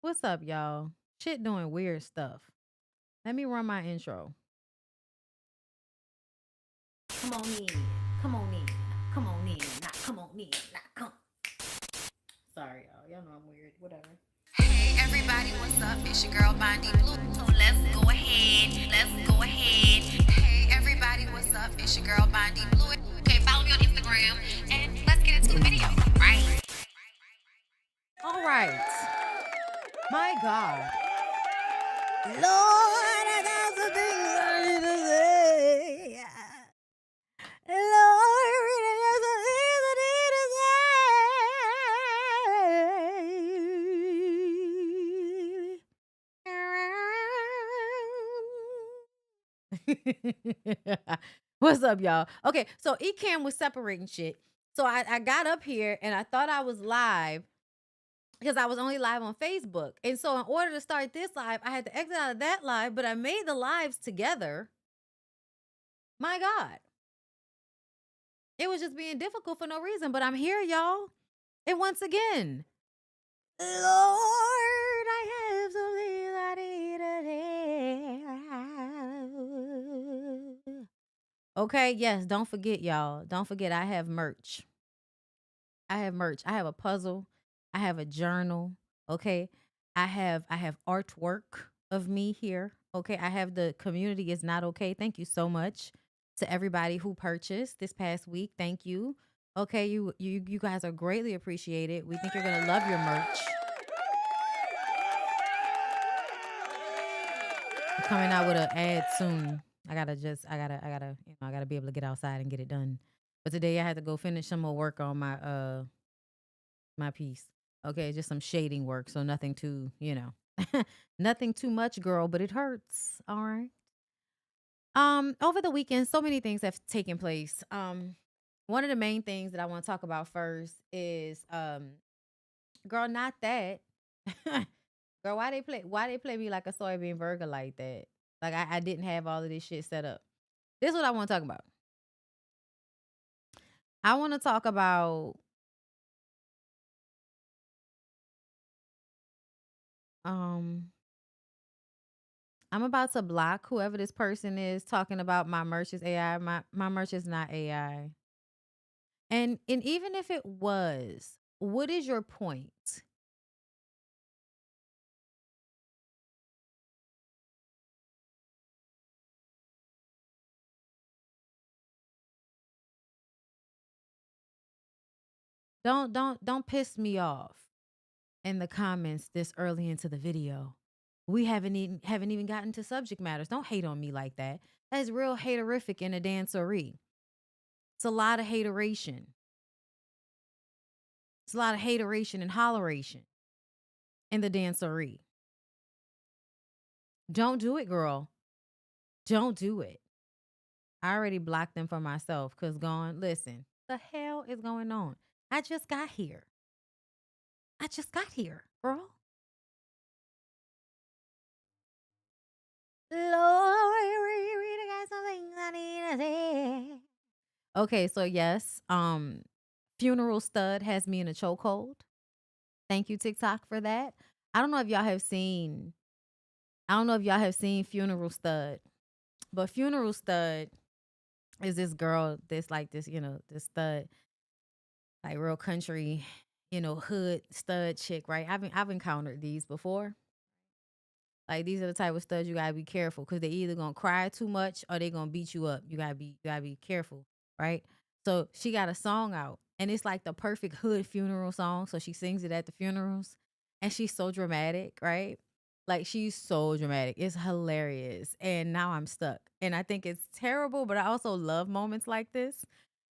What's up, y'all? Shit doing weird stuff. Let me run my intro. Come on in. Come on in. Come on in. Not come on in. Not come. Sorry, y'all. Y'all know I'm weird. Whatever. Hey everybody, what's up? It's your girl BondyBlue. So let's go ahead. Let's go ahead. Hey everybody, what's up? It's your girl BondyBlue. Okay, follow me on Instagram and let's get into the video, right? All right. My God. Lord, I got some things I need to say. Lord, I got some things I need to say. What's up, y'all? Okay, so Ecam was separating shit. So I got up here and I thought I was live because I was only live on Facebook. And so in order to start this live, I had to exit out of that live, but I made the lives together. My God. It was just being difficult for no reason, but I'm here, y'all. And once again, Lord, I have something I need to say. Okay, yes, don't forget, y'all. Don't forget, I have merch. I have merch. I have a puzzle. I have a journal. Okay. I have artwork of me here. Okay. I have the community is not okay. Thank you so much to everybody who purchased this past week. Thank you. Okay, you guys are greatly appreciated. We think you're gonna love your merch. I'm coming out with an ad soon. I gotta, I gotta be able to get outside and get it done. But today I had to go finish some more work on my piece. Okay, just some shading work, so nothing too, nothing too much, girl, but it hurts. All right. Over the weekend, so many things have taken place. One of the main things that I want to talk about first is girl, not that. Girl, why they play me like a soybean burger like that? Like I didn't have all of this shit set up. This is what I want to talk about. I want to talk about um I'm about to block whoever this person is talking about my merch is AI. My merch is not AI. And even if it was, what is your point? Don't piss me off in the comments this early into the video. We haven't even gotten to subject matters. Don't hate on me like that. That is real haterific in a dancery. It's a lot of hateration. It's a lot of hateration and holleration in the dancery. Don't do it, girl. Don't do it. I already blocked them for myself because listen, the hell is going on? I just got here. I just got here, girl. Lord, I got something I need to say. Okay, so yes, Funeral Stud has me in a chokehold. Thank you, TikTok, for that. I don't know if y'all have seen. I don't know if y'all have seen Funeral Stud, but Funeral Stud is this girl, this stud, like real country, hood stud chick, right? I've encountered these before. Like these are the type of studs you gotta be careful because they either gonna cry too much or they gonna beat you up. You gotta be careful, right? So she got a song out and it's like the perfect hood funeral song. So she sings it at the funerals and she's so dramatic, right? Like she's so dramatic. It's hilarious. And now I'm stuck. And I think it's terrible, but I also love moments like this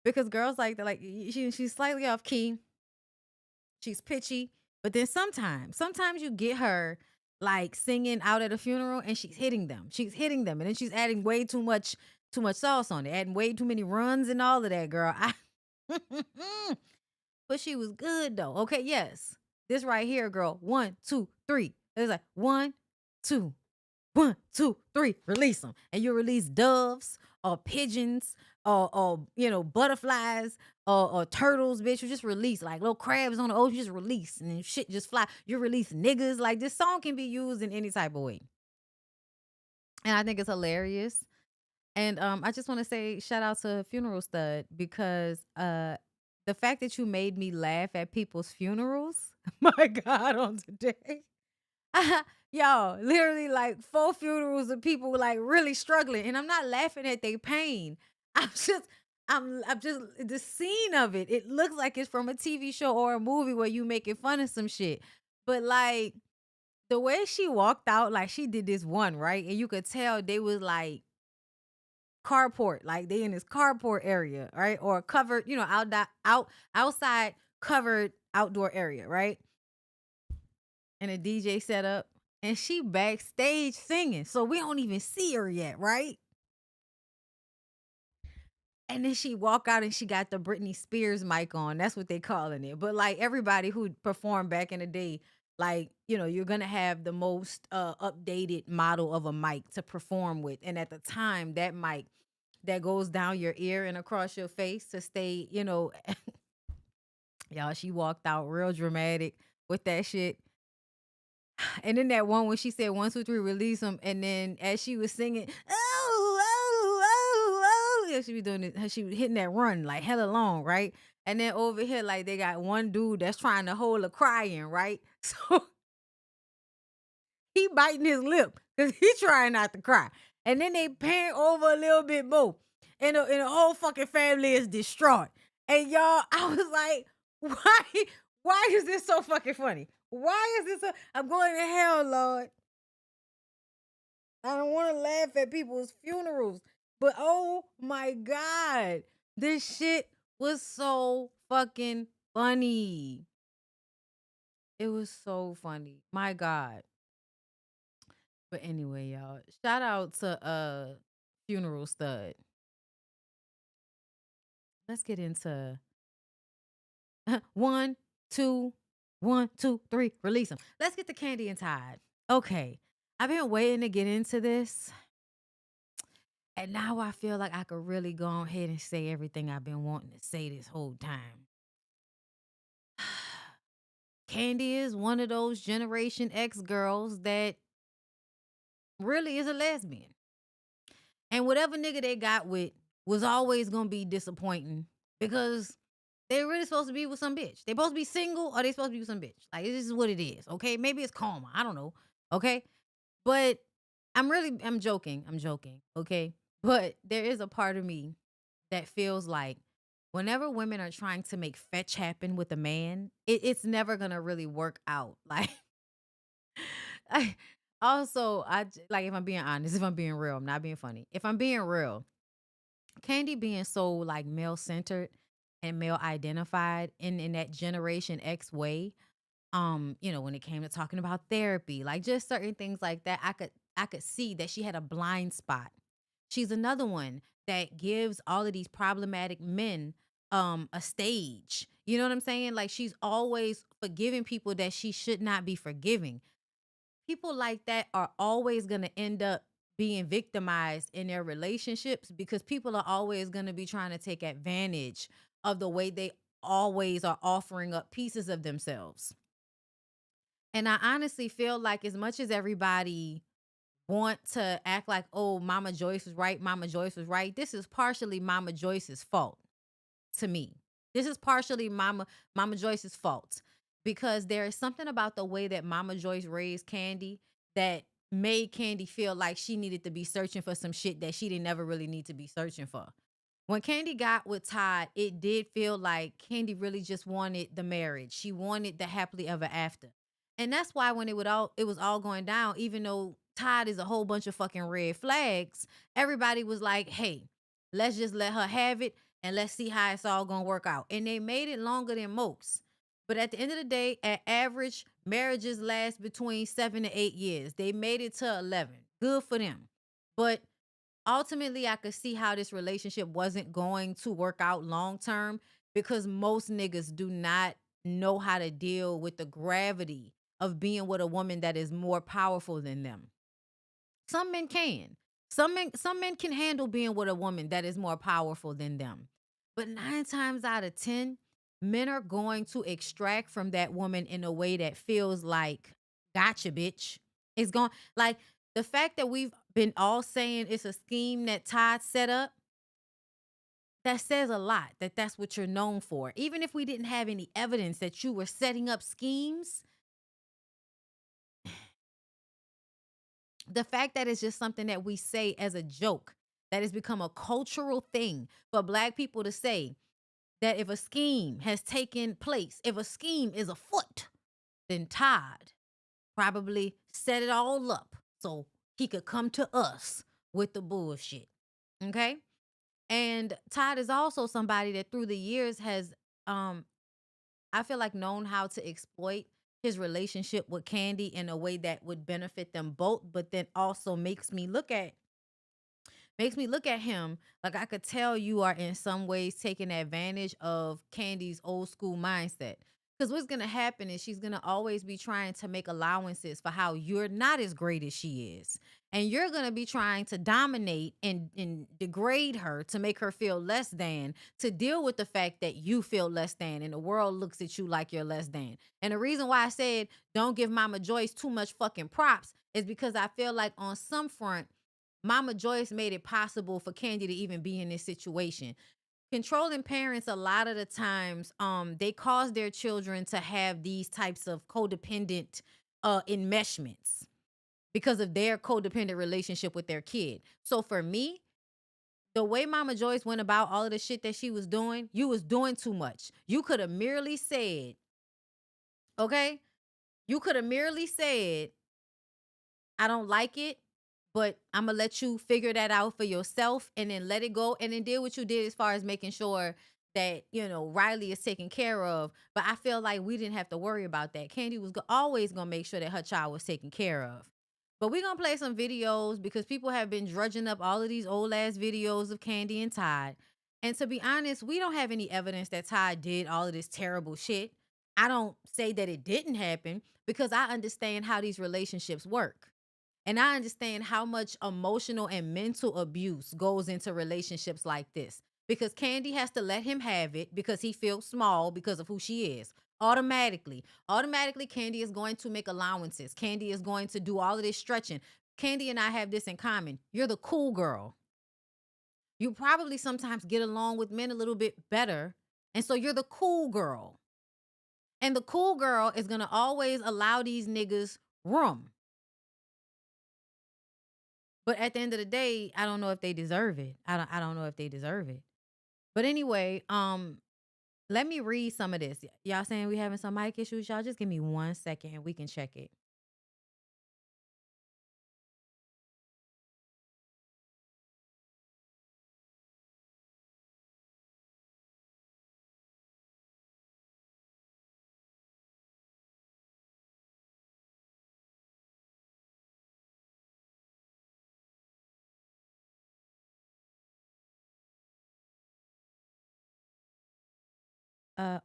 because girls like that, like she's slightly off key. She's pitchy, but then sometimes you get her like singing out at a funeral and she's hitting them. She's hitting them, and then she's adding way too much sauce on it, adding way too many runs and all of that, girl. But she was good though. Okay, yes. This right here, girl. 1, 2, 3. It's like 1, 2, 1, 2, 3. Release them, and you release doves or pigeons or butterflies or turtles, bitch. You just release like little crabs on the ocean, just release and then shit just fly. You release niggas. Like this song can be used in any type of way. And I think it's hilarious. And I just want to say shout out to Funeral Stud because the fact that you made me laugh at people's funerals, my God, on today. Y'all, literally like 4 funerals of people like really struggling. And I'm not laughing at their pain. I'm just I'm just the scene of it. It looks like it's from a TV show or a movie where you making fun of some shit. But like the way she walked out, like she did this one, right? And you could tell they was like carport, like they in this carport area, right? Or covered, outside covered outdoor area, right? And a DJ set up and she backstage singing. So we don't even see her yet, right? And then she walk out and she got the Britney Spears mic on. That's what they calling it. But like everybody who performed back in the day, like, you're gonna have the most updated model of a mic to perform with. And at the time, that mic that goes down your ear and across your face to stay, y'all, she walked out real dramatic with that shit. And then that one when she said 1, 2, 3, release them, and then as she was singing, yeah, she be doing it. She was hitting that run like hella long, right? And then over here, like they got one dude that's trying to hold a crying, right? So he biting his lip because he trying not to cry. And then they pan over a little bit more, and the whole fucking family is distraught. And y'all, I was like, why is this so fucking funny? Why is this? I'm going to hell, Lord. I don't want to laugh at people's funerals, but oh my God, this shit was so fucking funny. It was so funny. My God. But anyway, y'all, shout out to Funeral Stud. Let's get into one, two, 1, 2, 3, release them. Let's get to Kandi and Todd. Okay. I've been waiting to get into this. And now I feel like I could really go ahead and say everything I've been wanting to say this whole time. Kandi is one of those Generation X girls that really is a lesbian. And whatever nigga they got with was always gonna be disappointing because they really supposed to be with some bitch. They supposed to be single or they supposed to be with some bitch. Like this is what it is. Okay. Maybe it's karma. I don't know. Okay. But I'm joking. I'm joking. Okay. But there is a part of me that feels like whenever women are trying to make fetch happen with a man, it's never gonna really work out. Like I also like if I'm being honest, if I'm being real, I'm not being funny. If I'm being real, Kandi being so like male centered and male identified in that Generation X way, when it came to talking about therapy, like just certain things like that, I could see that she had a blind spot. She's another one that gives all of these problematic men a stage. You know what I'm saying? Like she's always forgiving people that she should not be forgiving. People like that are always going to end up being victimized in their relationships because people are always going to be trying to take advantage of the way they always are offering up pieces of themselves. And I honestly feel like as much as everybody want to act like, oh, Mama Joyce was right, Mama Joyce was right, this is partially Mama Joyce's fault to me. This is partially Mama Joyce's fault because there is something about the way that Mama Joyce raised Kandi that made Kandi feel like she needed to be searching for some shit that she didn't never really need to be searching for. When Kandi got with Todd, it did feel like Kandi really just wanted the marriage. She wanted the happily ever after. And that's why when it was all going down, even though Todd is a whole bunch of fucking red flags, everybody was like, hey, let's just let her have it and let's see how it's all gonna work out. And they made it longer than most. But at the end of the day, at average, marriages last between 7 to 8 years. They made it to 11. Good for them. But ultimately, I could see how this relationship wasn't going to work out long term because most niggas do not know how to deal with the gravity of being with a woman that is more powerful than them. Some men can. Some men can handle being with a woman that is more powerful than them. But 9 times out of 10, men are going to extract from that woman in a way that feels like, "Gotcha, bitch." It's going like the fact that we've been all saying it's a scheme that Todd set up, that says a lot that that's what you're known for. Even if we didn't have any evidence that you were setting up schemes, the fact that it's just something that we say as a joke, that has become a cultural thing for black people to say, that if a scheme has taken place, if a scheme is afoot, then Todd probably set it all up so he could come to us with the bullshit. Okay? And Todd is also somebody that through the years has um I feel like known how to exploit his relationship with Kandi in a way that would benefit them both, but then also makes me look at him like I could tell you are in some ways taking advantage of Candy's old school mindset. Because what's going to happen is she's going to always be trying to make allowances for how you're not as great as she is. And you're going to be trying to dominate and degrade her to make her feel less than, to deal with the fact that you feel less than and the world looks at you like you're less than. And the reason why I said don't give Mama Joyce too much fucking props is because I feel like on some front, Mama Joyce made it possible for Kandi to even be in this situation. Controlling parents a lot of the times, they cause their children to have these types of codependent enmeshments because of their codependent relationship with their kid. So for me, the way Mama Joyce went about all of the shit that she was doing, you was doing too much. You could have merely said, okay? You could have merely said, I don't like it, but I'm gonna let you figure that out for yourself and then let it go and then did what you did as far as making sure that, Riley is taken care of. But I feel like we didn't have to worry about that. Kandi was always gonna make sure that her child was taken care of. But we're gonna play some videos because people have been drudging up all of these old ass videos of Kandi and Todd. And to be honest, we don't have any evidence that Todd did all of this terrible shit. I don't say that it didn't happen because I understand how these relationships work. And I understand how much emotional and mental abuse goes into relationships like this. Because Kandi has to let him have it because he feels small because of who she is. Automatically, Kandi is going to make allowances. Kandi is going to do all of this stretching. Kandi and I have this in common. You're the cool girl. You probably sometimes get along with men a little bit better. And so you're the cool girl. And the cool girl is going to always allow these niggas room. But at the end of the day, I don't know if they deserve it. I don't know if they deserve it. But anyway, let me read some of this. Y'all saying we having some mic issues? Y'all just give me 1 second and we can check it.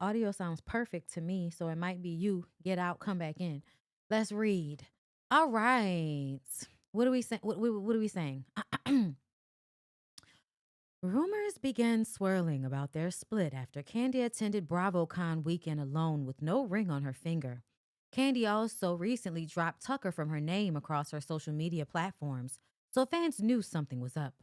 Audio sounds perfect to me, so it might be you. Get out, come back in. Let's read. All right. What are we saying? What are we saying? Rumors began swirling about their split after Kandi attended BravoCon weekend alone with no ring on her finger. Kandi also recently dropped Tucker from her name across her social media platforms, so fans knew something was up.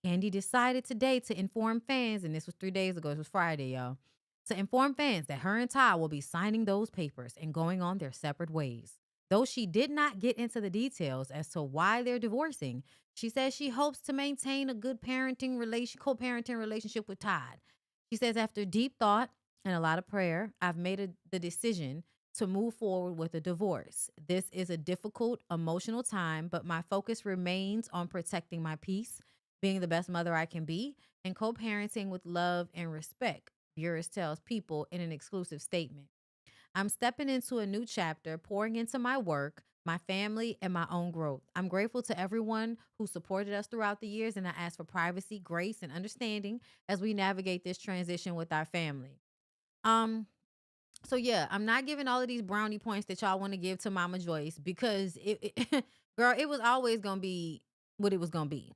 Kandi decided today to inform fans, and this was 3 days ago, it was Friday, y'all, to inform fans that her and Ty will be signing those papers and going on their separate ways. Though she did not get into the details as to why they're divorcing, she says she hopes to maintain a good co-parenting relationship with Todd. She says, after deep thought and a lot of prayer, I've made the decision to move forward with a divorce. This is a difficult, emotional time, but my focus remains on protecting my peace, being the best mother I can be, and co-parenting with love and respect, Burris tells People in an exclusive statement. I'm stepping into a new chapter, pouring into my work, my family, and my own growth. I'm grateful to everyone who supported us throughout the years, and I ask for privacy, grace, and understanding as we navigate this transition with our family. Um, so yeah, I'm not giving all of these brownie points that y'all want to give to Mama Joyce because girl, it was always gonna be what it was gonna be.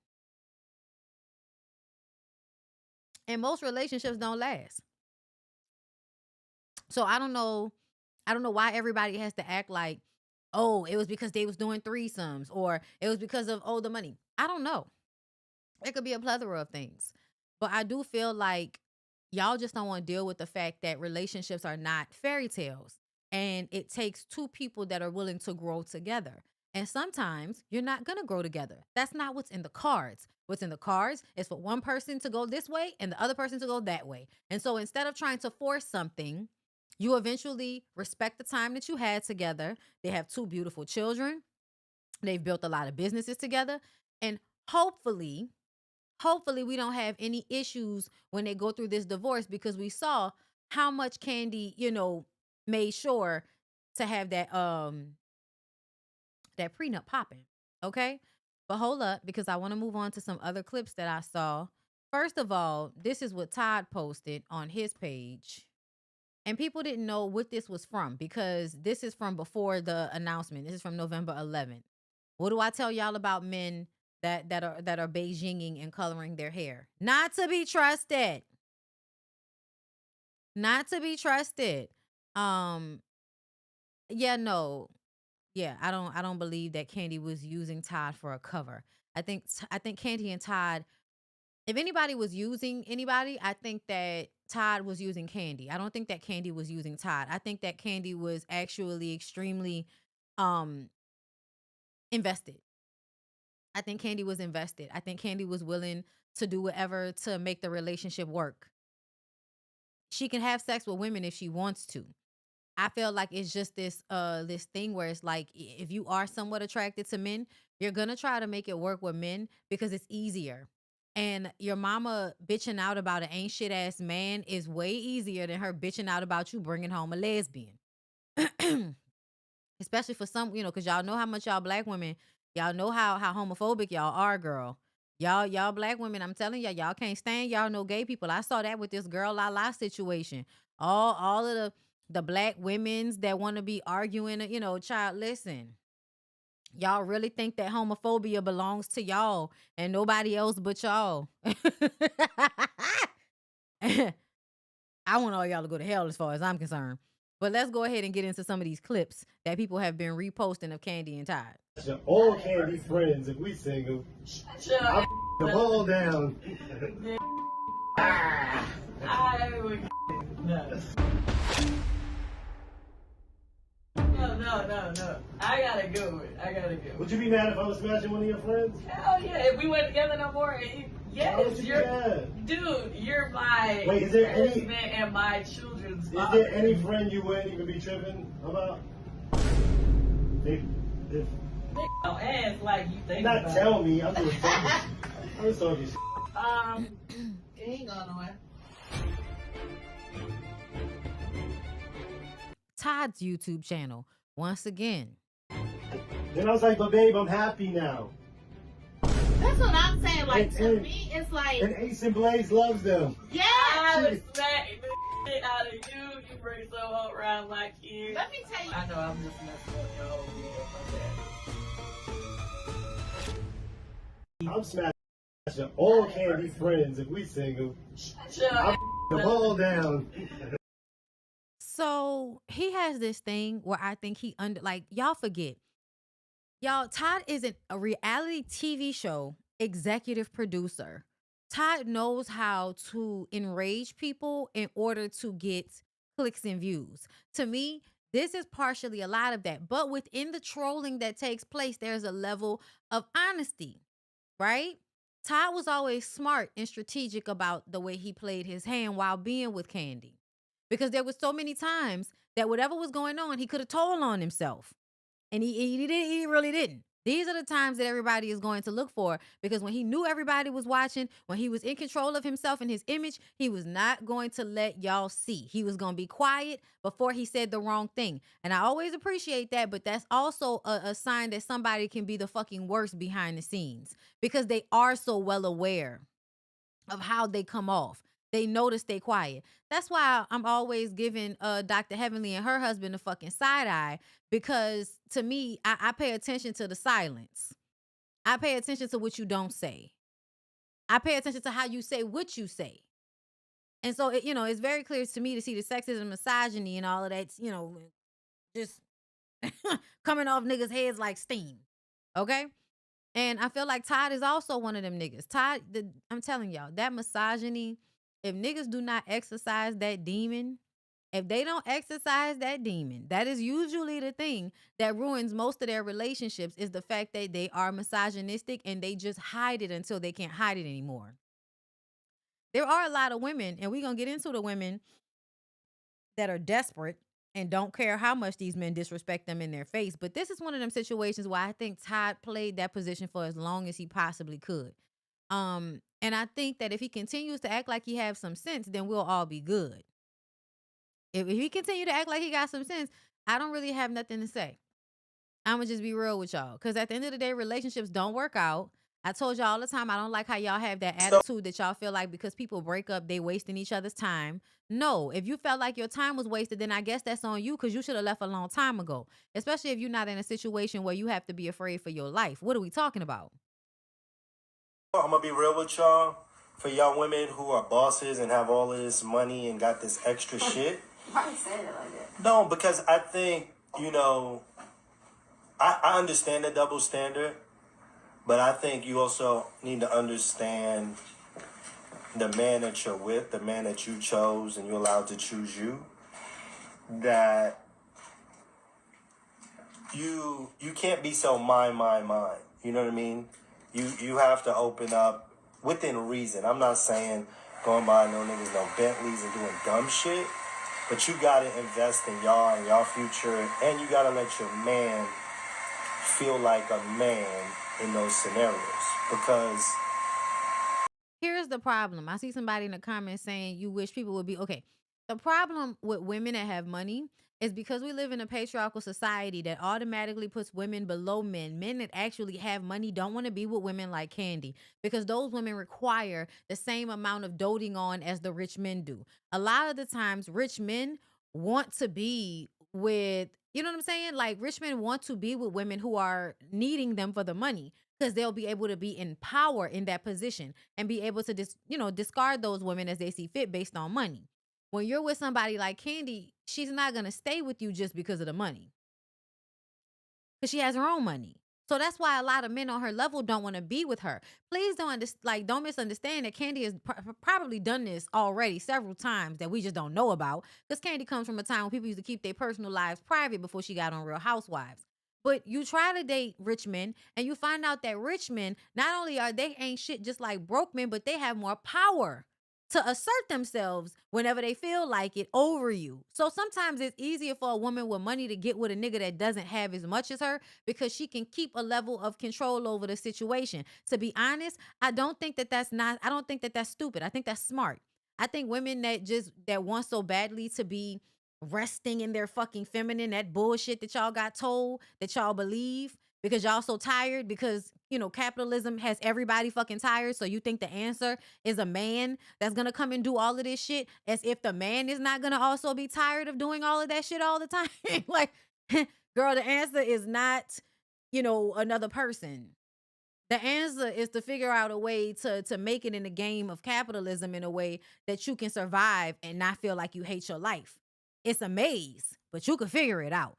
And most relationships don't last. So I don't know. I don't know why everybody has to act like, oh, it was because they was doing threesomes or it was because of the money. I don't know. It could be a plethora of things. But I do feel like y'all just don't want to deal with the fact that relationships are not fairy tales. And it takes two people that are willing to grow together. And sometimes you're not going to grow together. That's not what's in the cards. What's in the cards is for one person to go this way and the other person to go that way. And so instead of trying to force something, you eventually respect the time that you had together. They have two beautiful children. They've built a lot of businesses together. And hopefully, we don't have any issues when they go through this divorce, because we saw how much Kandi, made sure to have that prenup popping. Okay? But hold up, because I want to move on to some other clips that I saw. First of all, this is what Todd posted on his page. And people didn't know what this was from, because this is from before the announcement. This is from November 11th. What do I tell y'all about men that are Beijinging and coloring their hair? Not to be trusted. Not to be trusted. Yeah, no. Yeah, I don't believe that Kandi was using Todd for a cover. I think Kandi and Todd, if anybody was using anybody, I think that Todd was using Kandi. I don't think that Kandi was using Todd. I think that Kandi was actually extremely um invested. I think Kandi was invested. I think Kandi was willing to do whatever to make the relationship work. She can have sex with women if she wants to. I feel like it's just this thing where it's like, if you are somewhat attracted to men, you're gonna try to make it work with men because it's easier. And your mama bitching out about an ain't shit ass man is way easier than her bitching out about you bringing home a lesbian. Especially for some, because y'all know how much y'all black women, y'all know how homophobic y'all are, girl. Y'all black women, I'm telling y'all can't stand y'all no gay people. I saw that with this girl La situation. All of the black women's that want to be arguing, child, listen. Y'all really think that homophobia belongs to y'all and nobody else but y'all. I want all y'all to go to hell as far as I'm concerned. But let's go ahead and get into some of these clips that people have been reposting of Kandi and Todd. All Kandi friends, if we single, I'm the ball down. I would no. I gotta go. Would you be mad if I was smashing one of your friends? Hell yeah. If we went together no more, Why yes, would you be mad? dude, you're my Wait, is there any- husband and my children's Is father. there any friend you wouldn't even be tripping about? If No ass like you think not about. tell me, I'm just talking. I'm just talking shit. It ain't going nowhere. Todd's YouTube channel, once again. Then I was like, but babe, I'm happy now. That's what I'm saying. Like, to And- me, it's like, And Ace and Blaze loves them. yeah. I would smack the shit out of you. You bring so whole around my kids. Let me tell you. I know I'm just messing up your whole deal. I'm smashing all Kandi friends if we single. Shut I'm up. the ball down. So he has this thing where I think y'all forget. Y'all, Todd isn't a reality TV show executive producer. Todd knows how to enrage people in order to get clicks and views. To me, this is partially a lot of that. But within the trolling that takes place, there's a level of honesty, right? Todd was always smart and strategic about the way he played his hand while being with Kandi. Because there was so many times that whatever was going on, he could have told on himself. And he really didn't. These are the times that everybody is going to look for, because when he knew everybody was watching, when he was in control of himself and his image, he was not going to let y'all see. He was going to be quiet before he said the wrong thing. And I always appreciate that, but that's also a sign that somebody can be the fucking worst behind the scenes, because they are so well aware of how they come off. They know to stay quiet. That's why I'm always giving Dr. Heavenly and her husband a fucking side eye, because to me, I pay attention to the silence. I pay attention to what you don't say. I pay attention to how you say what you say. And so, it's very clear to me to see the sexism, misogyny, and all of that, just coming off niggas' heads like steam. Okay? And I feel like Todd is also one of them niggas. Todd, I'm telling y'all, that misogyny, if niggas do not exercise that demon, if they don't exercise that demon, that is usually the thing that ruins most of their relationships, is the fact that they are misogynistic and they just hide it until they can't hide it anymore. There are a lot of women, and we're going to get into the women that are desperate and don't care how much these men disrespect them in their face. But this is one of them situations where I think Todd played that position for as long as he possibly could. And I think that if he continues to act like he has some sense, then we'll all be good. If he continue to act like he got some sense, I don't really have nothing to say. I'm gonna just be real with y'all, because at the end of the day, relationships don't work out. I told y'all all the time, I don't like how y'all have that attitude that y'all feel like because people break up, they wasting each other's time. No, if you felt like your time was wasted, then I guess that's on you, because you should have left a long time ago. Especially if you're not in a situation where you have to be afraid for your life. What are we talking about? I'm gonna be real with y'all. For y'all women who are bosses and have all of this money and got this extra shit. Why you saying it like that? No, because I think, I understand the double standard, but I think you also need to understand the man that you're with, the man that you chose and you're allowed to choose you, that you can't be so mine. You know what I mean? You have to open up within reason. I'm not saying going by no niggas, no Bentleys and doing dumb shit, but you gotta invest in y'all and y'all future, and you gotta let your man feel like a man in those scenarios. Because here's the problem. I see somebody in the comments saying you wish people would be okay. The problem with women that have money is because we live in a patriarchal society that automatically puts women below men. Men that actually have money don't want to be with women like Kandi, because those women require the same amount of doting on as the rich men do. A lot of the times, rich men want to be with, you know what I'm saying? Like, rich men want to be with women who are needing them for the money, because they'll be able to be in power in that position and be able to discard those women as they see fit based on money. When you're with somebody like Kandi, she's not going to stay with you just because of the money, because she has her own money. So that's why a lot of men on her level don't want to be with her. Please don't misunderstand that Kandi has probably done this already several times that we just don't know about, because Kandi comes from a time when people used to keep their personal lives private before she got on Real Housewives. But you try to date rich men and you find out that rich men, not only are they ain't shit just like broke men, but they have more power to assert themselves whenever they feel like it over you. So sometimes it's easier for a woman with money to get with a nigga that doesn't have as much as her, because she can keep a level of control over the situation. To be honest, I don't think that that's stupid. I think that's smart. I think women that want so badly to be resting in their fucking feminine, that bullshit that y'all got told, that y'all believe, because y'all so tired, because capitalism has everybody fucking tired. So you think the answer is a man that's gonna come and do all of this shit, as if the man is not gonna also be tired of doing all of that shit all the time. Like, girl, the answer is not another person. The answer is to figure out a way to make it in the game of capitalism in a way that you can survive and not feel like you hate your life. It's a maze, but you can figure it out.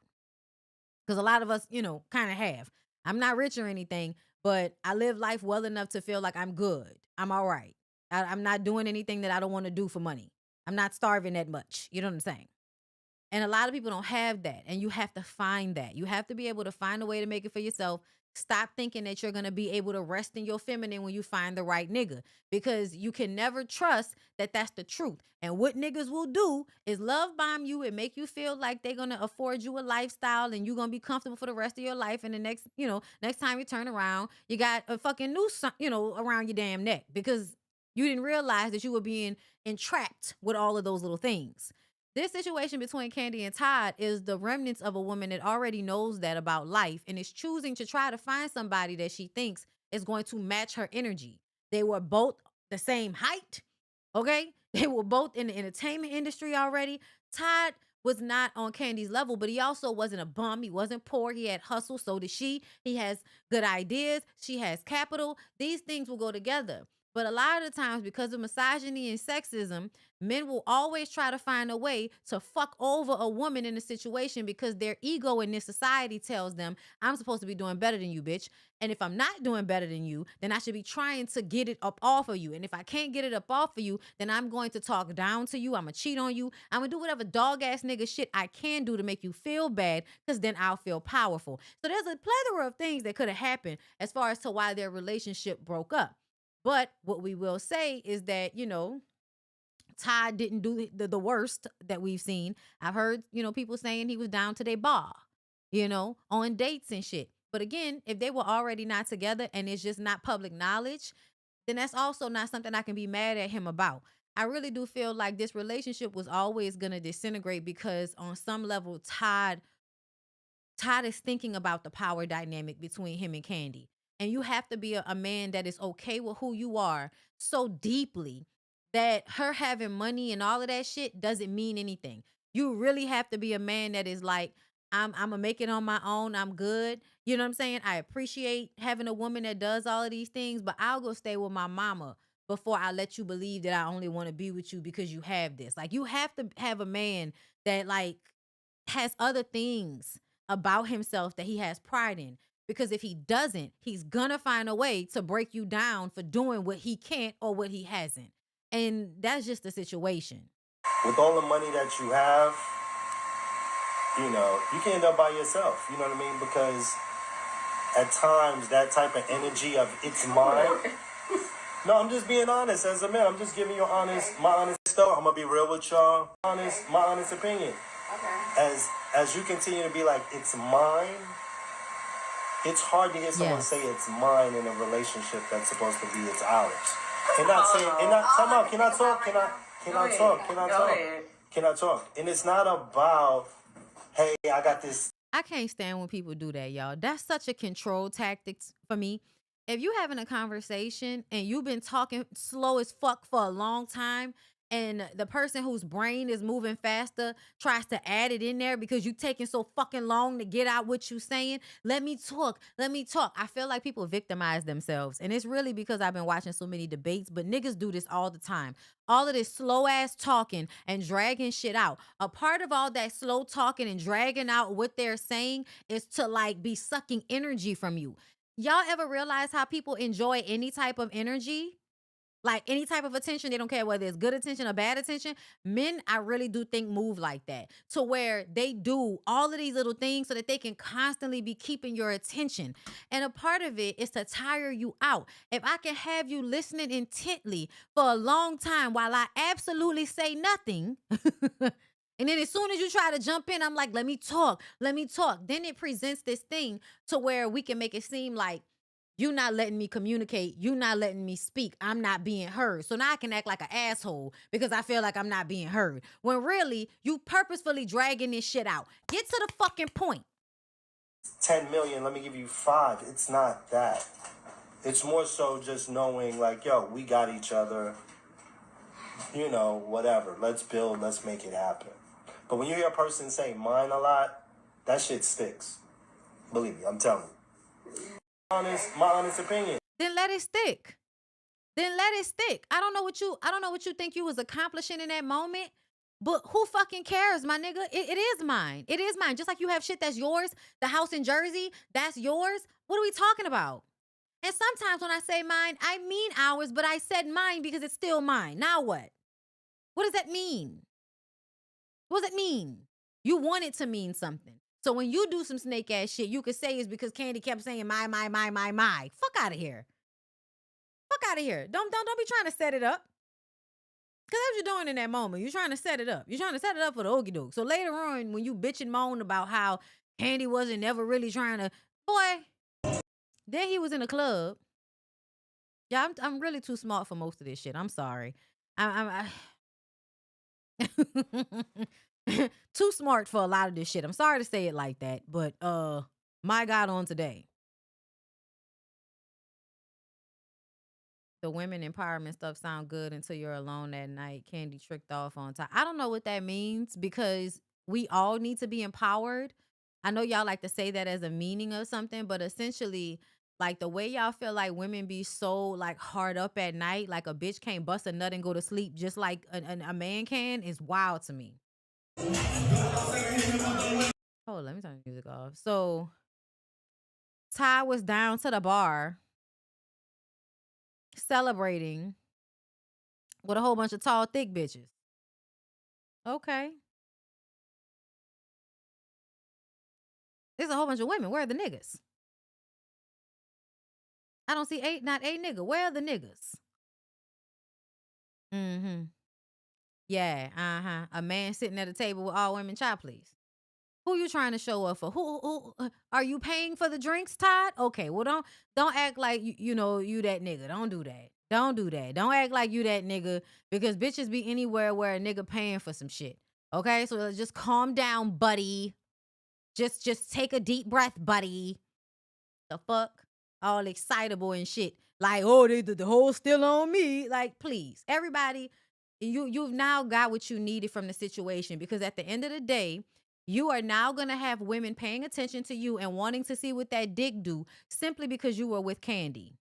Because a lot of us, kind of have. I'm not rich or anything, but I live life well enough to feel like I'm good. I'm all right. I'm not doing anything that I don't want to do for money. I'm not starving that much. You know what I'm saying? And a lot of people don't have that. And you have to find that. You have to be able to find a way to make it for yourself. Stop thinking that you're going to be able to rest in your feminine when you find the right nigga, because you can never trust that that's the truth. And what niggas will do is love bomb you and make you feel like they're going to afford you a lifestyle and you're going to be comfortable for the rest of your life. And the next time you turn around, you got a fucking noose, around your damn neck, because you didn't realize that you were being entrapped with all of those little things. This situation between Kandi and Todd is the remnants of a woman that already knows that about life and is choosing to try to find somebody that she thinks is going to match her energy. They were both the same height, okay? They were both in the entertainment industry already. Todd was not on Kandi's level, but he also wasn't a bum. He wasn't poor. He had hustle. So did she. He has good ideas. She has capital. These things will go together. But a lot of the times, because of misogyny and sexism, men will always try to find a way to fuck over a woman in a situation because their ego in this society tells them, I'm supposed to be doing better than you, bitch. And if I'm not doing better than you, then I should be trying to get it up off of you. And if I can't get it up off of you, then I'm going to talk down to you. I'm going to cheat on you. I'm going to do whatever dog ass nigga shit I can do to make you feel bad, because then I'll feel powerful. So there's a plethora of things that could have happened as far as to why their relationship broke up. But what we will say is that, Todd didn't do the worst that we've seen. I've heard, people saying he was down to their bar, on dates and shit. But again, if they were already not together and it's just not public knowledge, then that's also not something I can be mad at him about. I really do feel like this relationship was always going to disintegrate because on some level, Todd is thinking about the power dynamic between him and Kandi. And you have to be a man that is okay with who you are so deeply that her having money and all of that shit doesn't mean anything. You really have to be a man that is like, I'm gonna make it on my own. I'm good. You know what I'm saying? I appreciate having a woman that does all of these things, but I'll go stay with my mama before I let you believe that I only want to be with you because you have this. Like, you have to have a man that like has other things about himself that he has pride in. Because if he doesn't, he's gonna find a way to break you down for doing what he can't or what he hasn't. And that's just the situation. With all the money that you have, you can end up by yourself. You know what I mean? Because at times that type of energy of it's mine. No, I'm just being honest as a man. I'm just giving you my honest thought. I'm gonna be real with y'all. My honest opinion. Okay. As you continue to be like, it's mine. It's hard to hear someone say it's mine in a relationship that's supposed to be it's ours. Can I talk? And it's not about, hey, I got this. I can't stand when people do that, y'all. That's such a control tactic for me. If you having a conversation and you've been talking slow as fuck for a long time, and the person whose brain is moving faster tries to add it in there because you taking so fucking long to get out what you saying, let me talk. I feel like people victimize themselves. And it's really because I've been watching so many debates, but niggas do this all the time. All of this slow ass talking and dragging shit out. A part of all that slow talking and dragging out what they're saying is to like be sucking energy from you. Y'all ever realize how people enjoy any type of energy? Like any type of attention, they don't care whether it's good attention or bad attention. Men, I really do think, move like that, to where they do all of these little things so that they can constantly be keeping your attention. And a part of it is to tire you out. If I can have you listening intently for a long time while I absolutely say nothing, and then as soon as you try to jump in, I'm like, let me talk. Then it presents this thing to where we can make it seem like, you're not letting me communicate. You're not letting me speak. I'm not being heard. So now I can act like an asshole because I feel like I'm not being heard. When really, you purposefully dragging this shit out. Get to the fucking point. 10 million, let me give you 5. It's not that. It's more so just knowing like, yo, we got each other. Whatever. Let's build. Let's make it happen. But when you hear a person say mine a lot, that shit sticks. Believe me, I'm telling you. My honest opinion. Then let it stick. I don't know what you think you was accomplishing in that moment, but who fucking cares, my nigga? It is mine. It is mine. Just like you have shit that's yours, the house in Jersey, that's yours. What are we talking about? And sometimes when I say mine, I mean ours, but I said mine because it's still mine. Now what? What does that mean? What does it mean? You want it to mean something. So when you do some snake ass shit, you could say it's because Kandi kept saying my. Fuck out of here. Don't be trying to set it up. Because that's what you're doing in that moment. You're trying to set it up. You're trying to set it up for the okie doke. So later on, when you bitch and moan about how Kandi wasn't never really trying to, boy, then he was in a club. Yeah, I'm really too smart for most of this shit. I'm sorry. I too smart for a lot of this shit. I'm sorry to say it like that, but my God, on today. The women empowerment stuff sound good until you're alone at night. Kandi tricked off on time. I don't know what that means because we all need to be empowered. I know y'all like to say that as a meaning of something, but essentially, like the way y'all feel like women be so like hard up at night, like a bitch can't bust a nut and go to sleep just like a man can, is wild to me. Oh, let me turn the music off. So Ty was down to the bar celebrating with a whole bunch of tall, thick bitches. Okay. There's a whole bunch of women. Where are the niggas? I don't see not eight nigga. Where are the niggas? Mm-hmm. Yeah, uh-huh. A man sitting at a table with all women, child, please. Who you trying to show up for? Who are you paying for the drinks, Todd? Okay, well don't act like you know you that nigga. Don't do that. Don't do that. Don't act like you that nigga because bitches be anywhere where a nigga paying for some shit. Okay, so just calm down, buddy. Just take a deep breath, buddy. The fuck? All excitable and shit. Like, oh, the whole still on me. Like, please. Everybody, you've now got what you needed from the situation because at the end of the day, you are now gonna have women paying attention to you and wanting to see what that dick do simply because you were with Kandi.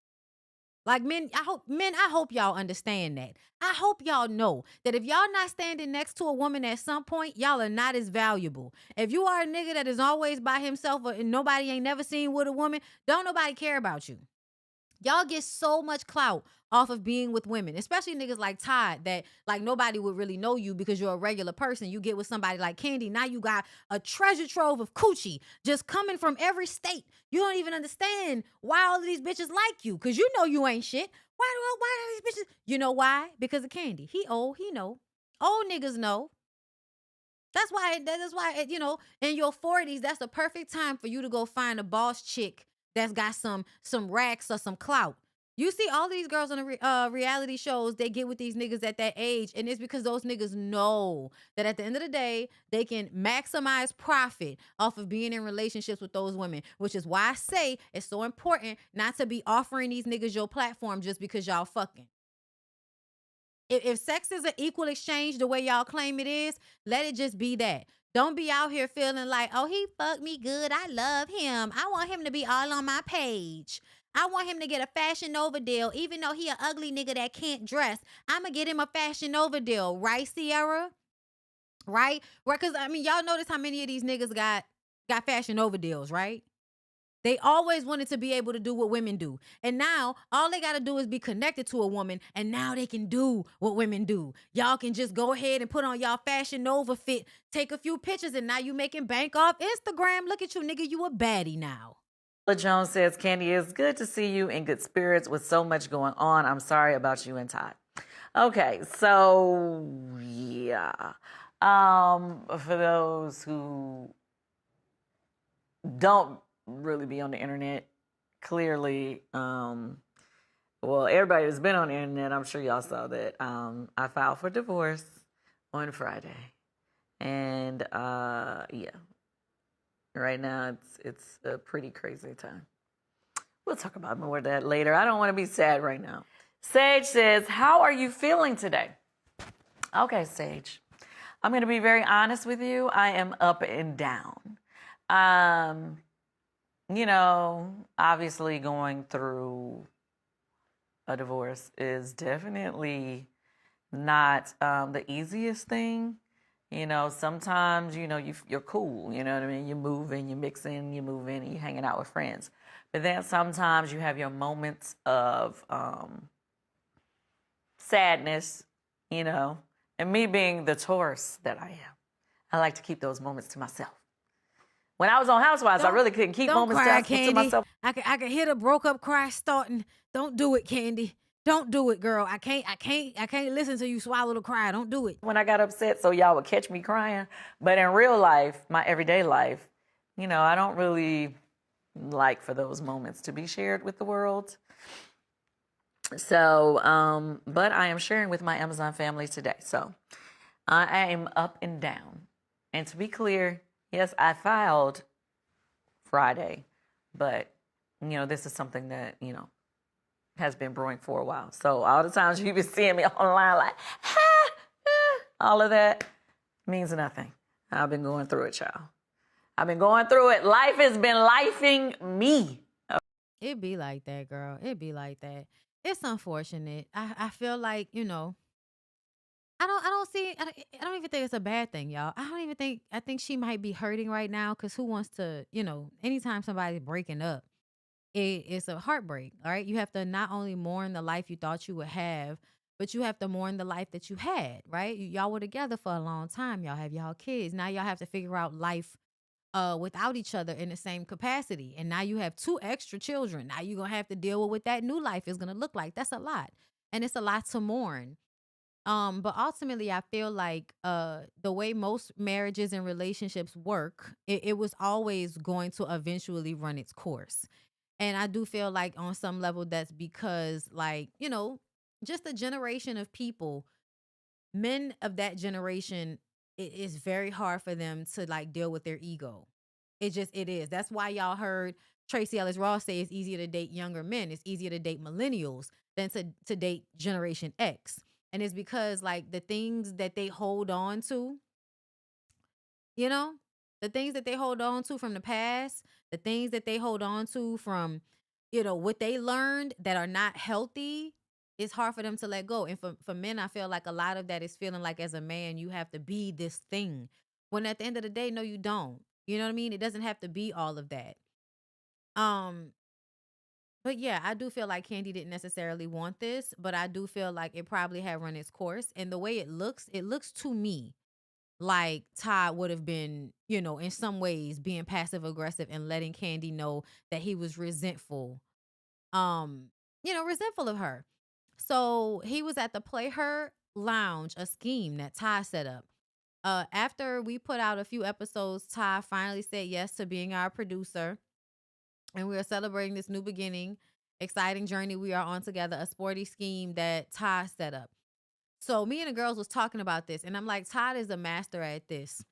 Like I hope y'all understand that. I hope y'all know that if y'all not standing next to a woman at some point, y'all are not as valuable. If you are a nigga that is always by himself and nobody ain't never seen with a woman, don't nobody care about you. Y'all get so much clout off of being with women, especially niggas like Todd that like nobody would really know you because you're a regular person. You get with somebody like Kandi, now you got a treasure trove of coochie just coming from every state. You don't even understand why all of these bitches like you because you know you ain't shit. Why do these bitches? You know why? Because of Kandi. He old, he know. Old niggas know. That's why, you know, in your 40s, that's the perfect time for you to go find a boss chick that's got some racks or some clout. You see all these girls on the reality shows, they get with these niggas at that age, and it's because those niggas know that at the end of the day, they can maximize profit off of being in relationships with those women, which is why I say it's so important not to be offering these niggas your platform just because y'all fucking. If sex is an equal exchange the way y'all claim it is, let it just be that. Don't be out here feeling like, oh, he fucked me good. I love him. I want him to be all on my page. I want him to get a Fashion Nova deal. Even though he an ugly nigga that can't dress, I'm going to get him a Fashion Nova deal. Right, Sierra? Right? Because, I mean, y'all notice how many of these niggas got Fashion Nova deals, right? They always wanted to be able to do what women do. And now all they got to do is be connected to a woman. And now they can do what women do. Y'all can just go ahead and put on y'all Fashion Nova fit, take a few pictures, and now you making bank off Instagram. Look at you, nigga. You a baddie now. Jones says, Kandi, it's good to see you in good spirits with so much going on. I'm sorry about you and Todd. Okay, so yeah. For those who don't really be on the internet, clearly, well, everybody that's been on the internet, I'm sure y'all saw that I filed for divorce on Friday. And yeah, right now it's a pretty crazy time. We'll talk about more of that later. I don't want to be sad right now. Sage says, how are you feeling today? Okay, Sage, I'm going to be very honest with you. I am up and down. You know, obviously going through a divorce is definitely not the easiest thing. You know, sometimes, you know, you're cool, you know what I mean? You're moving, you're mixing, you're moving, and you're hanging out with friends. But then sometimes you have your moments of sadness, you know. And me being the Taurus that I am, I like to keep those moments to myself. When I was on Housewives, I really couldn't keep moments to myself. I could hear the broke up cry starting. Don't do it, Kandi. Don't do it, girl. I can't listen to you swallow the cry. Don't do it. When I got upset, so y'all would catch me crying. But in real life, my everyday life, you know, I don't really like for those moments to be shared with the world. So, but I am sharing with my Amazon family today. So I am up and down. And to be clear, yes, I filed Friday, but, you know, this is something that, you know, has been brewing for a while. So all the times you've been seeing me online like, all of that means nothing. I've been going through it, y'all. I've been going through it. Life has been lifing me. It be like that, girl. It be like that. It's unfortunate. I feel like, I don't even think it's a bad thing, y'all. I think she might be hurting right now because who wants to, anytime somebody's breaking up, it's a heartbreak. All right. You have to not only mourn the life you thought you would have, but you have to mourn the life that you had, right? Y'all were together for a long time. Y'all have y'all kids. Now y'all have to figure out life without each other in the same capacity. And now you have 2 extra children. Now you're gonna have to deal with what that new life is gonna look like. That's a lot. And it's a lot to mourn. But ultimately I feel like the way most marriages and relationships work, it was always going to eventually run its course. And I do feel like on some level that's because, like, just a generation of people, men of that generation, it is very hard for them to like deal with their ego. It is. That's why y'all heard Tracy Ellis Ross say it's easier to date younger men. It's easier to date millennials than to date Generation X. And it's because like the things that they hold on to, you know, the things that they hold on to from the past, the things that they hold on to from, what they learned that are not healthy, it's hard for them to let go. And for men, I feel like a lot of that is feeling like as a man, you have to be this thing. When at the end of the day, no, you don't. You know what I mean? It doesn't have to be all of that. Um, but yeah, I do feel like Kandi didn't necessarily want this, but I do feel like it probably had run its course. And the way it looks to me like Todd would have been, in some ways being passive aggressive and letting Kandi know that he was resentful. Resentful of her. So he was at the Play Her Lounge, a scheme that Todd set up. After we put out a few episodes, Todd finally said yes to being our producer. And we are celebrating this new beginning, exciting journey we are on together, a sporty scheme that Todd set up. So me and the girls was talking about this, and I'm like, Todd is a master at this.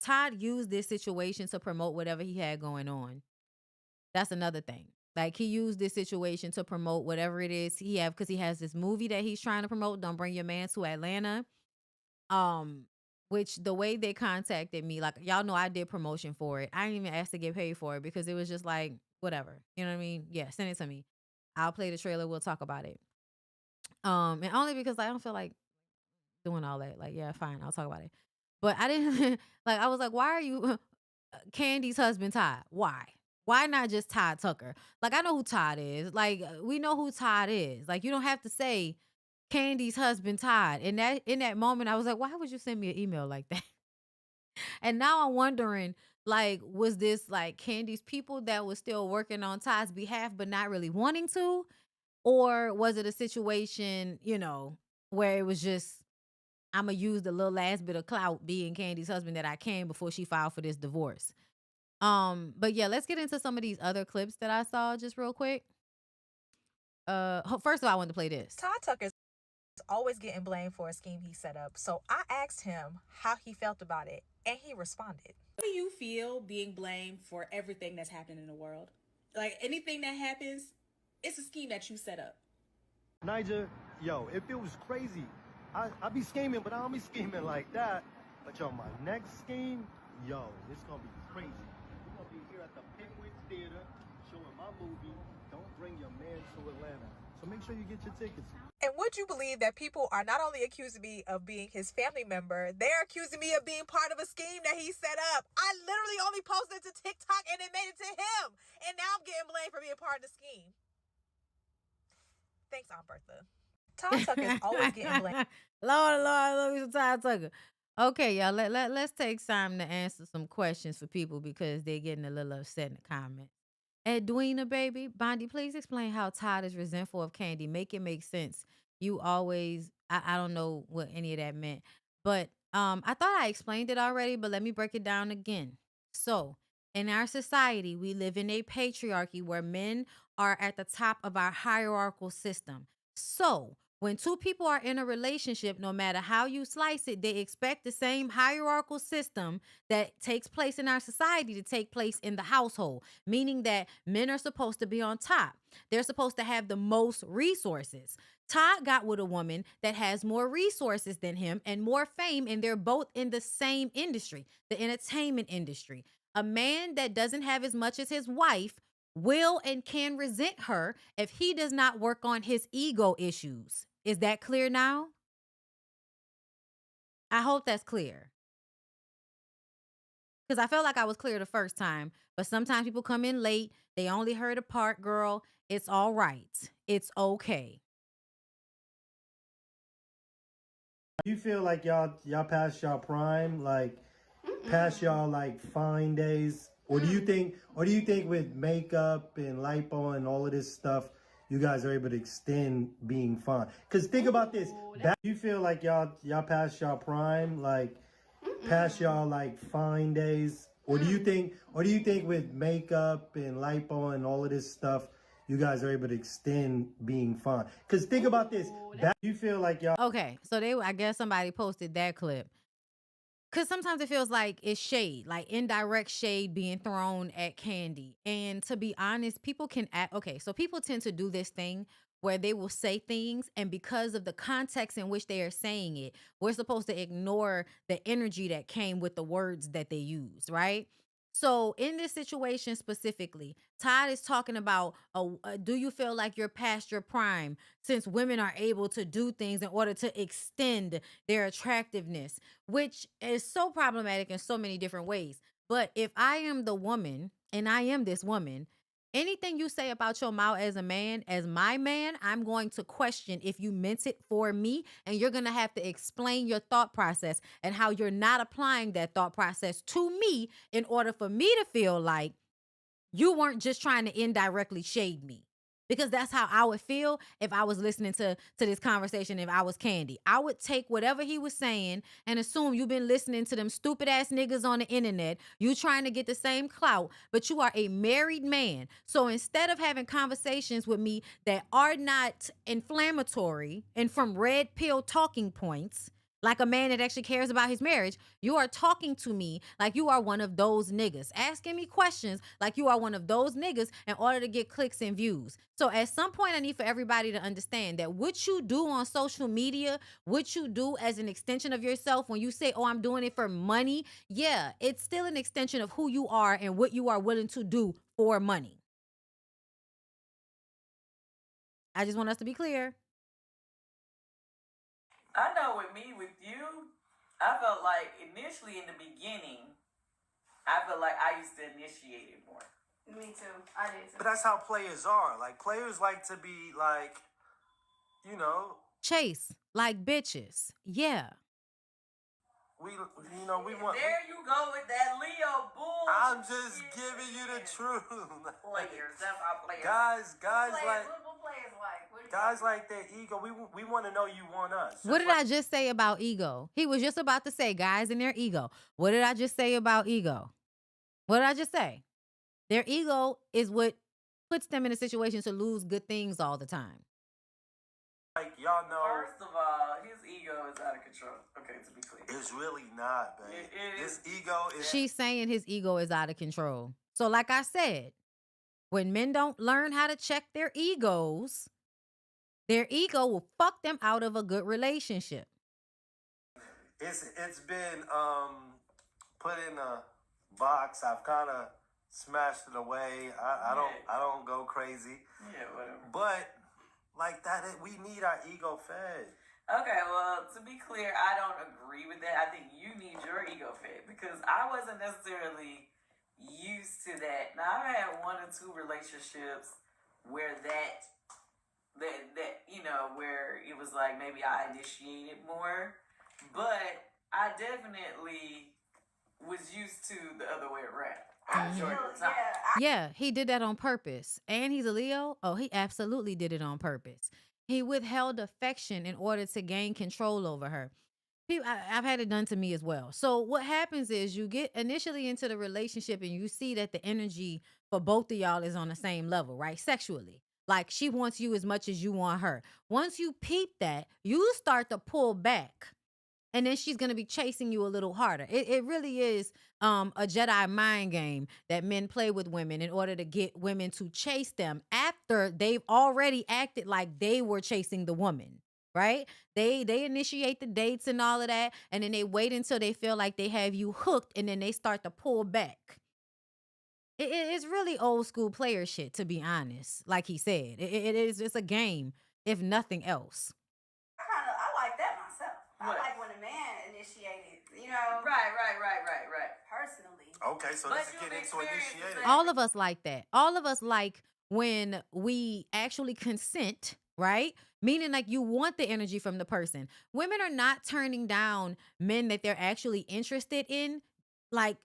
Todd used this situation to promote whatever he had going on. That's another thing. Like he used this situation to promote whatever it is he have, because he has this movie that he's trying to promote. Don't Bring Your Man to Atlanta. Which the way they contacted me, like y'all know I did promotion for it. I didn't even ask to get paid for it because it was just like whatever. You know what I mean? Yeah, send it to me. I'll play the trailer. We'll talk about it. And only because I don't feel like doing all that. Like, yeah, fine, I'll talk about it. But I didn't like. I was like, why are you Candy's husband Todd? Why? Why not just Todd Tucker? Like, I know who Todd is. Like, we know who Todd is. Like, you don't have to say Candy's husband Todd. In that moment, I was like, why would you send me an email like that? And now I'm wondering, like, was this like Candy's people that was still working on Todd's behalf but not really wanting to? Or was it a situation, where it was just, I'm going to use the little last bit of clout being Candy's husband that I can before she filed for this divorce? But yeah, let's get into some of these other clips that I saw just real quick. First of all, I wanted to play this. Todd Tucker's always getting blamed for a scheme he set up. So I asked him how he felt about it, and he responded. How do you feel being blamed for everything that's happening in the world? Like anything that happens, it's a scheme that you set up. Niger, yo, if it was crazy, I be scheming, but I don't be scheming like that. But yo, my next scheme, yo, it's gonna be crazy. We're gonna be here at the Penguin Theater showing my movie, Don't Bring Your Man to Atlanta. So make sure you get your tickets. And would you believe that people are not only accusing me of being his family member, they're accusing me of being part of a scheme that he set up. I literally only posted it to TikTok and it made it to him. And now I'm getting blamed for being part of the scheme. Thanks, Aunt Bertha. Todd Tucker is always getting blamed. Lord, some Todd Tucker. Okay, y'all, let's take time to answer some questions for people because they're getting a little upset in the comments. Edwina, baby, Bondi, please explain how Todd is resentful of Kandi. Make it make sense. You always, I don't know what any of that meant, but I thought I explained it already, but let me break it down again. So, in our society, we live in a patriarchy where men are at the top of our hierarchical system. So, When two people are in a relationship, no matter how you slice it, they expect the same hierarchical system that takes place in our society to take place in the household, meaning that men are supposed to be on top. They're supposed to have the most resources. Todd got with a woman that has more resources than him and more fame, and they're both in the same industry, the entertainment industry. A man that doesn't have as much as his wife will and can resent her if he does not work on his ego issues. Is that clear now? I hope that's clear. Because I felt like I was clear the first time, but sometimes people come in late. They only heard a part, girl. It's all right. It's okay. You feel like y'all past y'all prime, like past y'all like fine days, or do you think with makeup and lipo and all of this stuff, you guys are able to extend being fine? Because think about this, you feel like y'all past y'all prime, like past y'all like fine days, or do you think with makeup and lipo and all of this stuff, you guys are able to extend being fine? Because think about this, you feel like y'all. Okay, so I guess somebody posted that clip. Because sometimes it feels like it's shade, like indirect shade being thrown at Kandi. And to be honest, people can act, okay, so people tend to do this thing where they will say things, and because of the context in which they are saying it, we're supposed to ignore the energy that came with the words that they used, right? So in this situation specifically, Todd is talking about, do you feel like you're past your prime since women are able to do things in order to extend their attractiveness, which is so problematic in so many different ways. But if I am the woman, and I am this woman, anything you say about your mouth as a man, as my man, I'm going to question if you meant it for me, and you're going to have to explain your thought process and how you're not applying that thought process to me in order for me to feel like you weren't just trying to indirectly shade me. Because that's how I would feel if I was listening to this conversation. If I was Kandi, I would take whatever he was saying and assume you've been listening to them stupid ass niggas on the internet. You trying to get the same clout, but you are a married man. So instead of having conversations with me that are not inflammatory and from red pill talking points, like a man that actually cares about his marriage, you are talking to me like you are one of those niggas, asking me questions like you are one of those niggas in order to get clicks and views. So at some point, I need for everybody to understand that what you do on social media, what you do as an extension of yourself when you say, oh, I'm doing it for money, yeah, it's still an extension of who you are and what you are willing to do for money. I just want us to be clear. I know with me, with you, I felt like initially in the beginning, I felt like I used to initiate it more. Me too. I did too. But that's how players are. Like, players like to be like, you know, chase like bitches. Yeah. We want. There you go with that Leo bull. I'm just giving you the truth. Players, that's how players. Guys What players like? What guys like their ego. We want to know you want us. What did I just say about ego? He was just about to say guys and their ego. What did I just say about ego? What did I just say? Their ego is what puts them in a situation to lose good things all the time. Like, y'all know. First of all, his ego is out of control. Okay, to be clear. It's really not, babe. His ego is. She's saying his ego is out of control. So like I said, when men don't learn how to check their egos, their ego will fuck them out of a good relationship. It's been put in a box. I've kind of smashed it away. I don't go crazy. Yeah, whatever. But like that, we need our ego fed. Okay, well, to be clear, I don't agree with that. I think you need your ego fed because I wasn't necessarily used to that. Now, I've had 1 or 2 relationships where that where it was like maybe I initiated more, but I definitely was used to the other way around. Yeah, he did that on purpose. And he's a Leo. Oh, he absolutely did it on purpose. He withheld affection in order to gain control over her. I've had it done to me as well. So what happens is you get initially into the relationship and you see that the energy for both of y'all is on the same level, right? Sexually. Like she wants you as much as you want her. Once you peep that, you start to pull back. And then she's gonna be chasing you a little harder. It really is a Jedi mind game that men play with women in order to get women to chase them after they've already acted like they were chasing the woman. Right? They initiate the dates and all of that, and then they wait until they feel like they have you hooked, and then they start to pull back. It's really old school player shit, to be honest. Like he said, it is just a game, if nothing else. I like that myself. What? I like when a man initiated, you know. Right. Personally. Okay, so But this is you've getting into experienced initiated. it. All of us like that. All of us like when we actually consent, right? Meaning like you want the energy from the person. Women are not turning down men that they're actually interested in, like,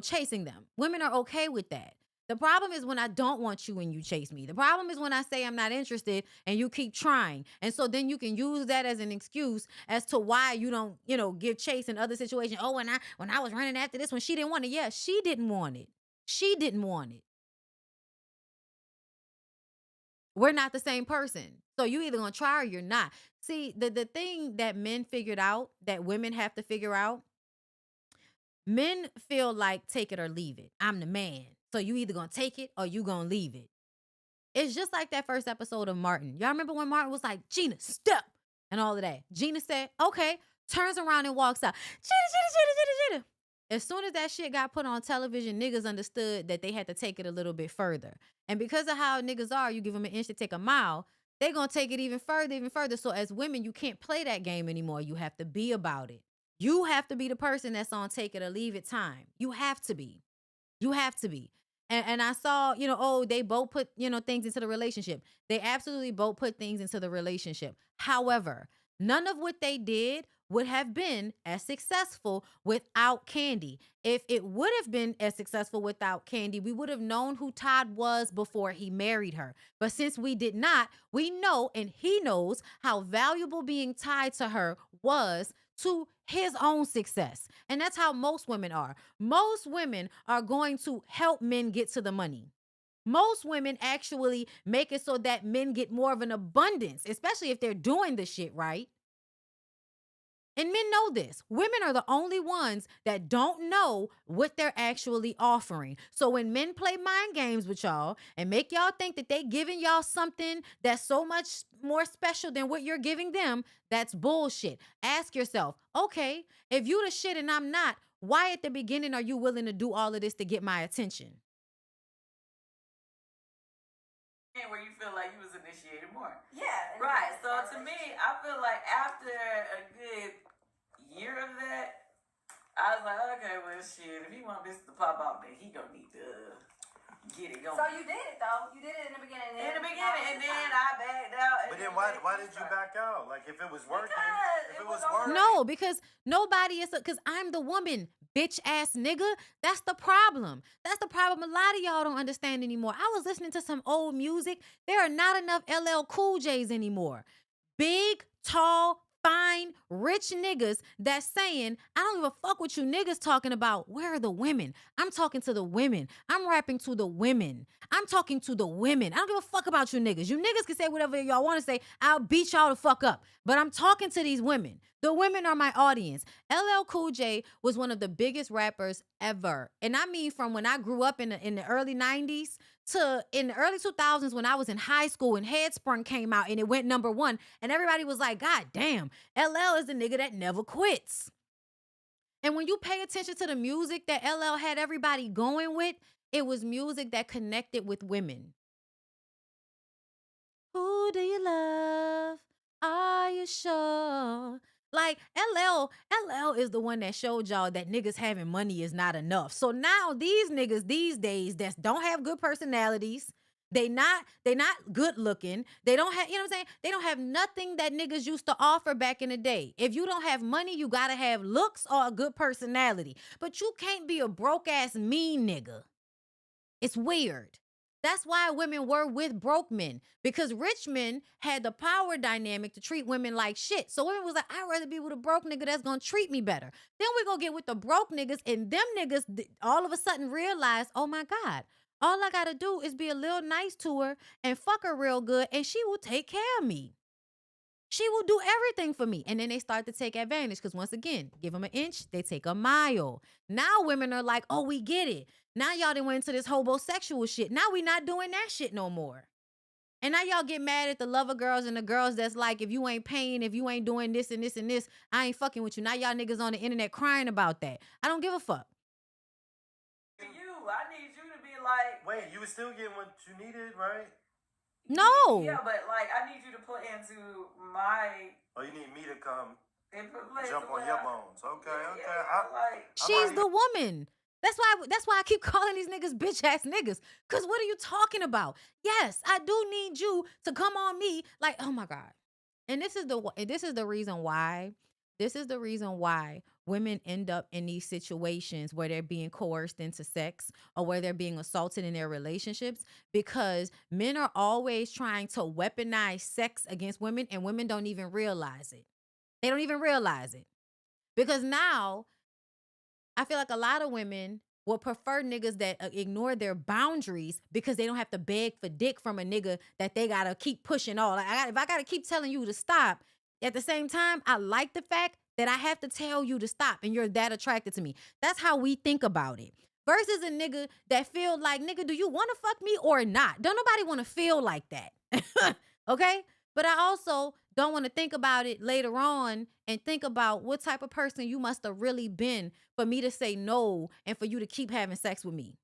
chasing them. Women are okay with that. The problem is when I don't want you and you chase me. The problem is when I say I'm not interested and you keep trying. And so then you can use that as an excuse as to why you don't, give chase in other situations. Oh, when I was running after this one, she didn't want it. Yeah, she didn't want it. She didn't want it. We're not the same person. So you either gonna try or you're not. See, the thing that men figured out that women have to figure out, men feel like take it or leave it. I'm the man. So you either gonna take it or you gonna leave it. It's just like that first episode of Martin. Y'all remember when Martin was like, Gina, step, and all of that. Gina said, okay, turns around and walks out. Gina. As soon as that shit got put on television, niggas understood that they had to take it a little bit further. And because of how niggas are, you give them an inch to take a mile, they're going to take it even further. So as women, you can't play that game anymore. You have to be about it. You have to be the person that's on take it or leave it time. You have to be. You have to be. And I saw, they both put, things into the relationship. They absolutely both put things into the relationship. However, none of what they did would have been as successful without Kandi. If it would have been as successful without Kandi, we would have known who Todd was before he married her. But since we did not, we know, and he knows how valuable being tied to her was to his own success. And that's how most women are. Most women are going to help men get to the money. Most women actually make it so that men get more of an abundance, especially if they're doing the shit right. And men know this. Women are the only ones that don't know what they're actually offering. So when men play mind games with y'all and make y'all think that they giving y'all something that's so much more special than what you're giving them, that's bullshit. Ask yourself, okay, if you the shit and I'm not, why at the beginning are you willing to do all of this to get my attention? Where you feel like you was initiated more. Yeah. Right. So to me, I feel like after a good year of that, I was like, okay, well, shit, if he want this to pop out, then he gonna need to get it going. So you did it though. You did it in the beginning. And then I backed out. But then why did you back out? Like if it was working, if it was working. No, because nobody is, because I'm the woman, bitch ass nigga. That's the problem. That's the problem a lot of y'all don't understand anymore. I was listening to some old music. There are not enough LL Cool J's anymore. Big, tall, fine, rich niggas that's saying, I don't give a fuck what you niggas talking about. Where are the women? I'm talking to the women. I'm rapping to the women. I'm talking to the women. I don't give a fuck about you niggas. You niggas can say whatever y'all want to say. I'll beat y'all the fuck up. But I'm talking to these women. The women are my audience. LL Cool J was one of the biggest rappers ever. And I mean from when I grew up in the early 90s to in the early 2000s when I was in high school and Headsprung came out and it went #1. And everybody was like, God damn, LL is the nigga that never quits. And when you pay attention to the music that LL had everybody going with, it was music that connected with women. Who do you love? Are you sure? Like LL is the one that showed y'all that niggas having money is not enough. So now these niggas these days that don't have good personalities, they not good looking. They don't have, you know what I'm saying? They don't have nothing that niggas used to offer back in the day. If you don't have money, you gotta have looks or a good personality. But you can't be a broke ass mean nigga. It's weird. That's why women were with broke men, because rich men had the power dynamic to treat women like shit. So women was like, I'd rather be with a broke nigga that's gonna treat me better. Then we go get with the broke niggas, and them niggas all of a sudden realize, oh my God, All I gotta do is be a little nice to her and fuck her real good, and she will take care of me. She will do everything for me. And then they start to take advantage because once again, give them an inch, they take a mile. Now women are like, oh, we get it. Now y'all done went into this homosexual shit. Now we not doing that shit no more. And now y'all get mad at the lover girls and the girls that's like, if you ain't paying, if you ain't doing this and this and this, I ain't fucking with you. Now y'all niggas on the internet crying about that. I don't give a fuck. For you, I need you to be like. Wait, you were still getting what you needed, right? No. Yeah, but like I need you to put into my. Oh, you need me to come and jump on your bones. Okay, okay. Like, she's the woman. That's why I keep calling these niggas bitch ass niggas. Cause what are you talking about? Yes, I do need you to come on me. Like, oh my God. And this is the reason why. This is the reason why women end up in these situations where they're being coerced into sex or where they're being assaulted in their relationships, because men are always trying to weaponize sex against women, and women don't even realize it. They don't even realize it. Because now I feel like a lot of women will prefer niggas that ignore their boundaries because they don't have to beg for dick from a nigga that they gotta keep pushing all. If I gotta keep telling you to stop, at the same time, I like the fact that I have to tell you to stop and you're that attracted to me. That's how we think about it. Versus a nigga that feel like, nigga, do you want to fuck me or not? Don't nobody want to feel like that. Okay? But I also don't want to think about it later on and think about what type of person you must have really been for me to say no and for you to keep having sex with me.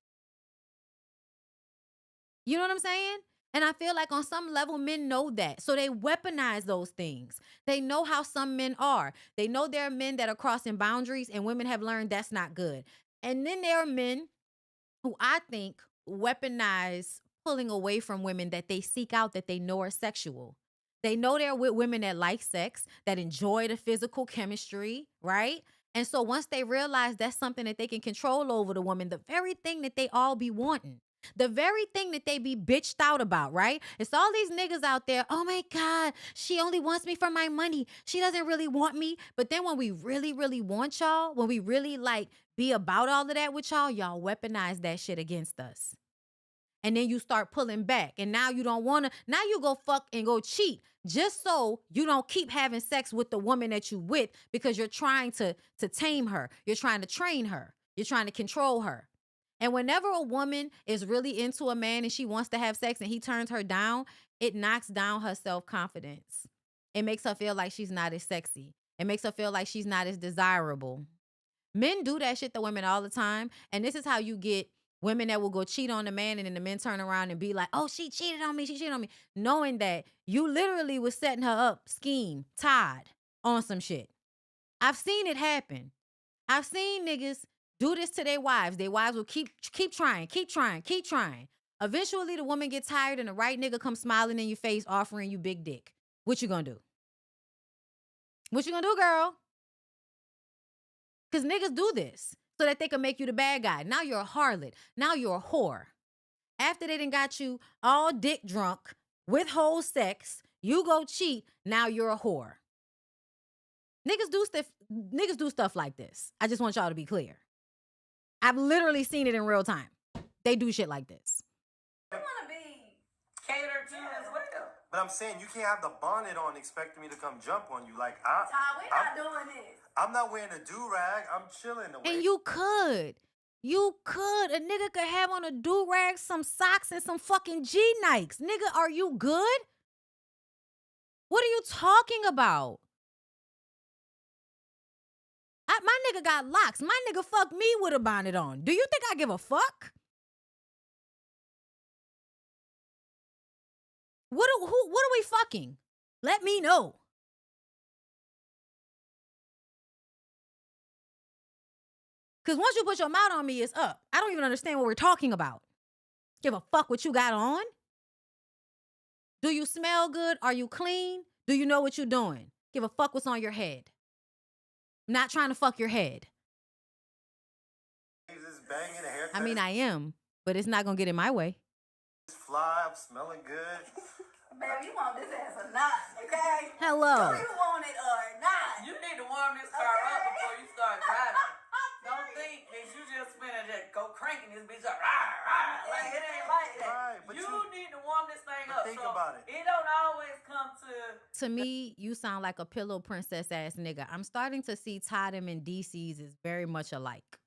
You know what I'm saying? And I feel like on some level, men know that. So they weaponize those things. They know how some men are. They know there are men that are crossing boundaries, and women have learned that's not good. And then there are men who I think weaponize pulling away from women that they seek out, that they know are sexual. They know they're with women that like sex, that enjoy the physical chemistry, right? And so once they realize that's something that they can control over the woman, the very thing that they all be wanting, the very thing that they be bitched out about, right? It's all these niggas out there, oh my God, she only wants me for my money. She doesn't really want me. But then when we really, really want y'all, when we really like be about all of that with y'all, y'all weaponize that shit against us. And then you start pulling back. And now you don't want to, now you go fuck and go cheat just so you don't keep having sex with the woman that you with, because you're trying to tame her. You're trying to train her. You're trying to control her. And whenever a woman is really into a man and she wants to have sex and he turns her down, it knocks down her self-confidence. It makes her feel like she's not as sexy. It makes her feel like she's not as desirable. Men do that shit to women all the time. And this is how you get women that will go cheat on the man, and then the men turn around and be like, oh, she cheated on me. She cheated on me. Knowing that you literally was setting her up, scheme, Todd, on some shit. I've seen it happen. I've seen niggas do this to their wives. Their wives will keep trying. Eventually, the woman gets tired and the right nigga comes smiling in your face offering you big dick. What you gonna do? What you gonna do, girl? Because niggas do this so that they can make you the bad guy. Now you're a harlot. Now you're a whore. After they done got you all dick drunk with whole sex, you go cheat. Now you're a whore. Niggas do stuff like this. I just want y'all to be clear. I've literally seen it in real time. They do shit like this. I want to be catered to as well. But I'm saying you can't have the bonnet on expecting me to come jump on you. Like Todd, we're not doing this. I'm not wearing a do-rag. I'm chilling the way. And you could. You could. A nigga could have on a do-rag, some socks, and some fucking G-Nikes. Nigga, are you good? What are you talking about? My nigga got locks. My nigga fucked me with a bonnet on. Do you think I give a fuck? What are we fucking? Let me know. Because once you put your mouth on me, it's up. I don't even understand what we're talking about. Give a fuck what you got on? Do you smell good? Are you clean? Do you know what you're doing? Give a fuck what's on your head. I'm not trying to fuck your head. Banging a haircut. I mean, I am, but it's not going to get in my way. Fly, I'm smelling good. Baby, you want this ass or not, okay? Hello. Do you want it or not? You need to warm this car up before you start driving. Don't think that you just finna just go cranking this bitch up. Rah, rah. Like, it about it. It don't always come To me, you sound like a pillow princess ass nigga. I'm starting to see Todd and DC's is very much alike.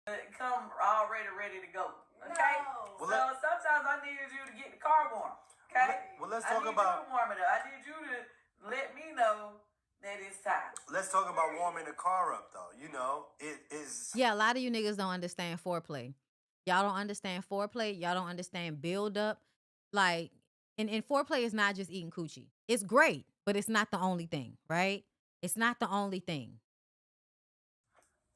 come already ready to go. Okay? No. Well, So sometimes I need you to get the car warm. Okay? Well, let's I talk need about. you to warm it up. I need you to let me know that it's time. Let's talk about warming the car up, though. You know, it is. Yeah, a lot of you niggas don't understand foreplay. Y'all don't understand foreplay. Y'all don't understand build up. Like, and foreplay is not just eating coochie. It's great, but it's not the only thing, right? It's not the only thing.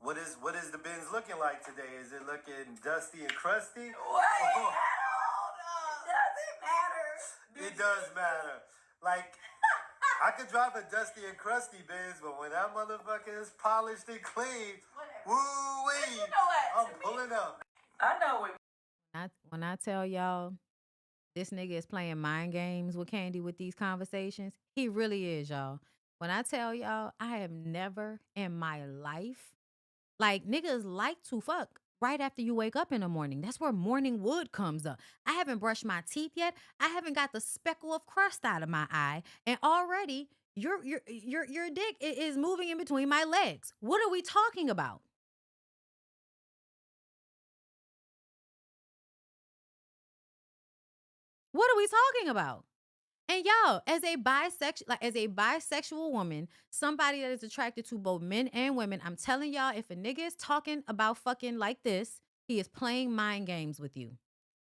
What is the Benz looking like today? Is it looking dusty and crusty? Wait, Oh, hold up. Does it matter? it does matter. Like, I could drive a dusty and crusty Benz, but when that motherfucker is polished and clean, Whatever. woo-wee, You know what? I'm To me- pulling up. I know it. When I tell y'all this nigga is playing mind games with Kandi with these conversations, he really is, y'all. When I tell y'all, I have never in my life, like, niggas like to fuck right after you wake up in the morning. That's where morning wood comes up. I haven't brushed my teeth yet. I haven't got the speckle of crust out of my eye, and already your dick is moving in between my legs. What are we talking about? What are we talking about? And y'all, as a bisexual woman, somebody that is attracted to both men and women, I'm telling y'all, if a nigga is talking about fucking like this, he is playing mind games with you.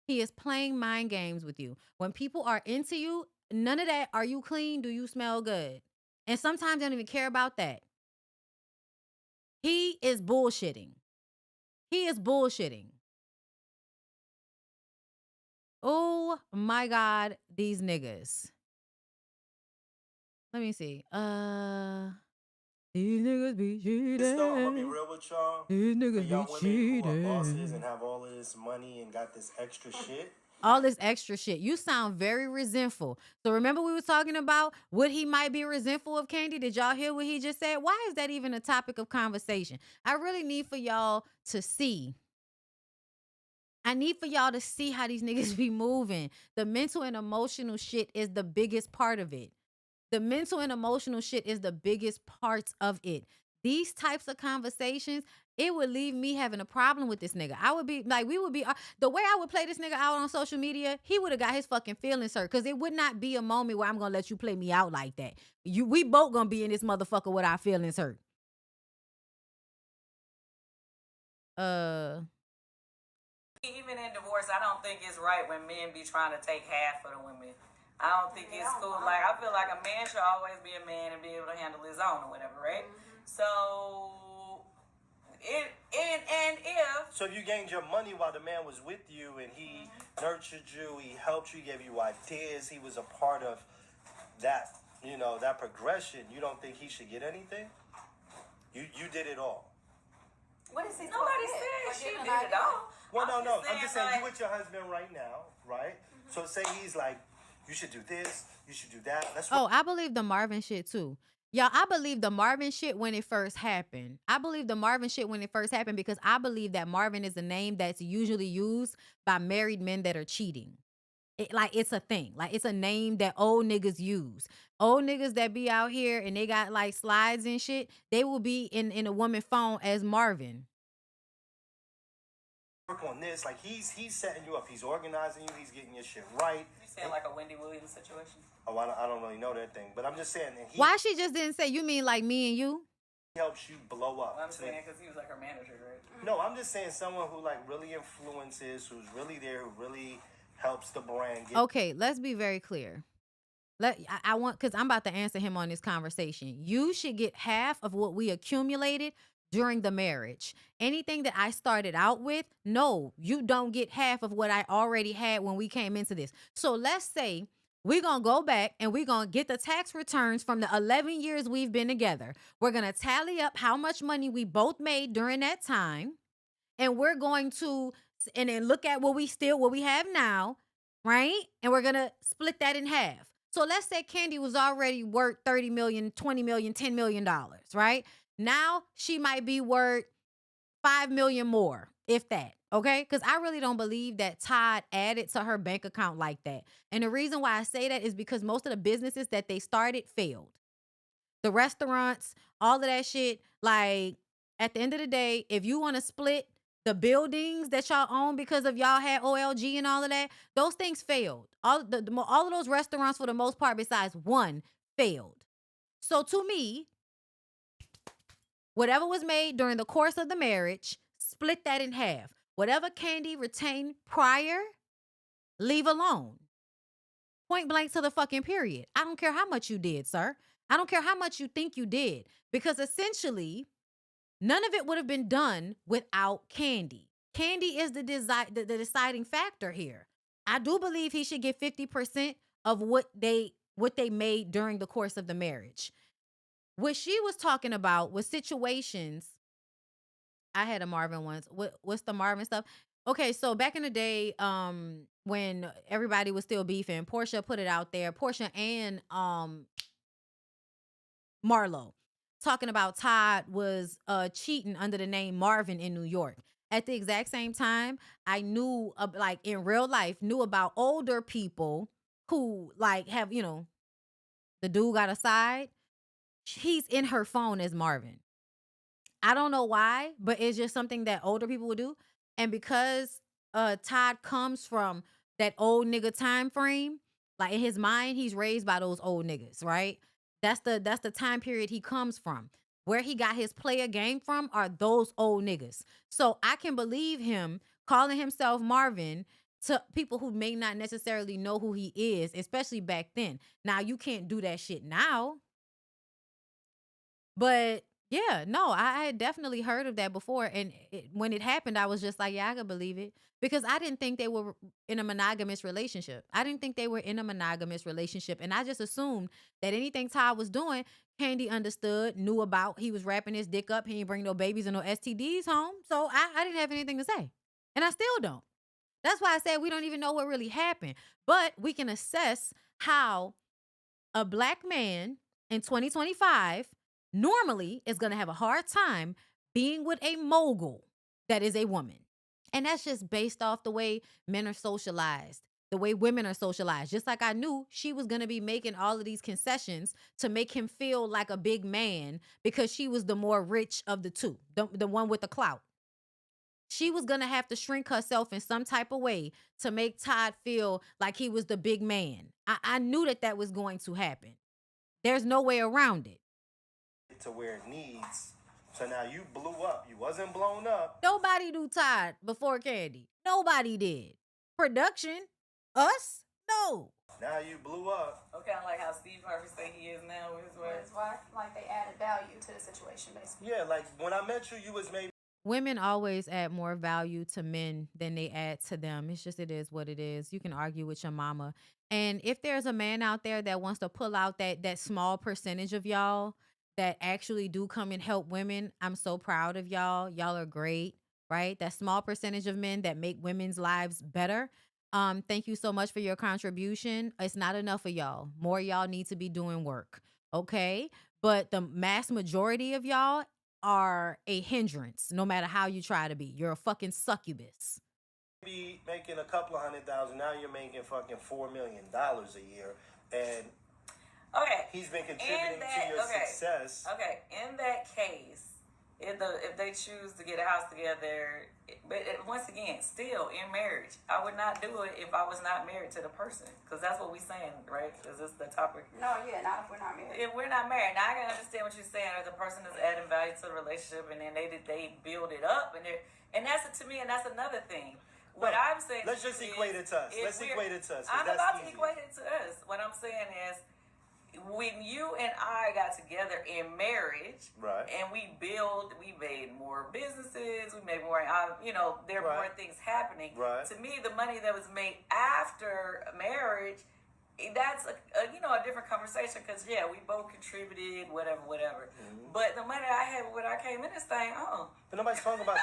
He is playing mind games with you. When people are into you, none of that, are you clean? Do you smell good? And sometimes they don't even care about that. He is bullshitting. He is bullshitting. Oh my God, these niggas. Let me see. These niggas be cheating. I'm gonna be real with y'all. These For niggas y'all be women who are bosses cheating. and have all of this money and got this extra shit. All this extra shit. You sound very resentful. So remember we were talking about what he might be resentful of, Kandi? Did y'all hear what he just said? Why is that even a topic of conversation? I really need for y'all to see. I need for y'all to see how these niggas be moving. The mental and emotional shit is the biggest part of it. The mental and emotional shit is the biggest parts of it. These types of conversations, it would leave me having a problem with this nigga. I would be like, we would be, the way I would play this nigga out on social media, he would have got his fucking feelings hurt. Cause it would not be a moment where I'm gonna let you play me out like that. We both gonna be in this motherfucker with our feelings hurt. Even in divorce, I don't think it's right when men be trying to take half of the women. I don't think it's cool. Like, I feel like a man should always be a man and be able to handle his own or whatever, right? So, So if you gained your money while the man was with you and he nurtured you, he helped you, gave you ideas, he was a part of that, you know, that progression, you don't think he should get anything? You did it all. What is he nobody said she did it all. Well, no. I'm just saying, like, you with your husband right now, right? So say he's like, you should do this, you should do that. That's what I believe the Marvin shit too. Y'all, I believe the Marvin shit when it first happened. I believe the Marvin shit when it first happened because I believe that Marvin is a name that's usually used by married men that are cheating. It's a thing. Like, it's a name that old niggas use. Old niggas that be out here and they got like slides and shit, they will be in a woman's phone as Marvin. work on this. Like he's setting you up. He's organizing you. He's getting your shit right. You saying like a Wendy Williams situation? Oh, I don't really know that thing, but I'm just saying. And Why she just didn't say, you mean like me and you? helps you blow up. Well, I'm saying because he was like her manager, right? No, I'm just saying someone who like really influences, who's really there, who really helps the brand get. Okay, let's be very clear. I want, because I'm about to answer him on this conversation. You should get half of what we accumulated during the marriage. Anything that I started out with, no, you don't get half of what I already had when we came into this. So let's say we're going to go back and we're going to get the tax returns from the 11 years we've been together. We're going to tally up how much money we both made during that time. And we're going to, and then look at what we have now, right? And we're going to split that in half. So let's say Kandi was already worth 30 million, 20 million, $10 million, right? Now she might be worth $5 million more, if that. Okay, because I really don't believe that Todd added to her bank account like that. And the reason why I say that is because most of the businesses that they started failed. The restaurants, all of that shit. Like, at the end of the day, if you want to split the buildings that y'all own because of y'all had OLG and all of that, those things failed. All of those restaurants, for the most part, besides one, failed. So to me, whatever was made during the course of the marriage, split that in half. Whatever Kandi retained prior, leave alone. Point blank to the fucking period. I don't care how much you did, sir. I don't care how much you think you did. Because essentially, none of it would have been done without Kandi. Kandi is the deciding factor here. I do believe he should get 50% of what they made during the course of the marriage. What she was talking about was situations. I had a Marvin once. What's the Marvin stuff? Okay, so back in the day, when everybody was still beefing, Portia put it out there. Portia and Marlo talking about Todd was cheating under the name Marvin in New York. At the exact same time, I knew, like in real life, knew about older people who like have, the dude got a side. He's in her phone as Marvin. I don't know why, but it's just something that older people would do. And because Todd comes from that old nigga time frame, like in his mind, he's raised by those old niggas, right? That's the time period he comes from. Where he got his player game from are those old niggas. So I can believe him calling himself Marvin to people who may not necessarily know who he is, especially back then. Now, you can't do that shit now. But yeah, no, I had definitely heard of that before. And when it happened, I was just like, yeah, I could believe it. Because I didn't think they were in a monogamous relationship. And I just assumed that anything Todd was doing, Kandi understood, knew about. He was wrapping his dick up. He didn't bring no babies or no STDs home. So I didn't have anything to say. And I still don't. That's why I said we don't even know what really happened. But we can assess how a black man in 2025 normally is going to have a hard time being with a mogul that is a woman. And that's just based off the way men are socialized, the way women are socialized. Just like I knew she was going to be making all of these concessions to make him feel like a big man because she was the more rich of the two, the one with the clout. She was going to have to shrink herself in some type of way to make Todd feel like he was the big man. I knew that was going to happen. There's no way around it. To where it needs. So now you blew up. You wasn't blown up. Nobody knew Todd before Kandi. Nobody did. Production? Us? No. Now you blew up. Okay, I like how Steve Harvey say he is now with his wife. His wife, like they added value to the situation, basically. Yeah, like when I met you, you was maybe. Women always add more value to men than they add to them. It's just, it is what it is. You can argue with your mama. And if there's a man out there that wants to pull out that small percentage of y'all that actually do come and help women, I'm so proud of y'all. Y'all are great, right? That small percentage of men that make women's lives better. Thank you so much for your contribution. It's not enough of y'all. More y'all need to be doing work, okay? But the mass majority of y'all are a hindrance, no matter how you try to be. You're a fucking succubus. Be making a couple of $100,000. Now you're making fucking $4 million a year, and okay, he's been contributing to your success. Okay, in that case, if they choose to get a house together, but once again, still in marriage, I would not do it if I was not married to the person, because that's what we're saying, right? Is this the topic? No, yeah, not if we're not married. If we're not married, now I can understand what you're saying. If the person is adding value to the relationship, and then they build it up, and that's to me, and that's another thing. What I'm saying, let's just equate it to us. Let's equate it to us. I'm about to equate it to us. What I'm saying is, when you and I got together in marriage, right, and we made more businesses, we made more, there were more things happening. Right. To me, the money that was made after marriage, that's a different conversation, because we both contributed, whatever. Mm-hmm. But the money I had when I came in this thing, but nobody's talking about.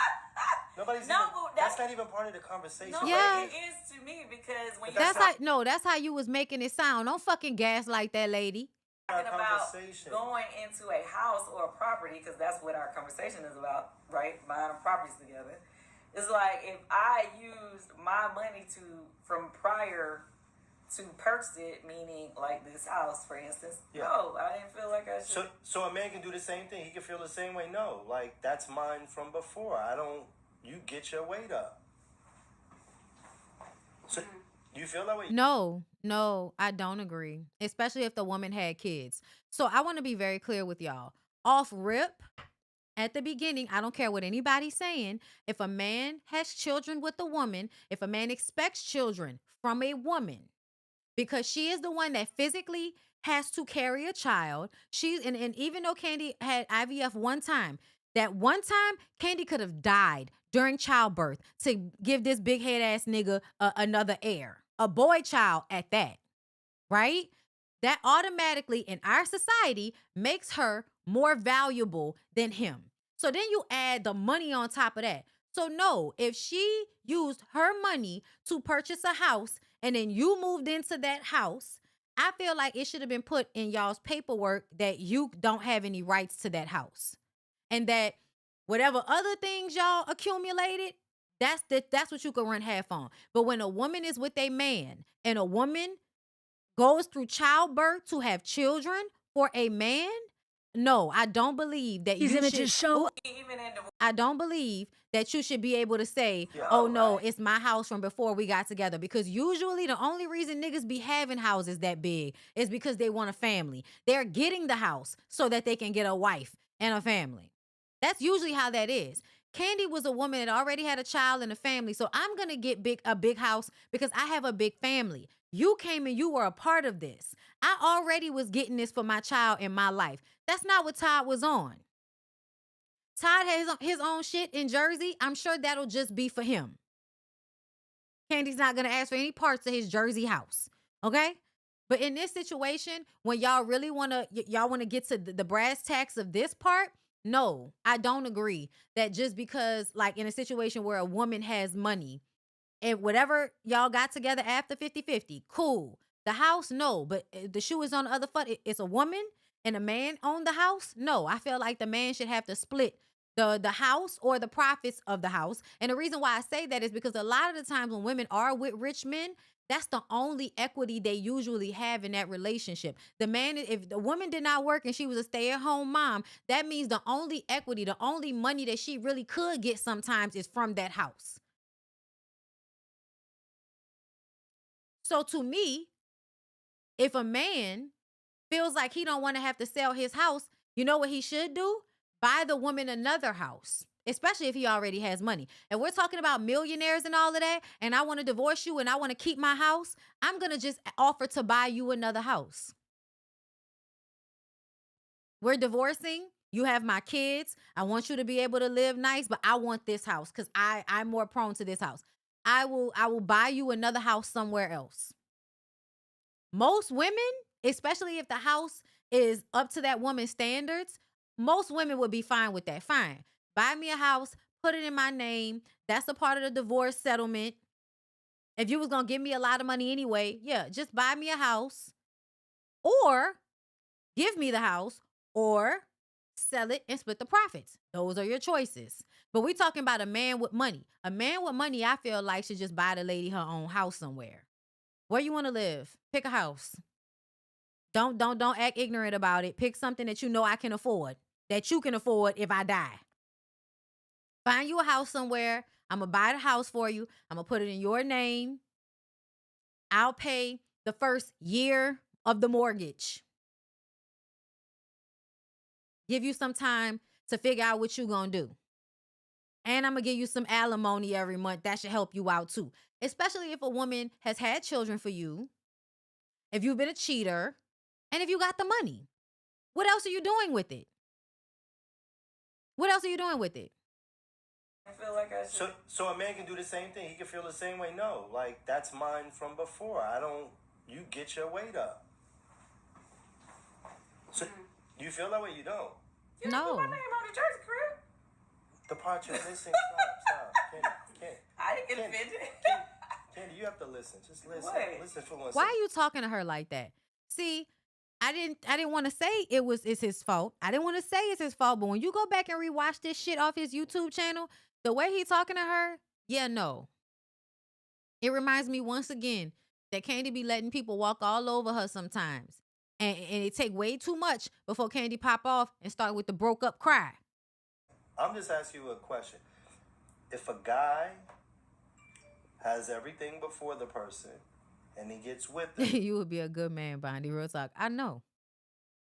That's not even part of the conversation. No, yeah, it is to me, because when that's how you was making it sound. Don't fucking gaslight that lady. talking about conversation. going into a house or a property, because that's what our conversation is about, right? Buying properties together. It's like if I used my money from prior to purchase it, meaning like this house, for instance. Yeah. No, I didn't feel like I should. So a man can do the same thing. He can feel the same way. No, like that's mine from before. I don't. You get your weight up. So do you feel that way? No, I don't agree. Especially if the woman had kids. So I want to be very clear with y'all. Off rip, at the beginning, I don't care what anybody's saying. If a man has children with a woman, if a man expects children from a woman, because she is the one that physically has to carry a child. And even though Kandi had IVF one time, that one time Kandi could have died during childbirth to give this big head ass nigga another heir, a boy child at that, right? That automatically in our society makes her more valuable than him. So then you add the money on top of that. So no, if she used her money to purchase a house and then you moved into that house, I feel like it should have been put in y'all's paperwork that you don't have any rights to that house. And that whatever other things y'all accumulated, that's what you can run half on. But when a woman is with a man and a woman goes through childbirth to have children for a man, no, I don't believe that I don't believe that you should be able to say, oh no, it's my house from before we got together. Because usually the only reason niggas be having houses that big is because they want a family. They're getting the house so that they can get a wife and a family. That's usually how that is. Kandi was a woman that already had a child and a family. So I'm going to get a big house because I have a big family. You came and you were a part of this. I already was getting this for my child in my life. That's not what Todd was on. Todd has his own shit in Jersey. I'm sure that'll just be for him. Kandi's not going to ask for any parts of his Jersey house. Okay? But in this situation, when y'all really want to get to the brass tacks of this part, no, I don't agree that just because like in a situation where a woman has money and whatever y'all got together after 50-50, cool. The house, no, but the shoe is on the other foot. It's a woman and a man own the house. No, I feel like the man should have to split the house or the profits of the house. And the reason why I say that is because a lot of the times when women are with rich men, that's the only equity they usually have in that relationship. The man, if the woman did not work and she was a stay-at-home mom, that means the only equity, the only money that she really could get sometimes is from that house. So to me, if a man feels like he don't want to have to sell his house, you know what he should do? Buy the woman another house, especially if he already has money. And we're talking about millionaires and all of that, and I want to divorce you and I want to keep my house, I'm going to just offer to buy you another house. We're divorcing. You have my kids. I want you to be able to live nice, but I want this house because I'm more prone to this house. I will buy you another house somewhere else. Most women, especially if the house is up to that woman's standards, most women would be fine with that. Fine. Buy me a house, put it in my name. That's a part of the divorce settlement. If you was going to give me a lot of money anyway, yeah, just buy me a house or give me the house or sell it and split the profits. Those are your choices. But we're talking about a man with money. A man with money, I feel like, should just buy the lady her own house somewhere. Where you want to live? Pick a house. Don't act ignorant about it. Pick something that you know I can afford, that you can afford if I die. Find you a house somewhere. I'm going to buy the house for you. I'm going to put it in your name. I'll pay the first year of the mortgage. Give you some time to figure out what you're going to do. And I'm going to give you some alimony every month. That should help you out too. Especially if a woman has had children for you, if you've been a cheater, and if you got the money. What else are you doing with it? What else are you doing with it? I feel like I should. So a man can do the same thing. He can feel the same way. No, like that's mine from before. You get your weight up. So do you feel that way? You don't. You No. put my name on the Jersey crib. The part you're missing. Stop. Candy. I didn't get offended. Candy, you have to listen. Just listen. What? Listen for 1 second. Why are you talking to her like that? See, I didn't want to say it's his fault. I didn't want to say it's his fault, but when you go back and rewatch this shit off his YouTube channel, the way he talking to her, yeah, no. It reminds me once again that Kandi be letting people walk all over her sometimes. And it take way too much before Kandi pop off and start with the broke up cry. I'm just asking you a question. If a guy has everything before the person and he gets with them, You would be a good man, Bondi. Real talk. I know.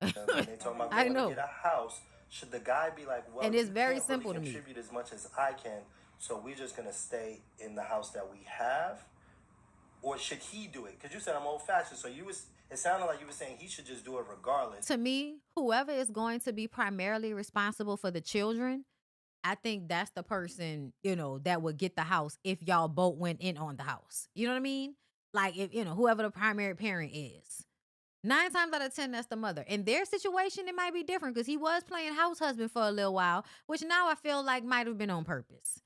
and they talking about I going know. to get a house, should the guy be like, well, And it's you very can't simple really to me. contribute as much as I can, so we're just going to stay in the house that we have? Or should he do it? Because you said I'm old-fashioned, so it sounded like you were saying he should just do it regardless. To me, whoever is going to be primarily responsible for the children, I think that's the person, that would get the house if y'all both went in on the house. You know what I mean? Like if, whoever the primary parent is. 9 times out of 10, that's the mother. In their situation, it might be different because he was playing house husband for a little while, which now I feel like might have been on purpose.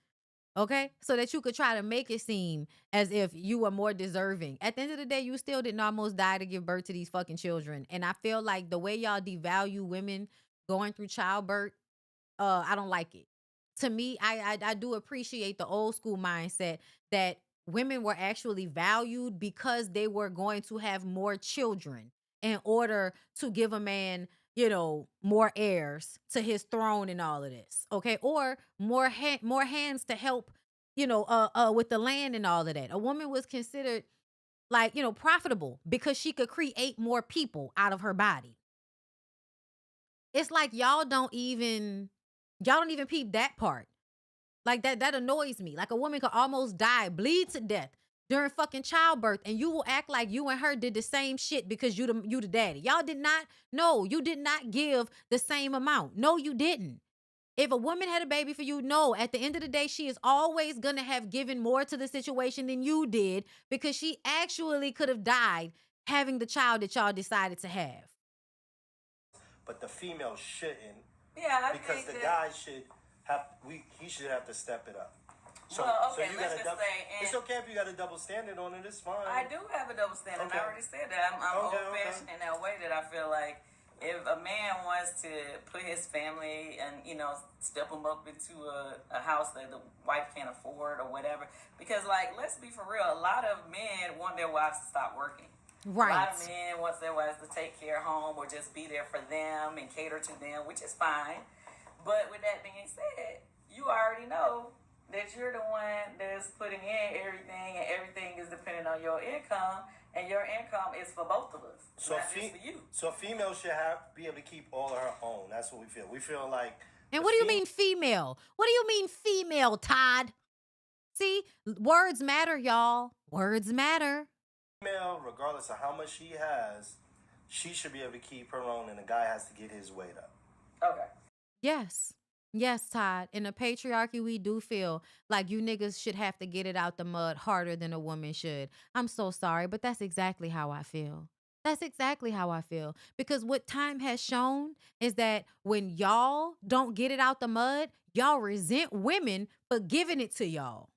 Okay? So that you could try to make it seem as if you were more deserving. At the end of the day, you still didn't almost die to give birth to these fucking children. And I feel like the way y'all devalue women going through childbirth, I don't like it. To me, I do appreciate the old school mindset that women were actually valued because they were going to have more children in order to give a man, more heirs to his throne and all of this. Okay. Or more hands to help, with the land and all of that. A woman was considered like, profitable because she could create more people out of her body. It's like y'all don't even peep that part. Like that annoys me. Like a woman could almost die, bleed to death during fucking childbirth, and you will act like you and her did the same shit because you the daddy. Y'all did not. No, you did not give the same amount. No, you didn't. If a woman had a baby for you, no, at the end of the day, she is always gonna have given more to the situation than you did because she actually could have died having the child that y'all decided to have. But the female shouldn't. Yeah, I because think the that, guy should have he should have to step it up. So, well, okay, so you let's got just say, it's okay if you got a double standard on it. It's fine. I do have a double standard. Okay. I already said that. I'm Okay, old-fashioned in that way that I feel like if a man wants to put his family and, step them up into a house that the wife can't afford or whatever, because, like, let's be for real, a lot of men want their wives to stop working. Right. A lot of men want their wives to take care of home or just be there for them and cater to them, which is fine. But with that being said, you already know that you're the one that's putting in everything, and everything is dependent on your income, and your income is for both of us, So not just for you. So a female should be able to keep all of her own. That's what we feel. We feel like. And what do you mean female? What do you mean female, Todd? See, words matter, y'all. Words matter. Female, regardless of how much she has, she should be able to keep her own, and the guy has to get his weight up. Okay. Yes. Yes, Todd. In the patriarchy, we do feel like you niggas should have to get it out the mud harder than a woman should. I'm so sorry, but that's exactly how I feel. That's exactly how I feel. Because what time has shown is that when y'all don't get it out the mud, y'all resent women for giving it to y'all.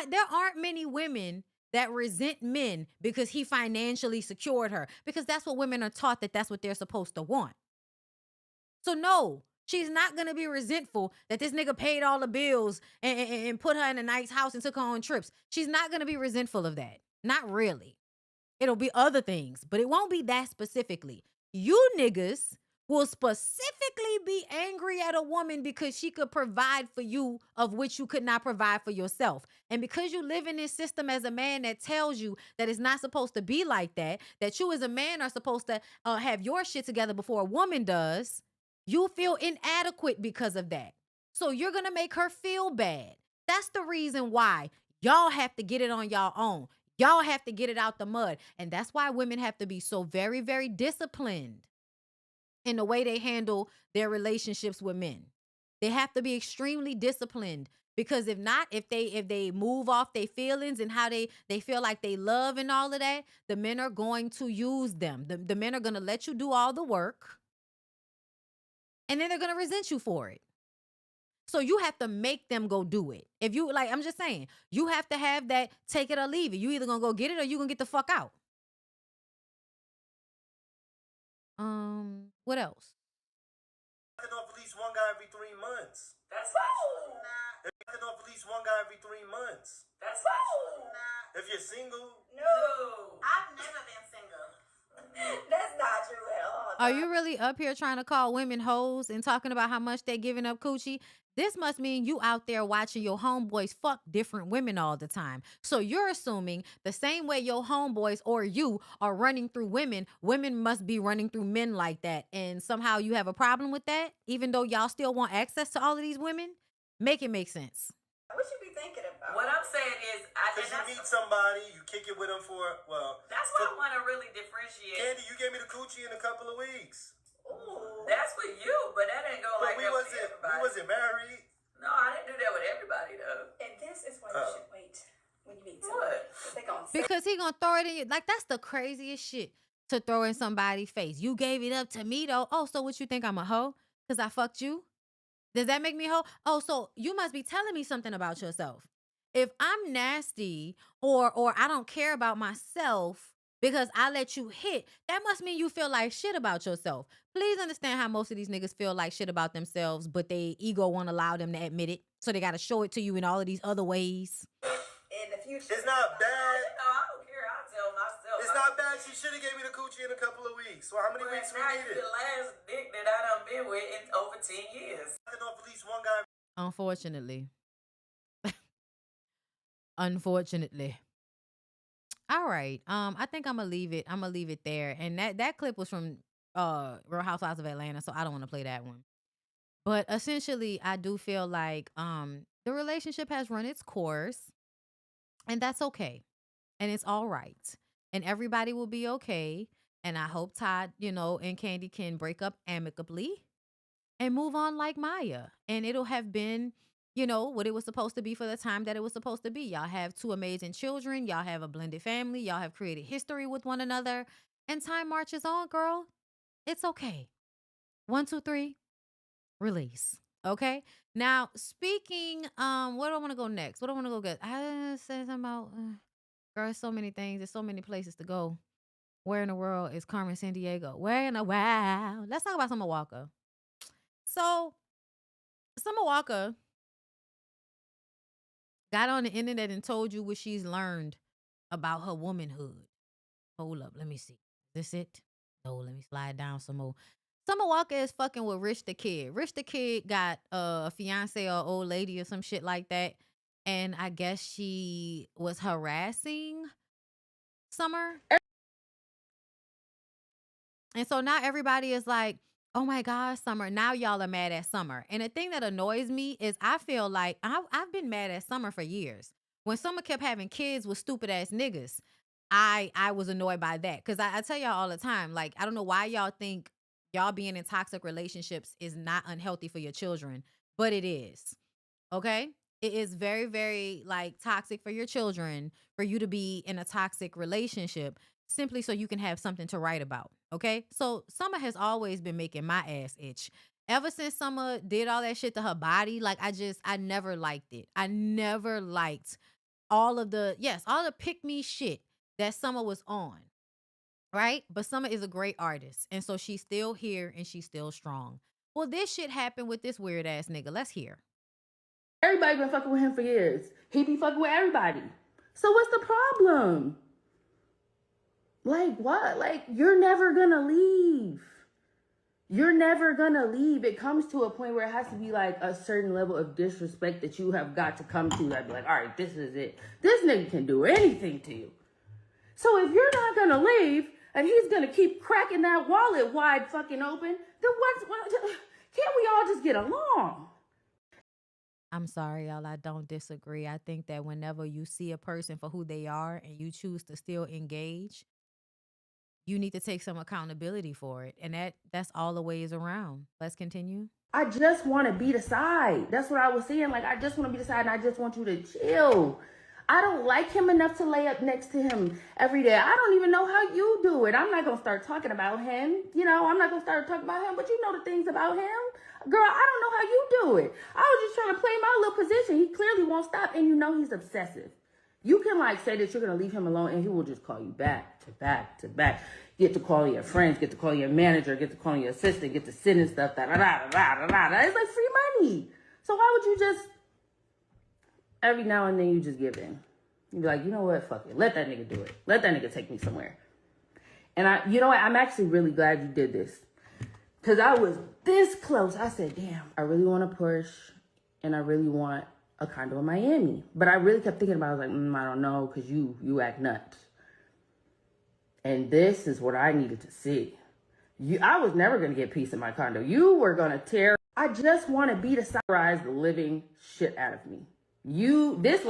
There aren't many women that resent men because he financially secured her, because that's what women are taught, that that's what they're supposed to want. So no, she's not going to be resentful that this nigga paid all the bills and put her in a nice house and took her on trips. She's not going to be resentful of that. Not really. It'll be other things, but it won't be that specifically. You niggas will specifically be angry at a woman because she could provide for you of which you could not provide for yourself. And because you live in this system as a man that tells you that it's not supposed to be like that you as a man are supposed to have your shit together before a woman does, you feel inadequate because of that. So you're going to make her feel bad. That's the reason why y'all have to get it on y'all own. Y'all have to get it out the mud. And that's why women have to be so very, very disciplined in the way they handle their relationships with men. They have to be extremely disciplined, because if not, if they move off their feelings and how they feel like they love and all of that, the men are going to use them. The men are going to let you do all the work, and then they're going to resent you for it. So you have to make them go do it. If you, like, I'm just saying, you have to have that take it or leave it. You either going to go get it or you going to get the fuck out. What else? Fucking off at least one guy every 3 months. That's actually If you're fucking off at least one guy every 3 months. That's actually If you're single, No. I've never been single. That's not true at all. Are you really up here trying to call women hoes and talking about how much they giving up coochie? This must mean you out there watching your homeboys fuck different women all the time. So you're assuming the same way your homeboys or you are running through women, women must be running through men like that. And somehow you have a problem with that, even though y'all still want access to all of these women? Make it make sense. What you be thinking about? What I'm saying is, because you meet somebody, you kick it with them for, well. That's what I want to really differentiate. Kandi, you gave me the coochie in a couple of weeks. Ooh, that's for you, but that didn't go But like we that with everybody. We wasn't married. No, I didn't do that with everybody, though. And this is why you should wait when you meet What? someone. They gonna Because he gonna throw it in you. Like, that's the craziest shit to throw in somebody's face. You gave it up to me, though. Oh, so what you think, I'm a hoe? Because I fucked you? Does that make me a hoe? Oh, so you must be telling me something about yourself. If I'm nasty or I don't care about myself because I let you hit, that must mean you feel like shit about yourself. Please understand how most of these niggas feel like shit about themselves, but they ego won't allow them to admit it. So they got to show it to you in all of these other ways. in the future. It's not bad. No, I don't care. I'll tell myself. It's not bad. She should have gave me the coochie in a couple of weeks. So how many weeks we now needed? you the last dick that I done been with in over 10 years. Fucking off at least one guy. Unfortunately. Unfortunately. All right. I think I'm gonna leave it. I'm gonna leave it there. And that clip was from Real Housewives of Atlanta, so I don't want to play that one. But essentially, I do feel like the relationship has run its course, and that's okay. And it's all right. And everybody will be okay. And I hope Todd, and Kandi can break up amicably and move on like Maya. And it'll have been, what it was supposed to be for the time that it was supposed to be. Y'all have 2 amazing children. Y'all have a blended family. Y'all have created history with one another. And time marches on, girl. It's okay. 1, 2, 3, release. Okay? Now, speaking, where do I want to go next? What do I want to go get? I said something about, girl, there's so many things. There's so many places to go. Where in the world is Carmen Sandiego? Where in the wow? Let's talk about Summer Walker. So, Summer Walker got on the internet and told you what she's learned about her womanhood. Hold up, let me see. Is this it? No, let me slide down some more. Summer Walker is fucking with Rich the Kid. Rich the Kid got a fiance or old lady or some shit like that. And I guess she was harassing Summer. And so now everybody is like, oh my God, Summer. Now y'all are mad at Summer. And the thing that annoys me is I feel like I've been mad at Summer for years. When Summer kept having kids with stupid ass niggas, I was annoyed by that. Because I tell y'all all the time, like, I don't know why y'all think y'all being in toxic relationships is not unhealthy for your children, but it is. Okay? It is very, very like toxic for your children for you to be in a toxic relationship simply so you can have something to write about. Okay? So Summer has always been making my ass itch. Ever since Summer did all that shit to her body, like I never liked it. I never liked all the pick me shit that Summer was on. Right? But Summer is a great artist. And so she's still here and she's still strong. Well, this shit happened with this weird ass nigga. Let's hear. Everybody been fucking with him for years. He be fucking with everybody. So what's the problem? Like what? Like you're never gonna leave. You're never gonna leave. It comes to a point where it has to be like a certain level of disrespect that you have got to come to. That be like, all right, this is it. This nigga can do anything to you. So if you're not gonna leave and he's gonna keep cracking that wallet wide fucking open, then can't we all just get along? I'm sorry, y'all. I don't disagree. I think that whenever you see a person for who they are and you choose to still engage, you need to take some accountability for it. And that's all the ways around. Let's continue. I just want to be the side. That's what I was saying. Like, I just want to be the side and I just want you to chill. I don't like him enough to lay up next to him every day. I don't even know how you do it. I'm not going to start talking about him. I'm not going to start talking about him, but you know the things about him. Girl, I don't know how you do it. I was just trying to play my little position. He clearly won't stop, and he's obsessive. You can like say that you're gonna leave him alone, and he will just call you back to back to back. Get to call your friends, get to call your manager, get to call your assistant, get to sending stuff. Da da da da da da da. It's like free money. So why would you just every now and then you just give in? You be like, you know what? Fuck it. Let that nigga do it. Let that nigga take me somewhere. And you know what? I'm actually really glad you did this. Because I was this close. I said, damn, I really want to push. And I really want a condo in Miami. But I really kept thinking about it. I was like, I don't know. Because you act nuts. And this is what I needed to see. I was never going to get peace in my condo. You were going to tear. I just want to be the surprise the living shit out of me. This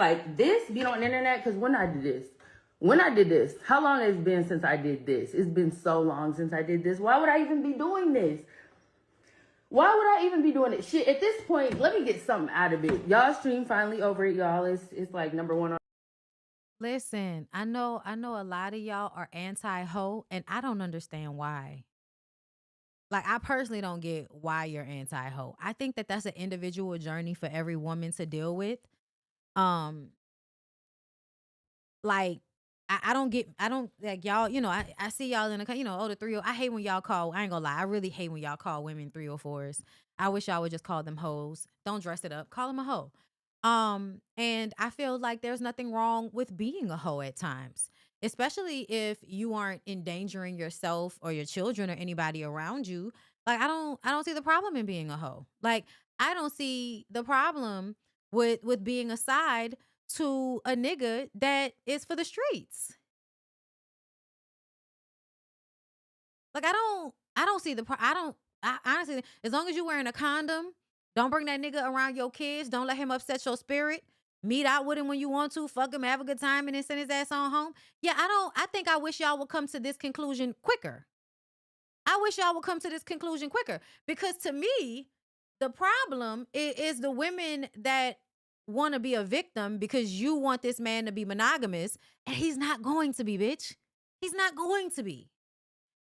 being on the internet, because when I did this, how long has it been since I did this? It's been so long since I did this. Why would I even be doing this? Why would I even be doing it? Shit, at this point, let me get something out of it. Y'all stream finally over it, y'all. It's like number one on. Listen, I know a lot of y'all are anti-ho, and I don't understand why. Like, I personally don't get why you're anti-ho. I think that that's an individual journey for every woman to deal with. Like, I don't like y'all, I see y'all in the, the 3 I hate when y'all call, I ain't gonna lie, I really hate when y'all call women 304s. I wish y'all would just call them hoes. Don't dress it up. Call them a hoe. And I feel like there's nothing wrong with being a hoe at times, especially if you aren't endangering yourself or your children or anybody around you. Like, I don't see the problem in being a hoe. Like, I don't see the problem with being a side to a nigga that is for the streets. Like, I don't see I honestly, as long as you wearing a condom, don't bring that nigga around your kids. Don't let him upset your spirit. Meet out with him when you want to. Fuck him, have a good time, and then send his ass on home. Yeah, I think I wish y'all would come to this conclusion quicker. I wish y'all would come to this conclusion quicker. Because to me, the problem is the women that want to be a victim because you want this man to be monogamous, and he's not going to be, bitch. He's not going to be.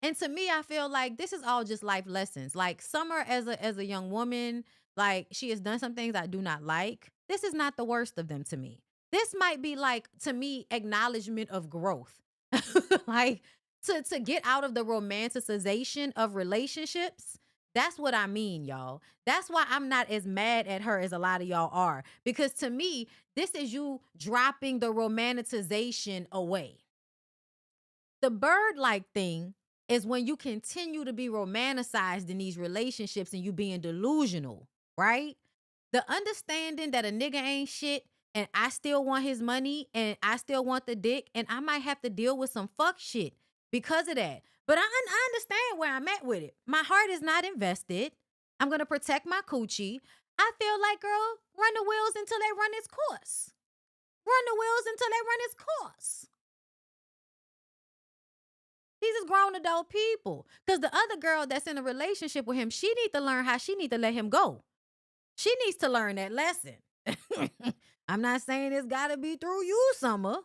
And to me, I feel like this is all just life lessons. Like, Summer as a young woman, like, she has done some things I do not like. This is not the worst of them to me. This might be, like, to me, acknowledgement of growth. Like, to get out of the romanticization of relationships. That's what I mean, y'all. That's why I'm not as mad at her as a lot of y'all are. Because to me, this is you dropping the romanticization away. The bird-like thing is when you continue to be romanticized in these relationships and you being delusional, right? The understanding that a nigga ain't shit and I still want his money and I still want the dick and I might have to deal with some fuck shit because of that. But I understand where I'm at with it. My heart is not invested. I'm going to protect my coochie. I feel like, girl, run the wheels until they run its course. Run the wheels until they run its course. These is grown adult people. Because the other girl that's in a relationship with him, she needs to learn how she needs to let him go. She needs to learn that lesson. I'm not saying it's got to be through you, Summer.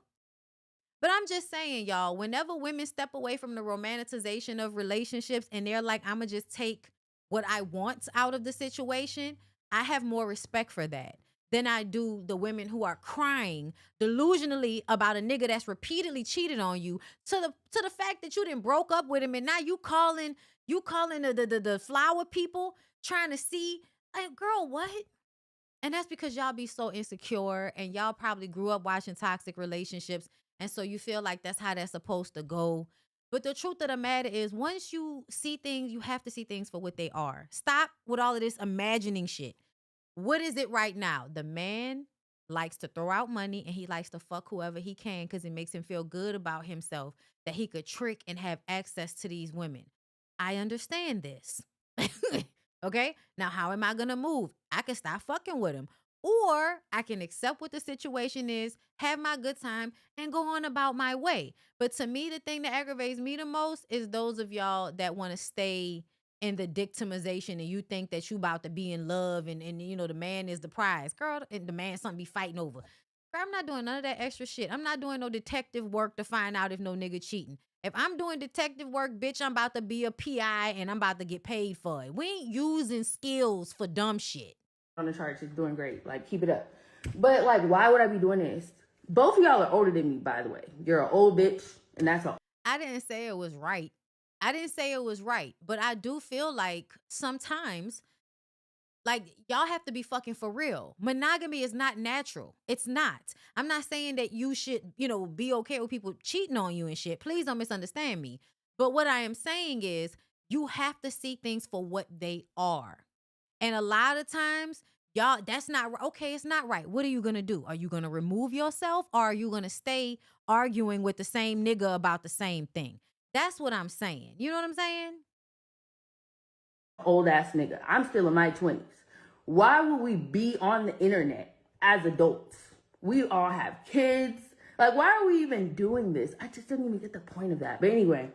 But I'm just saying, y'all, whenever women step away from the romanticization of relationships and they're like, I'm going to just take what I want out of the situation, I have more respect for that than I do the women who are crying delusionally about a nigga that's repeatedly cheated on you to the fact that you done broke up with him and now you calling the flower people trying to see, like, girl, what? And that's because y'all be so insecure and y'all probably grew up watching toxic relationships. And so you feel like that's how that's supposed to go. But the truth of the matter is, once you see things, you have to see things for what they are. Stop with all of this imagining shit. What is it right now? The man likes to throw out money and he likes to fuck whoever he can because it makes him feel good about himself that he could trick and have access to these women. I understand this. Okay? Now, how am I going to move? I can stop fucking with him. Or I can accept what the situation is, have my good time, and go on about my way. But to me, the thing that aggravates me the most is those of y'all that want to stay in the victimization and you think that you about to be in love and the man is the prize. Girl, and the man something be fighting over. Girl, I'm not doing none of that extra shit. I'm not doing no detective work to find out if no nigga cheating. If I'm doing detective work, bitch, I'm about to be a PI and I'm about to get paid for it. We ain't using skills for dumb shit. On the charts, it's doing great. Like, keep it up. But like, why would I be doing this? Both of y'all are older than me, by the way. You're an old bitch, and that's all. I didn't say it was right. I didn't say it was right, but I do feel like sometimes, like, y'all have to be fucking for real. Monogamy is not natural. It's not. I'm not saying that you should, be okay with people cheating on you and shit. Please don't misunderstand me. But what I am saying is you have to see things for what they are. And a lot of times, y'all, that's not okay. It's not right. What are you going to do? Are you going to remove yourself, or are you going to stay arguing with the same nigga about the same thing? That's what I'm saying. You know what I'm saying? Old ass nigga. I'm still in my 20s. Why would we be on the internet as adults? We all have kids. Like, why are we even doing this? I just didn't even get the point of that. But anyway,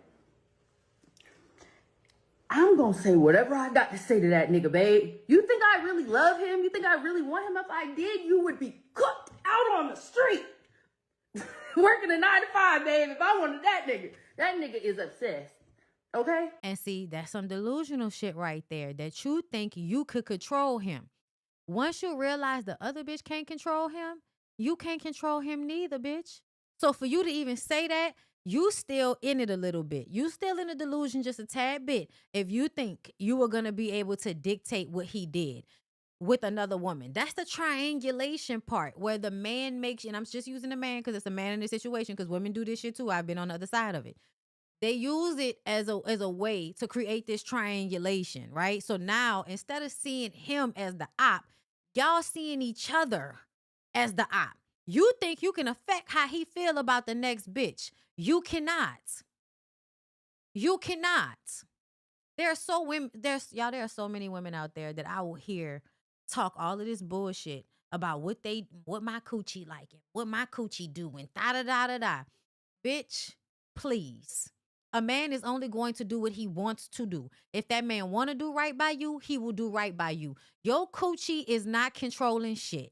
I'm gonna say whatever I got to say to that nigga, babe. You think I really love him? You think I really want him? If I did, you would be cooked out on the street. Working a 9 to 5, babe. If I wanted that nigga is obsessed. Okay? And see, that's some delusional shit right there, that you think you could control him. Once you realize the other bitch can't control him, you can't control him neither, bitch. So for you to even say that, you still in it a little bit. You still in a delusion just a tad bit if you think you were going to be able to dictate what he did with another woman. That's the triangulation part where the man makes, and I'm just using the man because it's a man in this situation, because women do this shit too. I've been on the other side of it. They use it as a way to create this triangulation, right? So now, instead of seeing him as the op, y'all seeing each other as the op. You think you can affect how he feel about the next bitch. You cannot. You cannot. There are so many women out there that I will hear talk all of this bullshit about what my coochie like and what my coochie doing. Da. Bitch, please. A man is only going to do what he wants to do. If that man want to do right by you, he will do right by you. Your coochie is not controlling shit.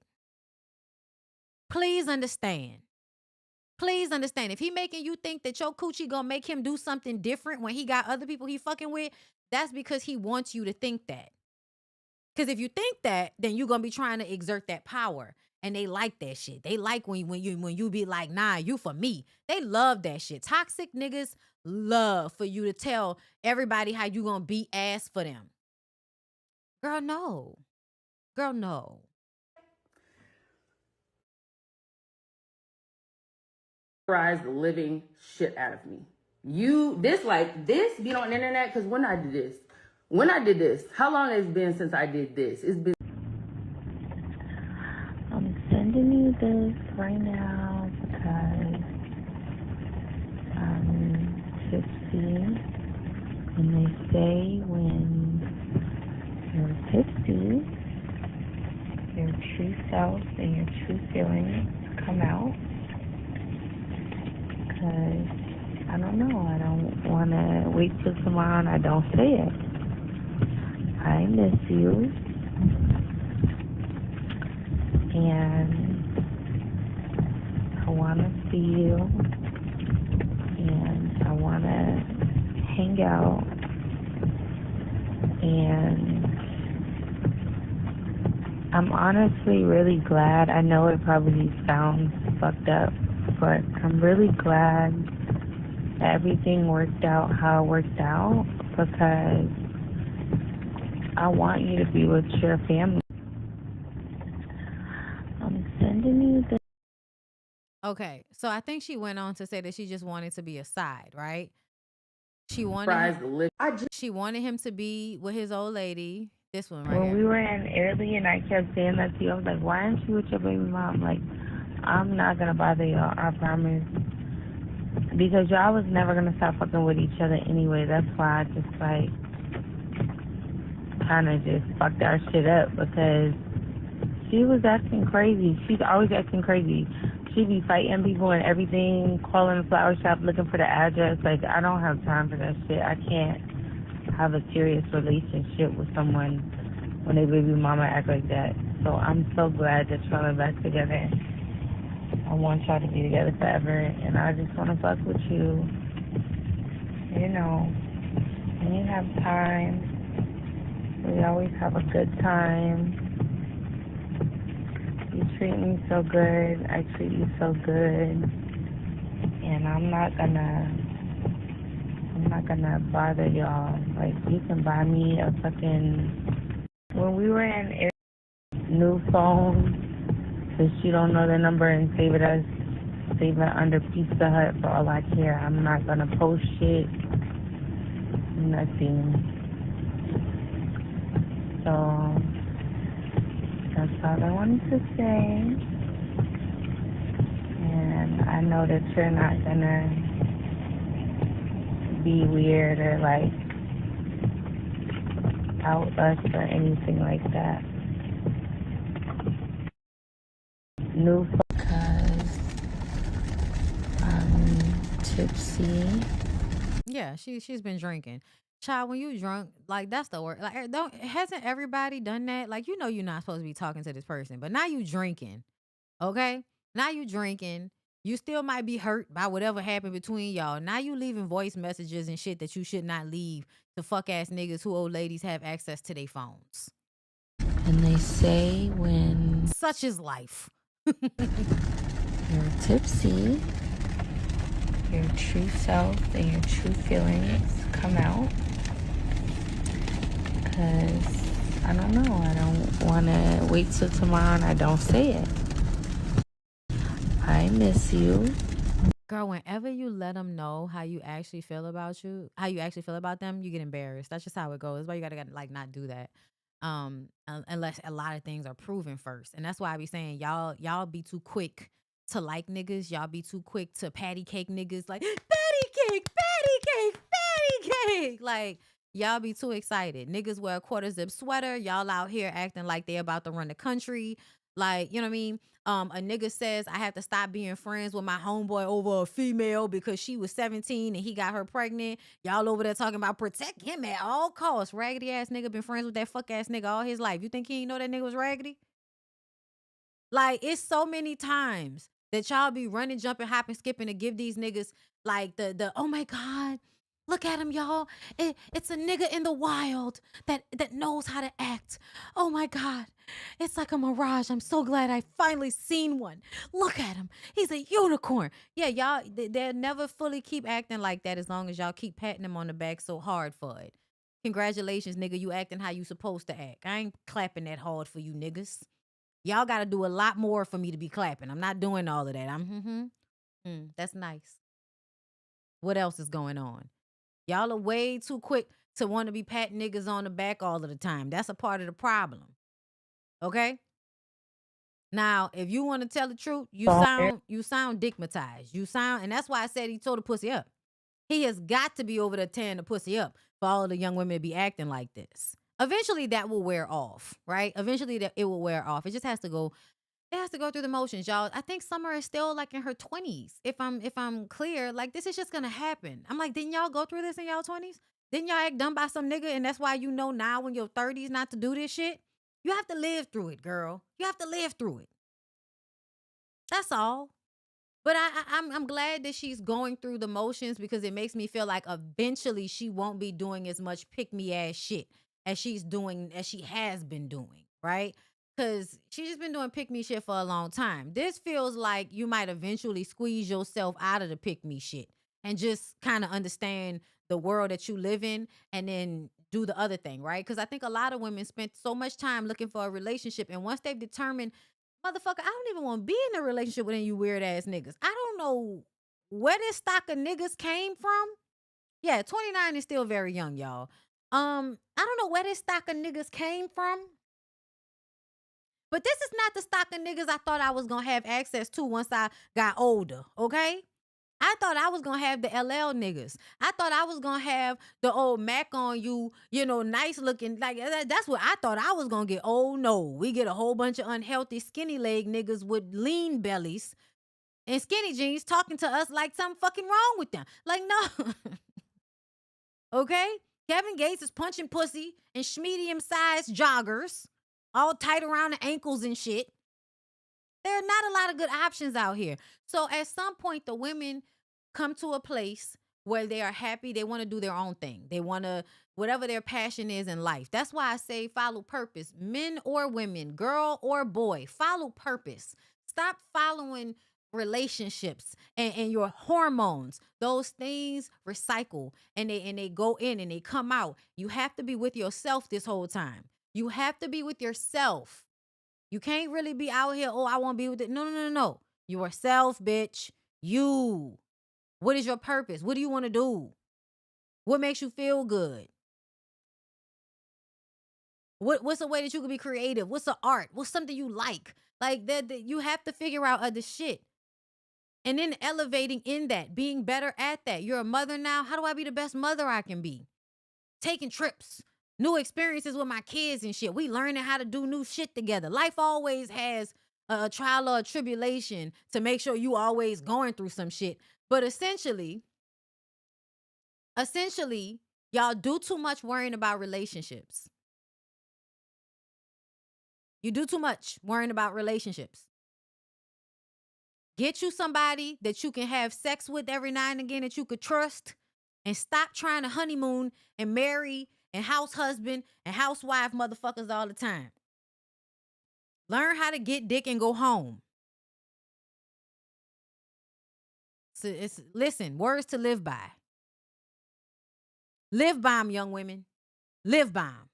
Please understand. Please understand. If he making you think that your coochie gonna make him do something different when he got other people he fucking with, that's because he wants you to think that. Because if you think that, then you're gonna be trying to exert that power. And they like that shit. They like when you be like, nah, you for me. They love that shit. Toxic niggas love for you to tell everybody how you gonna beat ass for them. Girl, no. Girl, no. The living shit out of me. This being on the internet, because when I did this, how long has it been since I did this? It's been. I'm sending you this right now because I'm 50, and they say when you're 50, your true self and your true feelings come out. Because, I don't know, I don't want to wait till tomorrow and I don't say it. I miss you. And I want to see you. And I want to hang out. And I'm honestly really glad. I know it probably sounds fucked up, but I'm really glad everything worked out how it worked out, because I want you to be with your family. I'm sending you the. Okay, so I think she went on to say that she just wanted to be a side, right? She wanted him to be with his old lady. This one right here. When we were in Italy and I kept saying that to you, I was like, why aren't you with your baby mom? Like, I'm not going to bother y'all, I promise. Because y'all was never going to stop fucking with each other anyway. That's why I just, like, kind of just fucked our shit up, because she was acting crazy. She's always acting crazy. She be fighting people and everything, calling the flower shop looking for the address. Like, I don't have time for that shit. I can't have a serious relationship with someone when they baby mama act like that. So I'm so glad that y'all are back together. I want y'all to be together forever, and I just want to fuck with you. You know, when you have time, we always have a good time. You treat me so good. I treat you so good. And I'm not gonna bother y'all. Like, you can buy me a fucking, when we were in new phone, since you don't know the number and save it under Pizza Hut for all I care. I'm not gonna post shit, nothing. So that's all I wanted to say. And I know that you're not gonna be weird or like out us or anything like that. New because I'm tipsy. Yeah, she's been drinking. Child, when you drunk, like that's the word. Like, hasn't everybody done that? Like, you're not supposed to be talking to this person, but now you drinking. Okay? Now you drinking. You still might be hurt by whatever happened between y'all. Now you leaving voice messages and shit that you should not leave to fuck ass niggas who old ladies have access to their phones. And they say when Such is life. you're tipsy, your true self and your true feelings come out. Because, I don't know, I don't want to wait till tomorrow and I don't say it. I miss you. Girl, whenever you let them know how you actually feel about them, you get embarrassed. That's just how it goes. That's why you gotta like not do that. Unless a lot of things are proven first. And that's why I be saying y'all be too quick to like niggas. Y'all be too quick to patty cake niggas like patty cake, patty cake, patty cake. Like, y'all be too excited. Niggas wear a quarter zip sweater. Y'all out here acting like they about to run the country. Like, you know what I mean? A nigga says I have to stop being friends with my homeboy over a female because she was 17 and he got her pregnant. Y'all over there talking about protect him at all costs. Raggedy ass nigga been friends with that fuck ass nigga all his life. You think he ain't know that nigga was raggedy? Like, it's so many times that y'all be running, jumping, hopping, skipping to give these niggas like the oh my God, look at him, y'all. It's a nigga in the wild that knows how to act. Oh my God. It's like a mirage. I'm so glad I finally seen one. Look at him. He's a unicorn. Yeah, y'all, they'll never fully keep acting like that as long as y'all keep patting them on the back so hard for it. Congratulations, nigga. You acting how you supposed to act. I ain't clapping that hard for you niggas. Y'all got to do a lot more for me to be clapping. I'm not doing all of that. That's nice. What else is going on? Y'all are way too quick to want to be patting niggas on the back all of the time. That's a part of the problem. Okay? Now, if you want to tell the truth, you sound digmatized. And that's why I said he tore the pussy up. He has got to be over there tearing the pussy up for all the young women to be acting like this. Eventually that will wear off, right? Eventually that it will wear off. It just has to go. It has to go through the motions, y'all. I think Summer is still like in her 20s. If I'm clear, like this is just gonna happen. I'm like, didn't y'all go through this in y'all 20s? Didn't y'all act dumb by some nigga, and that's why you know now in your 30s not to do this shit? You have to live through it, girl. You have to live through it. That's all. But I'm glad that she's going through the motions because it makes me feel like eventually she won't be doing as much pick me ass shit as she has been doing, right? Because she's just been doing pick me shit for a long time. This feels like you might eventually squeeze yourself out of the pick me shit and just kind of understand the world that you live in and then do the other thing, right? Because I think a lot of women spent so much time looking for a relationship, and once they've determined, motherfucker, I don't even want to be in a relationship with any of you weird ass niggas. I don't know where this stock of niggas came from. Yeah, 29 is still very young, y'all. I don't know where this stock of niggas came from. But this is not the stock of niggas I thought I was going to have access to once I got older, okay? I thought I was going to have the LL niggas. I thought I was going to have the old Mac on you, nice looking. Like, that's what I thought I was going to get. Oh, no. We get a whole bunch of unhealthy skinny leg niggas with lean bellies and skinny jeans talking to us like something fucking wrong with them. Like, no. Okay? Kevin Gates is punching pussy in medium-sized joggers, all tight around the ankles and shit. There are not a lot of good options out here. So at some point, the women come to a place where they are happy. They want to do their own thing. They want to, whatever their passion is in life. That's why I say follow purpose. Men or women, girl or boy, follow purpose. Stop following relationships and your hormones. Those things recycle and they go in and they come out. You have to be with yourself this whole time. You have to be with yourself. You can't really be out here, oh, I want to be with it. No. Yourself, bitch. You. What is your purpose? What do you want to do? What makes you feel good? What's a way that you can be creative? What's the art? What's something you like? Like that you have to figure out other shit. And then elevating in that, being better at that. You're a mother now. How do I be the best mother I can be? Taking trips, new experiences with my kids and shit. We learning how to do new shit together. Life always has a trial or a tribulation to make sure you always going through some shit. But essentially, y'all do too much worrying about relationships. You do too much worrying about relationships. Get you somebody that you can have sex with every now and again that you could trust, and stop trying to honeymoon and marry and house husband and housewife motherfuckers all the time. Learn how to get dick and go home. So listen, words to live by. Live by them, young women. Live by them.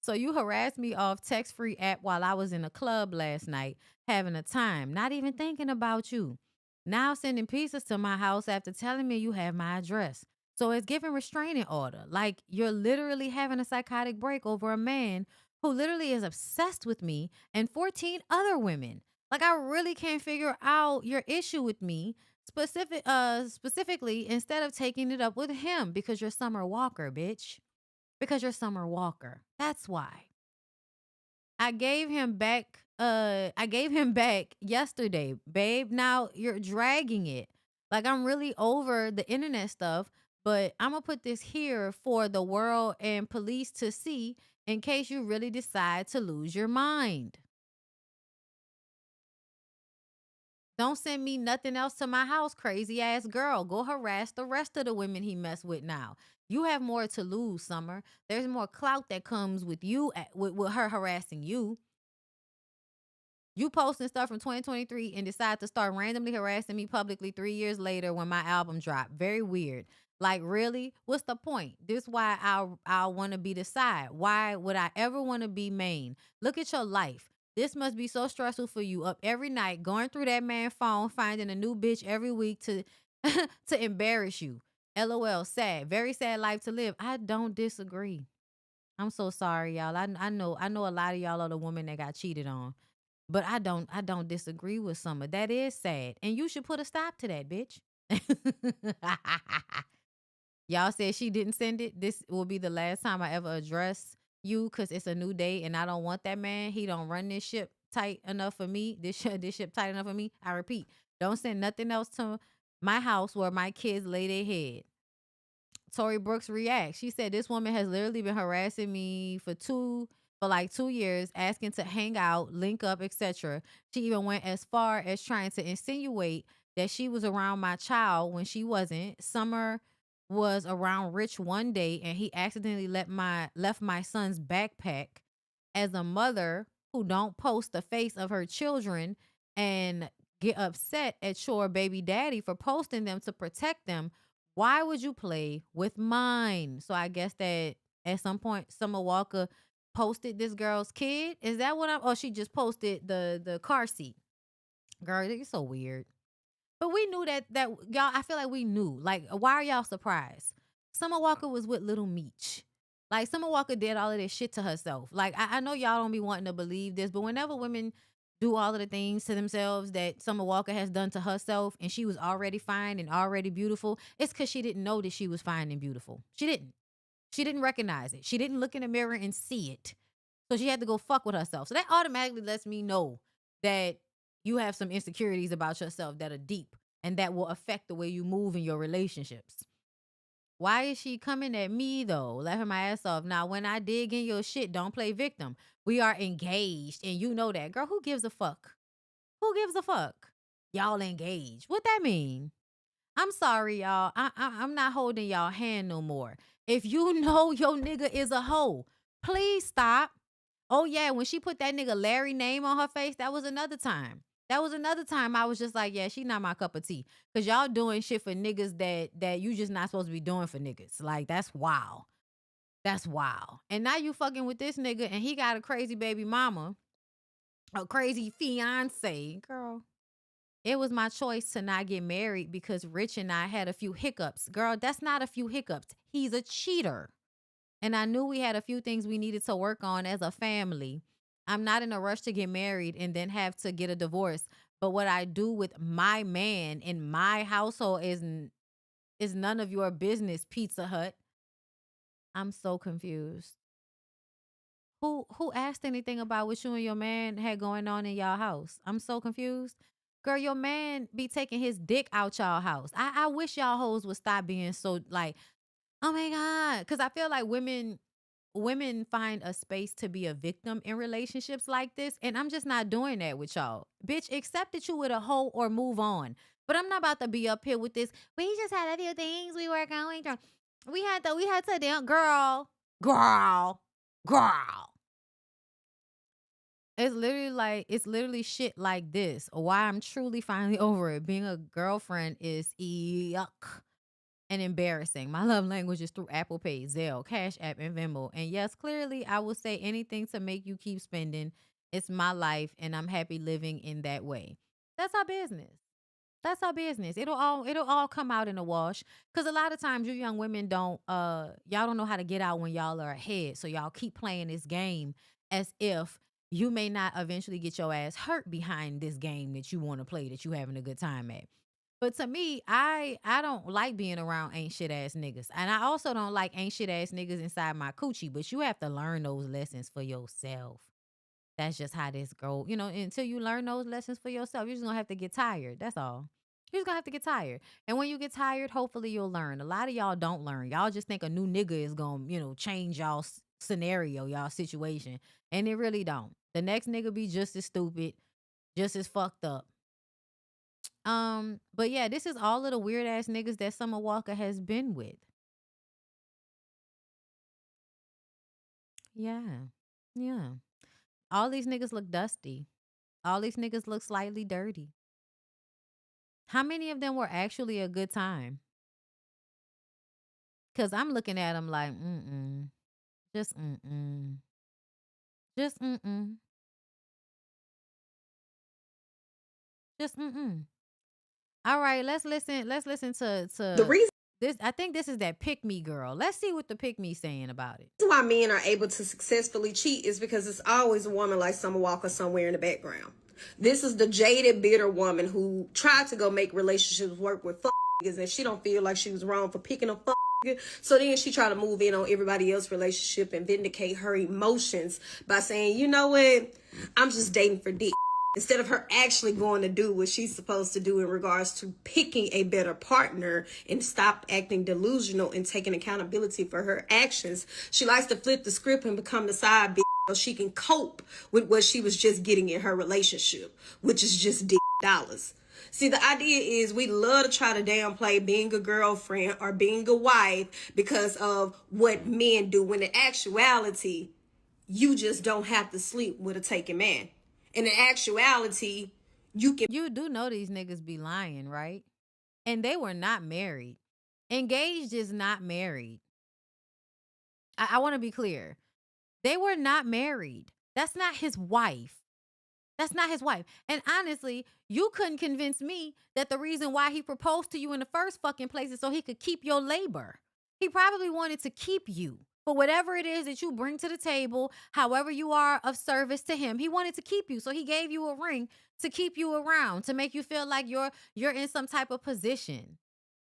So you harassed me off text-free app while I was in a club last night, having a time, not even thinking about you. Now sending pizzas to my house after telling me you have my address. So it's giving restraining order. Like you're literally having a psychotic break over a man who literally is obsessed with me and 14 other women. Like I really can't figure out your issue with me specifically instead of taking it up with him because you're Summer Walker, bitch. Because you're Summer Walker. That's why. I gave him back yesterday, babe. Now you're dragging it. Like I'm really over the internet stuff, but I'm gonna put this here for the world and police to see in case you really decide to lose your mind. Don't send me nothing else to my house, crazy ass girl. Go harass the rest of the women he messed with now. You have more to lose, Summer. There's more clout that comes with you, with her harassing you. You posting stuff from 2023 and decide to start randomly harassing me publicly 3 years later when my album dropped. Very weird. Like, really? What's the point? This is why I'll want to be the side. Why would I ever want to be main? Look at your life. This must be so stressful for you. Up every night, going through that man's phone, finding a new bitch every week to to embarrass you. LOL, sad. Very sad life to live. I don't disagree. I'm so sorry, y'all. I know a lot of y'all are the woman that got cheated on. But I don't disagree with Summer. That is sad. And you should put a stop to that, bitch. Y'all said she didn't send it. This will be the last time I ever address you because it's a new day and I don't want that man. He don't run this ship tight enough for me. This ship tight enough for me. I repeat, don't send nothing else to my house where my kids lay their head. Tori Brooks reacts. She said, this woman has literally been harassing me for like 2 years, asking to hang out, link up, etc. She even went as far as trying to insinuate that she was around my child when she wasn't. Summer was around Rich one day and he accidentally left my son's backpack. As a mother who don't post the face of her children and get upset at your baby daddy for posting them to protect them, why would you play with mine? So I guess that at some point Summer Walker posted this girl's kid. Is that what I'm? Oh, she just posted the car seat. Girl, it's so weird. But we knew that y'all. I feel like we knew. Like, why are y'all surprised? Summer Walker was with Little Meech. Like, Summer Walker did all of this shit to herself. Like, I know y'all don't be wanting to believe this, but whenever women do all of the things to themselves that Summer Walker has done to herself, and she was already fine and already beautiful, it's because she didn't know that she was fine and beautiful. She didn't. She didn't recognize it. She didn't look in the mirror and see it. So she had to go fuck with herself. So that automatically lets me know that you have some insecurities about yourself that are deep and that will affect the way you move in your relationships. Why is she coming at me, though, laughing my ass off? Now, when I dig in your shit, don't play victim. We are engaged, and you know that. Girl, who gives a fuck? Who gives a fuck? Y'all engaged. What that mean? I'm sorry, y'all. I'm not holding y'all hand no more. If you know your nigga is a hoe, please stop. Oh yeah, when she put that nigga Larry name on her face, that was another time. That was another time I was just like, yeah, she not my cup of tea. Cause y'all doing shit for niggas that you just not supposed to be doing for niggas. Like, that's wild. That's wild. And now you fucking with this nigga and he got a crazy baby mama, a crazy fiance. Girl, it was my choice to not get married because Rich and I had a few hiccups. Girl, that's not a few hiccups. He's a cheater. And I knew we had a few things we needed to work on as a family. I'm not in a rush to get married and then have to get a divorce. But what I do with my man in my household is none of your business, Pizza Hut. I'm so confused. Who asked anything about what you and your man had going on in y'all house? I'm so confused. Girl, your man be taking his dick out y'all house. I wish y'all hoes would stop being so like, oh my God. Cause I feel like women find a space to be a victim in relationships like this. And I'm just not doing that with y'all. Bitch, accept that you with a hoe or move on. But I'm not about to be up here with this. We just had a few things we were going through. We had to damn girl. It's literally shit like this. Why I'm truly finally over it. Being a girlfriend is yuck and embarrassing. My love language is through Apple Pay, Zelle, Cash App, and Venmo. And yes, clearly I will say anything to make you keep spending. It's my life, and I'm happy living in that way. That's our business. That's our business. It'll all come out in the wash. Cause a lot of times you young women y'all don't know how to get out when y'all are ahead. So y'all keep playing this game as if you may not eventually get your ass hurt behind this game that you want to play, that you having a good time at. But to me, I don't like being around ain't shit ass niggas. And I also don't like ain't shit ass niggas inside my coochie. But you have to learn those lessons for yourself. That's just how this go. Until you learn those lessons for yourself, you're just gonna have to get tired. That's all. You're just gonna have to get tired. And when you get tired, hopefully you'll learn. A lot of y'all don't learn. Y'all just think a new nigga is gonna, change y'all scenario, y'all situation. And it really don't. The next nigga be just as stupid, just as fucked up. But yeah, this is all of the weird ass niggas that Summer Walker has been with. Yeah. Yeah. All these niggas look dusty. All these niggas look slightly dirty. How many of them were actually a good time? Cause I'm looking at them like, just just just All right, let's listen. Let's listen The to reason this. I think this is that pick me girl. Let's see what the pick me saying about it. why men are able to successfully cheat is because it's always a woman like Summer Walker somewhere in the background. This is the jaded, bitter woman who tried to go make relationships work with niggas, and she don't feel like she was wrong for picking a nigga. So then she tried to move in on everybody else's relationship and vindicate her emotions by saying, you know what, I'm just dating for dick. Instead of her actually going to do what she's supposed to do in regards to picking a better partner and stop acting delusional and taking accountability for her actions, she likes to flip the script and become the side bitch so she can cope with what she was just getting in her relationship, which is just dollars. See, the idea is we love to try to downplay being a girlfriend or being a wife because of what men do, when in actuality, you just don't have to sleep with a taken man. And in actuality, you do know these niggas be lying, right? And they were not married. Engaged is not married. I want to be clear. They were not married. That's not his wife. That's not his wife. And honestly, you couldn't convince me that the reason why he proposed to you in the first fucking place is so he could keep your labor. He probably wanted to keep you for whatever it is that you bring to the table, however you are of service to him. He wanted to keep you. So he gave you a ring to keep you around, to make you feel like you're in some type of position.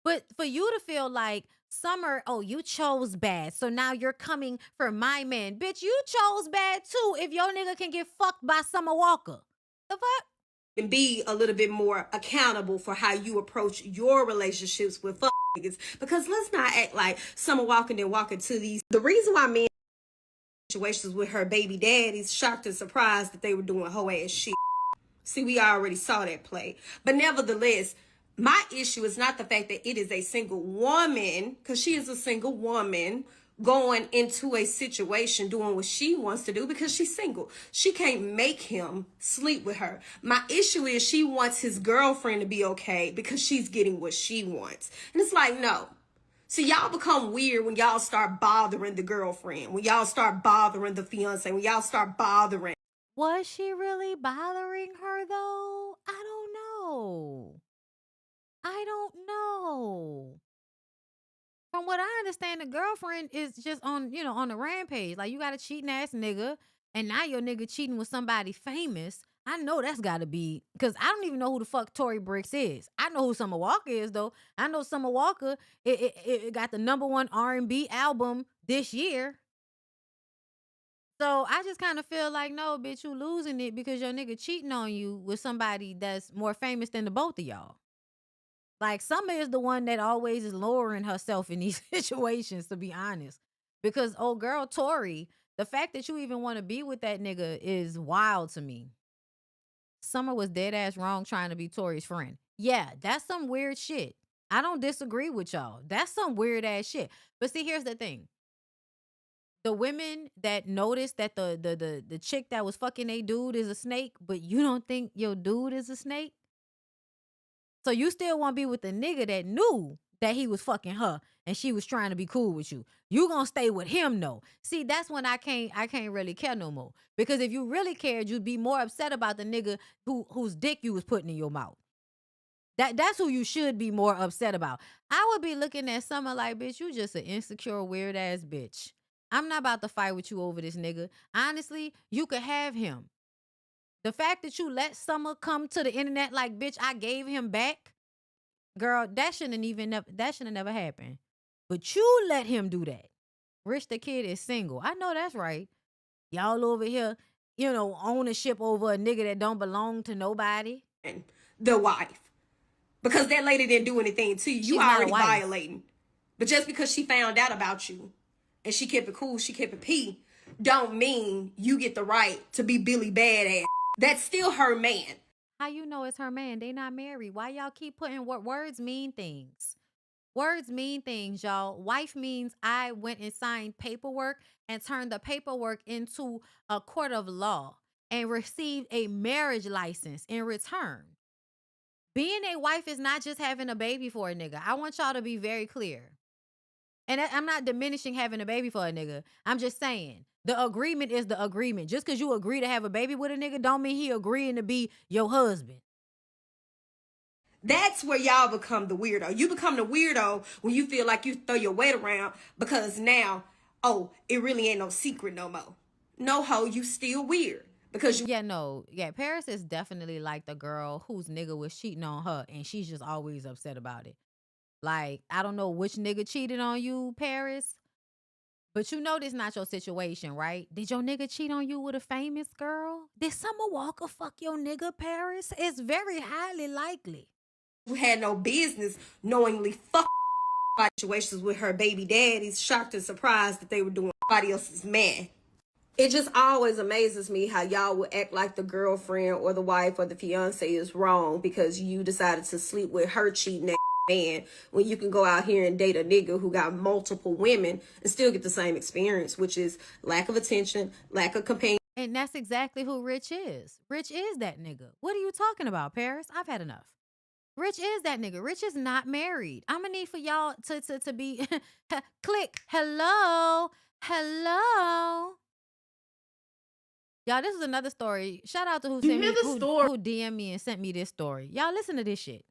But for you to feel like, Summer, oh, you chose bad, so now you're coming for my man. Bitch, you chose bad too if your nigga can get fucked by Summer Walker. The fuck? And be a little bit more accountable for how you approach your relationships with niggas. Because let's not act like Summer Walker didn't walk into these. The reason why men situations with her baby daddies shocked and surprised that they were doing hoe ass shit. See, we already saw that play. But nevertheless, My issue is not the fact that it is a single woman, because she is a single woman going into a situation doing what she wants to do because she's single. She can't make him sleep with her. My issue is she wants his girlfriend to be okay because she's getting what she wants. And it's like, no. See, y'all become weird when y'all start bothering the girlfriend, when y'all start bothering the fiance, when y'all start bothering. Was she really bothering her though? I don't know. I don't know. From what I understand, the girlfriend is just on, on the rampage. Like, you got a cheating ass nigga, and now your nigga cheating with somebody famous. I know that's got to be, because I don't even know who the fuck Tory Bricks is. I know who Summer Walker is, though. I know Summer Walker, it got the #1 R&B album this year. So I just kind of feel like, no, bitch, you losing it because your nigga cheating on you with somebody that's more famous than the both of y'all. Like, Summer is the one that always is lowering herself in these situations, to be honest. Because, old girl Tory, the fact that you even want to be with that nigga is wild to me. Summer was dead ass wrong trying to be Tory's friend. Yeah, that's some weird shit. I don't disagree with y'all. That's some weird ass shit. But see, here's the thing. The women that noticed that the chick that was fucking a dude is a snake, but you don't think your dude is a snake? So you still want to be with the nigga that knew that he was fucking her and she was trying to be cool with you. You gonna stay with him though. See, that's when I can't really care no more. Because if you really cared, you'd be more upset about the nigga whose dick you was putting in your mouth. That's who you should be more upset about. I would be looking at Summer like, bitch, you just an insecure, weird ass bitch. I'm not about to fight with you over this nigga. Honestly, you could have him. The fact that you let Summer come to the internet like, bitch, I gave him back, girl, that shouldn't have never happened. But you let him do that. Rich the Kid is single. I know that's right. Y'all over here, ownership over a nigga that don't belong to nobody. The wife. Because that lady didn't do anything to you. You already violating. But just because she found out about you and she kept it cool, she kept it P, don't mean you get the right to be Billy Badass. That's still her man. How you know it's her man? They not married. Why y'all keep putting words mean things? Words mean things, y'all. Wife means I went and signed paperwork and turned the paperwork into a court of law and received a marriage license in return. Being a wife is not just having a baby for a nigga. I want y'all to be very clear. And I'm not diminishing having a baby for a nigga. I'm just saying the agreement is the agreement. Just because you agree to have a baby with a nigga don't mean he agreeing to be your husband. That's where y'all become the weirdo. You become the weirdo when you feel like you throw your weight around because now, it really ain't no secret no more. No, ho, you still weird. Because Paris is definitely like the girl whose nigga was cheating on her and she's just always upset about it. Like, I don't know which nigga cheated on you, Paris, but you know this not your situation, right? Did your nigga cheat on you with a famous girl? Did Summer Walker fuck your nigga, Paris? It's very highly likely. You had no business knowingly fuck situations with her baby daddies, shocked and surprised that they were doing somebody else's man. It just always amazes me how y'all would act like the girlfriend or the wife or the fiance is wrong because you decided to sleep with her cheating ass man when you can go out here and date a nigga who got multiple women and still get the same experience, which is lack of attention, lack of companion. And that's exactly who Rich is. Rich is that nigga. What are you talking about, Paris? I've had enough. Rich is that nigga. Rich is not married. I'm gonna need for y'all to be click. Hello. Y'all, this is another story. Shout out to who DM'd me and sent me this story. Y'all listen to this shit.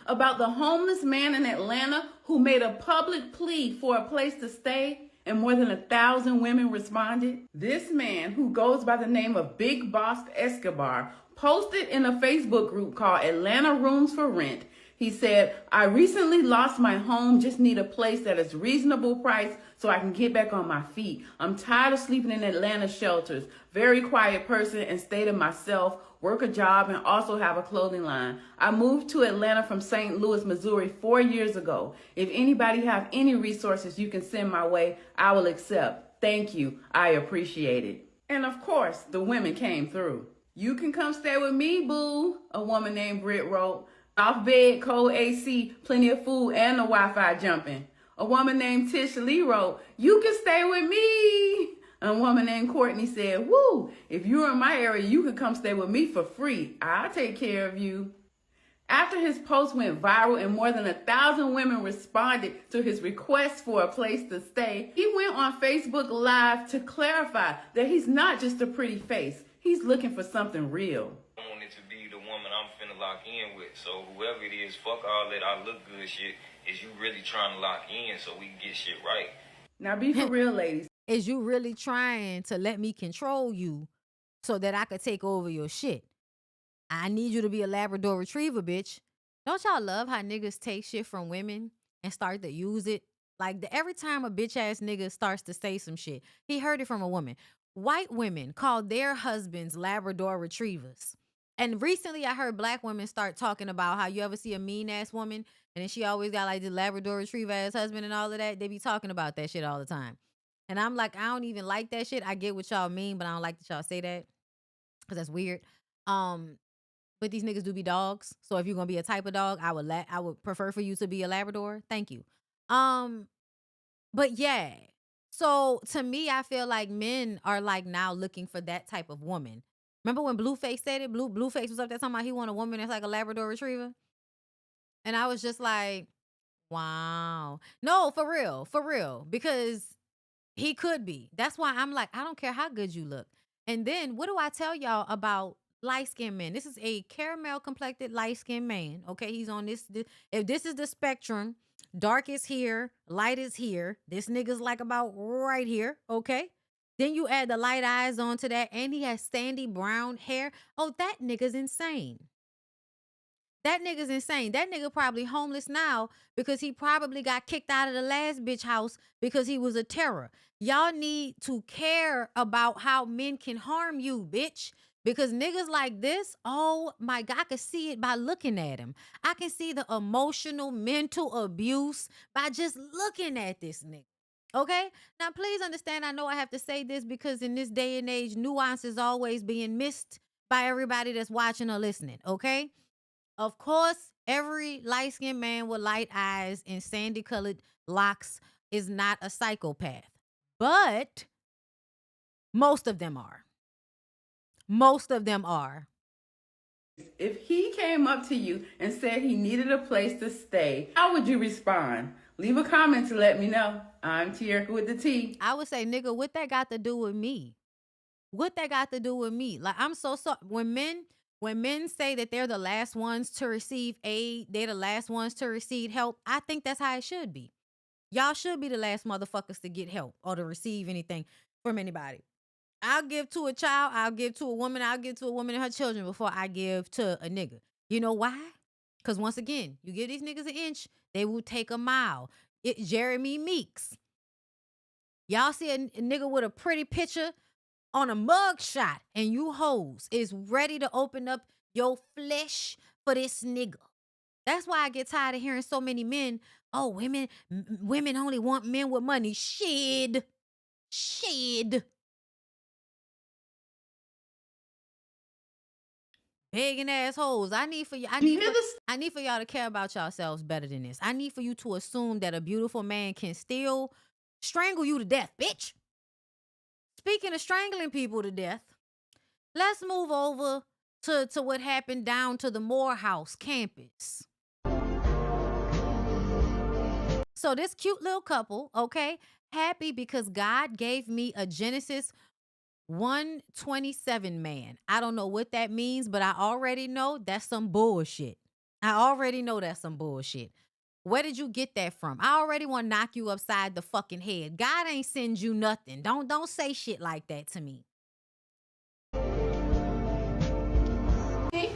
About the homeless man in Atlanta who made a public plea for a place to stay and more than 1,000 women responded. This man, who goes by the name of Big Boss Escobar, posted in a Facebook group called Atlanta Rooms for Rent. He said, I recently lost my home, just need a place that is reasonable price so I can get back on my feet. I'm tired of sleeping in Atlanta shelters. Very quiet person and stay to myself, work a job, and also have a clothing line. I moved to Atlanta from St. Louis, Missouri 4 years ago. If anybody have any resources you can send my way, I will accept. Thank you. I appreciate it. And of course, the women came through. You can come stay with me, boo, a woman named Britt wrote. Off bed, cold AC, plenty of food, and the Wi-Fi jumping. A woman named Tisha Lee wrote, "You can stay with me." A woman named Courtney said, "Woo, if you're in my area, you can come stay with me for free. I'll take care of you." After his post went viral and more than 1,000 women responded to his request for a place to stay, he went on Facebook Live to clarify that he's not just a pretty face. He's looking for something real. I want it to be the woman I'm finna lock in with. So whoever it is, fuck all that I look good shit. Is you really trying to lock in so we can get shit right? Now be for real, ladies. Is you really trying to let me control you so that I could take over your shit? I need you to be a Labrador Retriever, bitch. Don't y'all love how niggas take shit from women and start to use it? Like every time a bitch ass nigga starts to say some shit, he heard it from a woman. White women call their husbands Labrador Retrievers. And recently I heard black women start talking about how you ever see a mean ass woman and then she always got like the Labrador Retriever ass husband and all of that. They be talking about that shit all the time. And I'm like, I don't even like that shit. I get what y'all mean, but I don't like that y'all say that because that's weird. But these niggas do be dogs. So if you're gonna be a type of dog, I would prefer for you to be a Labrador. Thank you. But yeah. So to me, I feel like men are like now looking for that type of woman. Remember when Blueface said it? Blueface was up there talking about he want a woman that's like a Labrador Retriever. And I was just like, wow. No, for real. Because he could be. That's why I'm like, I don't care how good you look. And then what do I tell y'all about light-skinned men? This is a caramel complected light-skinned man. Okay, he's on this. If this is the spectrum, dark is here, light is here. This nigga's like about right here. Okay. Then you add the light eyes onto that, and he has sandy brown hair. Oh, that nigga's insane. That nigga's insane. That nigga probably homeless now because he probably got kicked out of the last bitch house because he was a terror. Y'all need to care about how men can harm you, bitch. Because niggas like this, oh my God, I can see it by looking at him. I can see the emotional, mental abuse by just looking at this nigga. Okay? Now, please understand, I know I have to say this because in this day and age, nuance is always being missed by everybody that's watching or listening. Okay? Of course, every light-skinned man with light eyes and sandy-colored locks is not a psychopath. But most of them are. Most of them are. If he came up to you and said he needed a place to stay, how would you respond? Leave a comment to let me know. I'm Tierka with the T. I would say, nigga, what that got to do with me? What that got to do with me? Like, I'm so sorry. When men say that they're the last ones to receive aid, they're the last ones to receive help, I think that's how it should be. Y'all should be the last motherfuckers to get help or to receive anything from anybody. I'll give to a child, I'll give to a woman, I'll give to a woman and her children before I give to a nigga. You know why? Because once again, you give these niggas an inch, they will take a mile. Jeremy Meeks. Y'all see a nigga with a pretty picture on a mug shot and you hoes is ready to open up your flesh for this nigga. That's why I get tired of hearing so many men, oh, women only want men with money. Shit. Begging assholes. I need for y'all to care about yourselves better than this. I need for you to assume that a beautiful man can still strangle you to death, bitch. Speaking of strangling people to death, let's move over to what happened down to the Morehouse campus. So this cute little couple, okay, happy because God gave me a Genesis 1:27 man. I don't know what that means, but I already know that's some bullshit. Where did you get that from? I already want to knock you upside the fucking head. God ain't send you nothing. Don't say shit like that to me. Hey,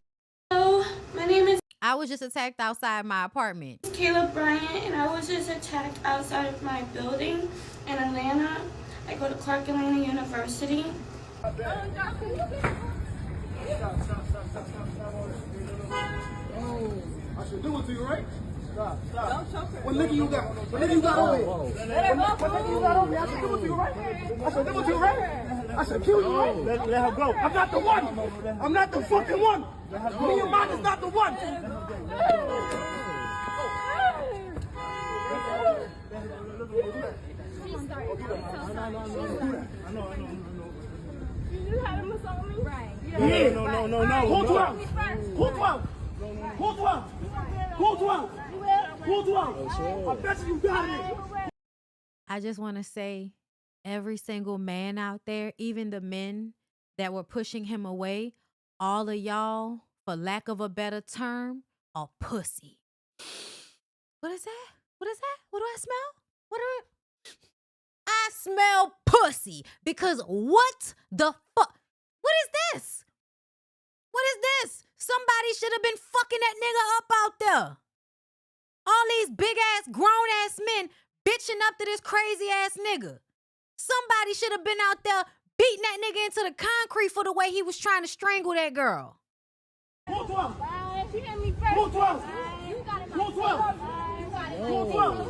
hello, my name is... I was just attacked outside my apartment. Kayla Bryant, and I was just attacked outside of my building in Atlanta. I go to Clark Atlanta University. Oh, I should do it to you, right? Stop. Don't choke her. What nigga you got? What nigga you got on me? What nigga you got on me? I should do it to you, right? I should do it to you, right? I should kill you, right? Let her go. I'm not the one. I'm not the fucking one. Me and mine is not the one. I just want to say, every single man out there, even the men that were pushing him away, all of y'all, for lack of a better term, are pussy. What is that? What is that? What do I smell? I smell pussy, because what the fuck? What is this? What is this? Somebody should have been fucking that nigga up out there. All these big ass, grown ass men bitching up to this crazy ass nigga. Somebody should have been out there beating that nigga into the concrete for the way he was trying to strangle that girl. Who 12? She hit me first. Who 12? Who 12? Who 12?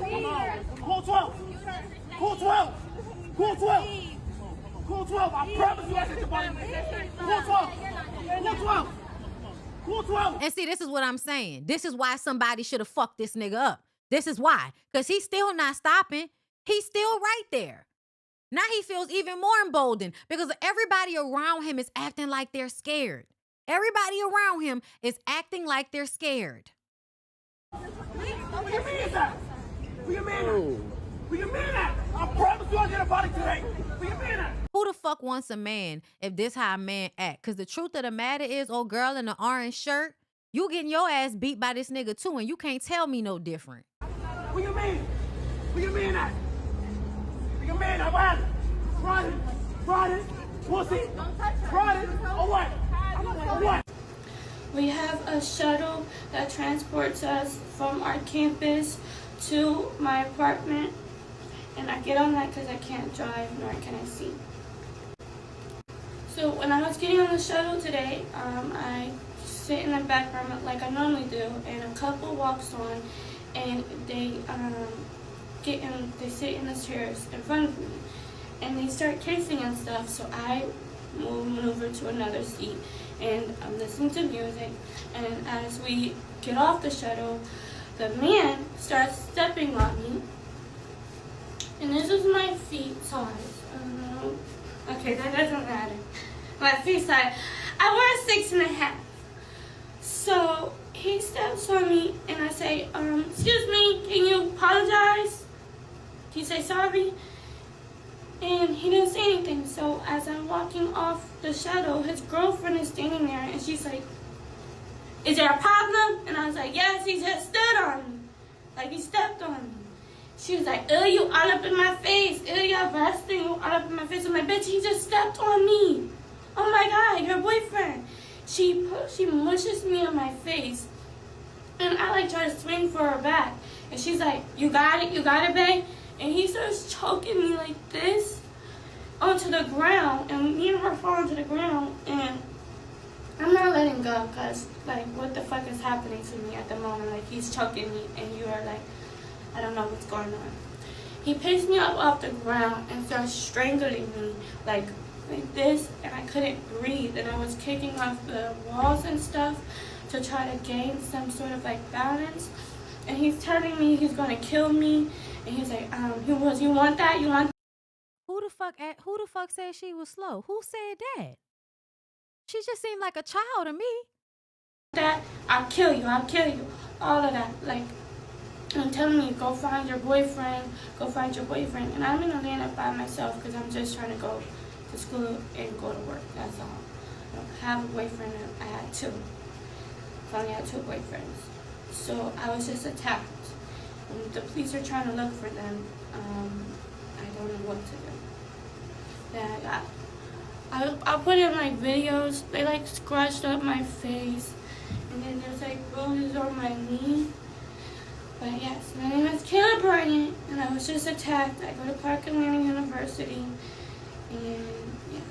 Who 12? Who 12? Who 12? Who 12? I promise you I hit your body. Who 12? Who 12? Who 12? And see, this is what I'm saying. This is why somebody should have fucked this nigga up. This is why. Because he's still not stopping. He's still right there. Now he feels even more emboldened because everybody around him is acting like they're scared. Everybody around him is acting like they're scared. Where your man at? Where your man at? Where your man at? I promise you I'll get a body today. Where your man at? Who the fuck wants a man if this how a man act? Because the truth of the matter is, old girl in the orange shirt, you getting your ass beat by this nigga too, and you can't tell me no different. Where your man? Where your man at? Where your man at? Ride it. Ride it. Ride it. Pussy. Ride it. Or what? Or what? We have a shuttle that transports us from our campus to my apartment, and I get on that because I can't drive nor can I see. So when I was getting on the shuttle today, I sit in the back room like I normally do, and a couple walks on, and they they sit in the chairs in front of me, and they start kissing and stuff. So I maneuver to another seat, and I'm listening to music. And as we get off the shuttle, the man starts stepping on me, and this is my feet size. Okay, that doesn't matter. My feet size. I wear a 6.5. So he steps on me, and I say, excuse me, can you apologize? Can you say sorry? And he didn't say anything. So as I'm walking off the shuttle, his girlfriend is standing there, and she's like, is there a problem? And I was like, yes, he just stood on me. Like he stepped on me. She was like, you all up in my face. You're busting, you all up in my face. I'm like, bitch, he just stepped on me. Oh my God, your boyfriend. She mushes me on my face. And I like try to swing for her back. And she's like, you got it, babe? And he starts choking me like this onto the ground. And me and her fall onto the ground. And I'm not letting go because, like, what the fuck is happening to me at the moment? Like, he's choking me and you are like, I don't know what's going on. He picks me up off the ground and starts strangling me like this, and I couldn't breathe. And I was kicking off the walls and stuff to try to gain some sort of like balance. And he's telling me he's gonna kill me. And he's like, you want that? You want? Who the fuck said she was slow? Who said that? She just seemed like a child to me. That I'll kill you. All of that, like. I'm telling me, go find your boyfriend. And I'm in Atlanta by myself because I'm just trying to go to school and go to work. That's all. I don't have a boyfriend. I had two. I only had two boyfriends. So I was just attacked. And the police are trying to look for them. I don't know what to do. Then I put in like videos. They like scratched up my face. And then there's like bruises on my knee. But yes, my name is Kayla Bryant, and I was just attacked. I go to Clark Atlanta University, and yeah.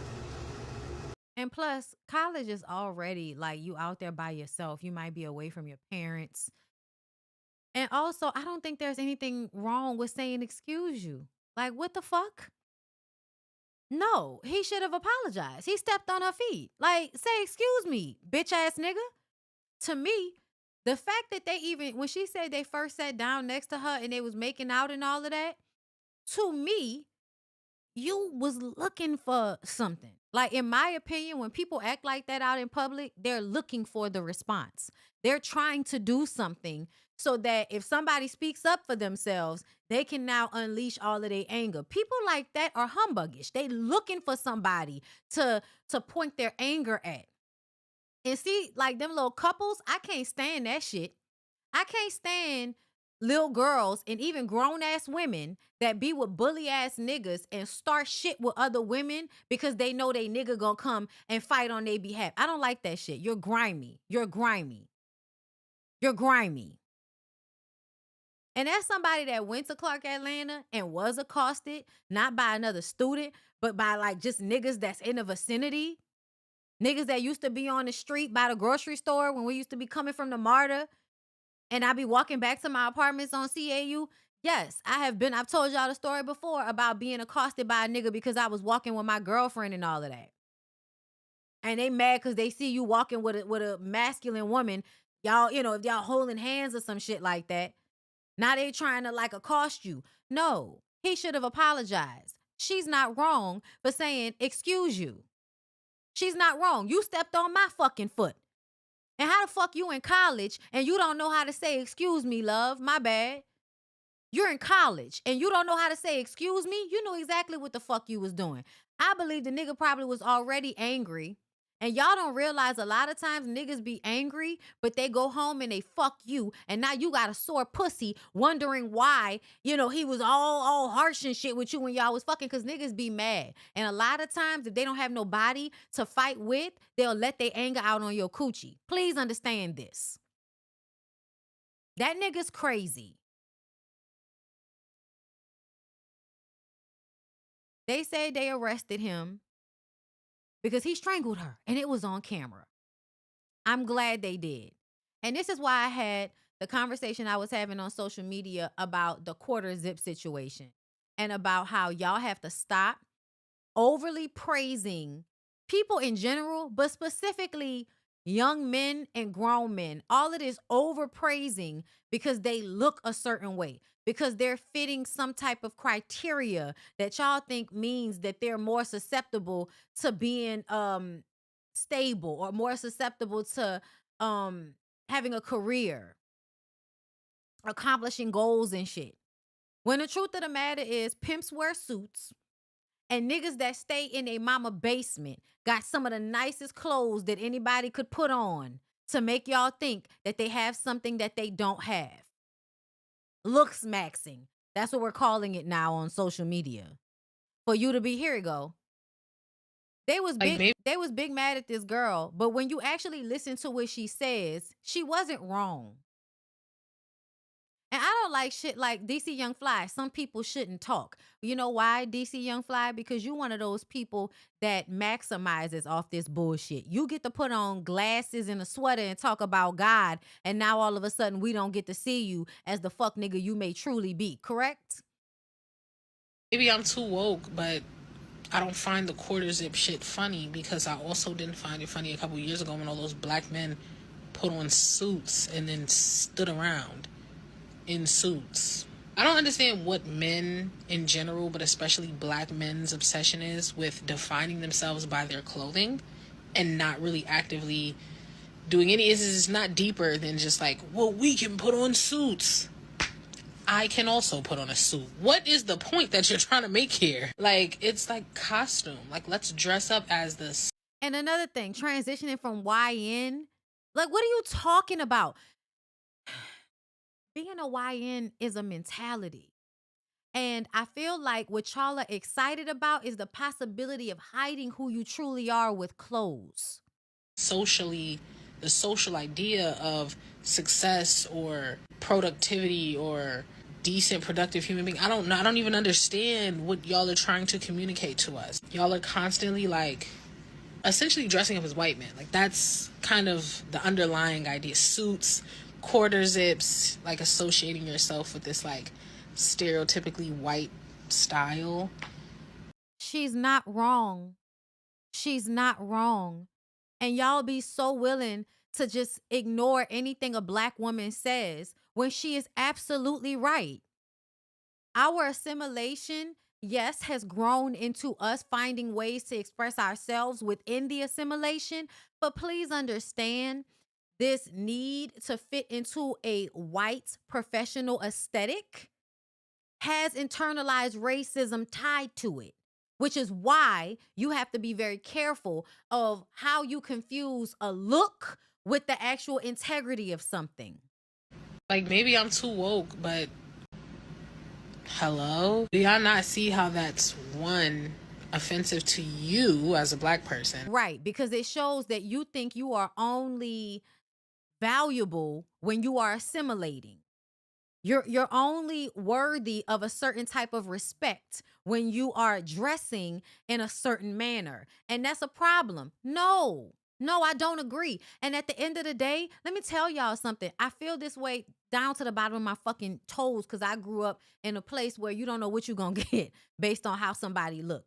And plus, college is already like you out there by yourself. You might be away from your parents. And also, I don't think there's anything wrong with saying excuse you. Like, what the fuck? No, he should have apologized. He stepped on her feet. Like, say excuse me, bitch ass nigga. To me, The fact that they even, when she said they first sat down next to her and they was making out and all of that, to me, you was looking for something. Like, in my opinion, when people act like that out in public, they're looking for the response. They're trying to do something so that if somebody speaks up for themselves, they can now unleash all of their anger. People like that are humbuggish. They looking for somebody to point their anger at. And see, like them little couples, I can't stand that shit. I can't stand little girls and even grown ass women that be with bully ass niggas and start shit with other women because they know they nigga gonna come and fight on their behalf. I don't like that shit. You're grimy. You're grimy. You're grimy. And that's somebody that went to Clark Atlanta and was accosted, not by another student, but by like just niggas that's in the vicinity. Niggas that used to be on the street by the grocery store when we used to be coming from the MARTA and I be walking back to my apartments on CAU. Yes, I've told y'all the story before about being accosted by a nigga because I was walking with my girlfriend and all of that. And they mad because they see you walking with a masculine woman. Y'all, if y'all holding hands or some shit like that, now they trying to like accost you. No, he should have apologized. She's not wrong for saying, excuse you. She's not wrong. You stepped on my fucking foot. And how the fuck you in college and you don't know how to say, excuse me, love, my bad. You're in college and you don't know how to say, excuse me. You knew exactly what the fuck you was doing. I believe the nigga probably was already angry. And y'all don't realize a lot of times niggas be angry, but they go home and they fuck you. And now you got a sore pussy wondering why, he was all harsh and shit with you when y'all was fucking, because niggas be mad. And a lot of times if they don't have nobody to fight with, they'll let their anger out on your coochie. Please understand this. That nigga's crazy. They say they arrested him because he strangled her and it was on camera. I'm glad they did. And this is why I had the conversation I was having on social media about the quarter zip situation and about how y'all have to stop overly praising people in general, but specifically young men and grown men. All of this overpraising because they look a certain way, because they're fitting some type of criteria that y'all think means that they're more susceptible to being stable or more susceptible to having a career, accomplishing goals and shit. When the truth of the matter is, pimps wear suits and niggas that stay in a mama basement got some of the nicest clothes that anybody could put on to make y'all think that they have something that they don't have. Looks maxing. That's what we're calling it now on social media. For you to be, here we go. They was big mad at this girl, but when you actually listen to what she says, she wasn't wrong. And I don't like shit like DC Young Fly. Some people shouldn't talk. You know why, DC Young Fly? Because you one of those people that maximizes off this bullshit. You get to put on glasses and a sweater and talk about God, and now all of a sudden we don't get to see you as the fuck nigga you may truly be, correct? Maybe I'm too woke, but I don't find the quarter zip shit funny because I also didn't find it funny a couple years ago when all those black men put on suits and then stood around in suits. I don't understand what men in general, but especially black men's obsession is with defining themselves by their clothing and not really actively doing any. It's not deeper than just like, well, we can put on suits. I can also put on a suit. What is the point that you're trying to make here? Like, it's like costume. Like, let's dress up as this. And another thing, transitioning from YN, like, what are you talking about? Being a YN is a mentality. And I feel like what y'all are excited about is the possibility of hiding who you truly are with clothes. Socially, the social idea of success or productivity or decent, productive human being. I don't even understand what y'all are trying to communicate to us. Y'all are constantly like essentially dressing up as white men. Like, that's kind of the underlying idea. Suits, quarter zips, like associating yourself with this like stereotypically white style. She's not wrong. She's not wrong. And y'all be so willing to just ignore anything a Black woman says when she is absolutely right. Our assimilation, yes, has grown into us finding ways to express ourselves within the assimilation, but please understand this need to fit into a white professional aesthetic has internalized racism tied to it, which is why you have to be very careful of how you confuse a look with the actual integrity of something. Like, maybe I'm too woke, but hello? Do y'all not see how that's, one, offensive to you as a Black person? Right, because it shows that you think you are only valuable when you are assimilating. You're only worthy of a certain type of respect when you are dressing in a certain manner. And that's a problem. No, I don't agree. And at the end of the day, let me tell y'all something. I feel this way down to the bottom of my fucking toes because I grew up in a place where you don't know what you're going to get based on how somebody look.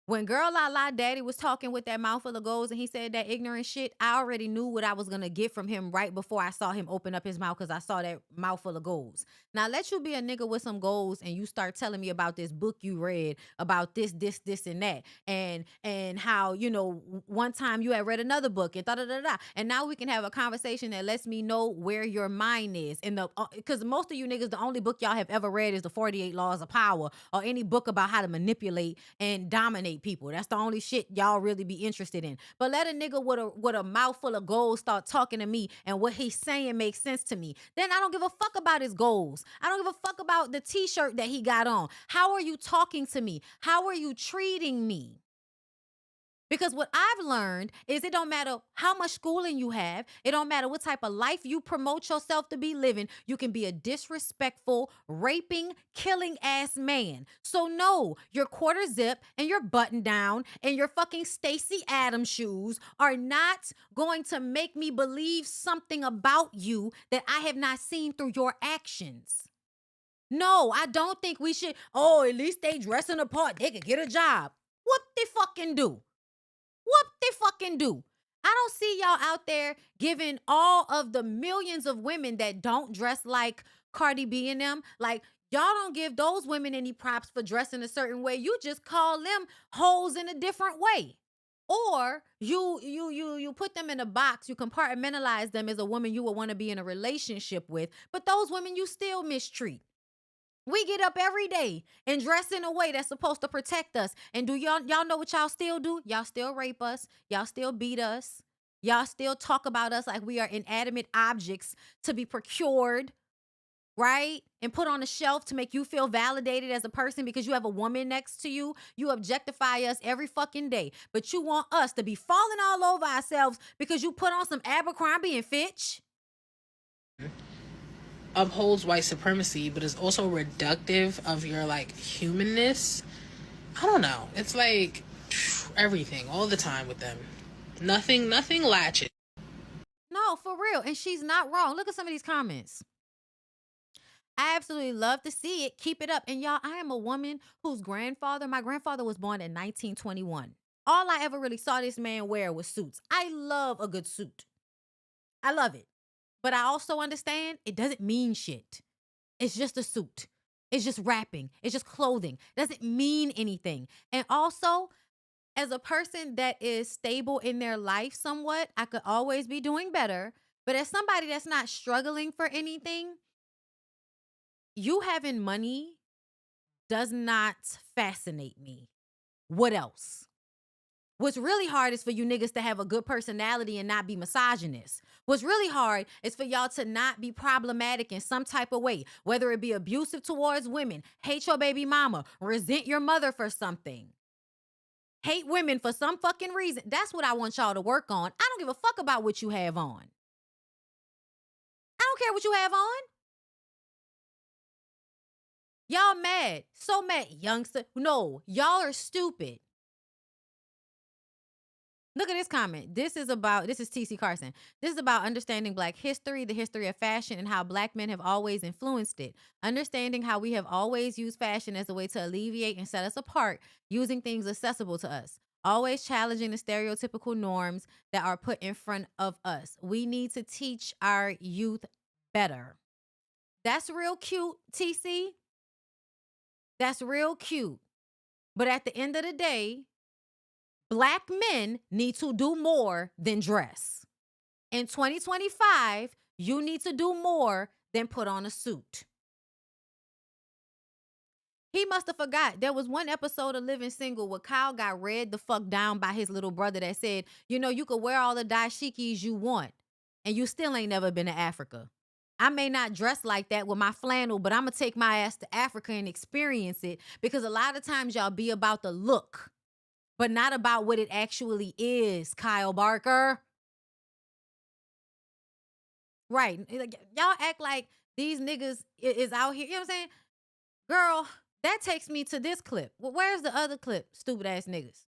When Girl La La Daddy was talking with that mouthful of goals and he said that ignorant shit, I already knew what I was going to get from him right before I saw him open up his mouth because I saw that mouthful of goals. Now, let you be a nigga with some goals and you start telling me about this book you read about this, and that. And how, you know, one time you had read another book and da-da-da-da. And now we can have a conversation that lets me know where your mind is. Because most of you niggas, the only book y'all have ever read is the 48 Laws of Power or any book about how to manipulate and dominate people. That's the only shit y'all really be interested in. But let a nigga with a mouthful of goals start talking to me and what he's saying makes sense to me. Then I don't give a fuck about his goals. I don't give a fuck about the t-shirt that he got on. How are you talking to me? How are you treating me? Because what I've learned is it don't matter how much schooling you have. It don't matter what type of life you promote yourself to be living. You can be a disrespectful, raping, killing ass man. So no, your quarter zip and your button down and your fucking Stacey Adams shoes are not going to make me believe something about you that I have not seen through your actions. No, I don't think we should, at least they dressing apart. They could get a job. What they fucking do? What they fucking do? I don't see y'all out there giving all of the millions of women that don't dress like Cardi B and them, like y'all don't give those women any props for dressing a certain way. You just call them hoes in a different way. Or you put them in a box, you compartmentalize them as a woman you would want to be in a relationship with, but those women you still mistreat. We get up every day and dress in a way that's supposed to protect us. And do y'all know what y'all still do? Y'all still rape us. Y'all still beat us. Y'all still talk about us like we are inanimate objects to be procured, right? And put on a shelf to make you feel validated as a person because you have a woman next to you. You objectify us every fucking day. But you want us to be falling all over ourselves because you put on some Abercrombie and Fitch. Upholds white supremacy, but is also reductive of your like humanness. I don't know. It's like everything all the time with them. Nothing latches. No, for real. And she's not wrong. Look at some of these comments. I absolutely love to see it. Keep it up. And y'all, I am a woman whose my grandfather was born in 1921. All I ever really saw this man wear was suits. I love a good suit. I love it. But I also understand it doesn't mean shit. It's just a suit. It's just wrapping. It's just clothing. It doesn't mean anything. And also, as a person that is stable in their life somewhat, I could always be doing better. But as somebody that's not struggling for anything, you having money does not fascinate me. What else? What's really hard is for you niggas to have a good personality and not be misogynist. What's really hard is for y'all to not be problematic in some type of way, whether it be abusive towards women, hate your baby mama, resent your mother for something, hate women for some fucking reason. That's what I want y'all to work on. I don't give a fuck about what you have on. I don't care what you have on. Y'all mad. So mad. Youngster. No, y'all are stupid. Look at this comment. This is TC Carson. This is about understanding Black history, the history of fashion, and how Black men have always influenced it. Understanding how we have always used fashion as a way to alleviate and set us apart, using things accessible to us. Always challenging the stereotypical norms that are put in front of us. We need to teach our youth better. That's real cute, TC. That's real cute. But at the end of the day, Black men need to do more than dress. In 2025, you need to do more than put on a suit. He must have forgot. There was one episode of Living Single where Kyle got read the fuck down by his little brother that said, you know, you could wear all the dashikis you want and you still ain't never been to Africa. I may not dress like that with my flannel, but I'm going to take my ass to Africa and experience it, because a lot of times y'all be about the look, but not about what it actually is, Kyle Barker. Right. Like, y'all act like these niggas is out here. You know what I'm saying? Girl, that takes me to this clip. Well, where's the other clip, stupid ass niggas?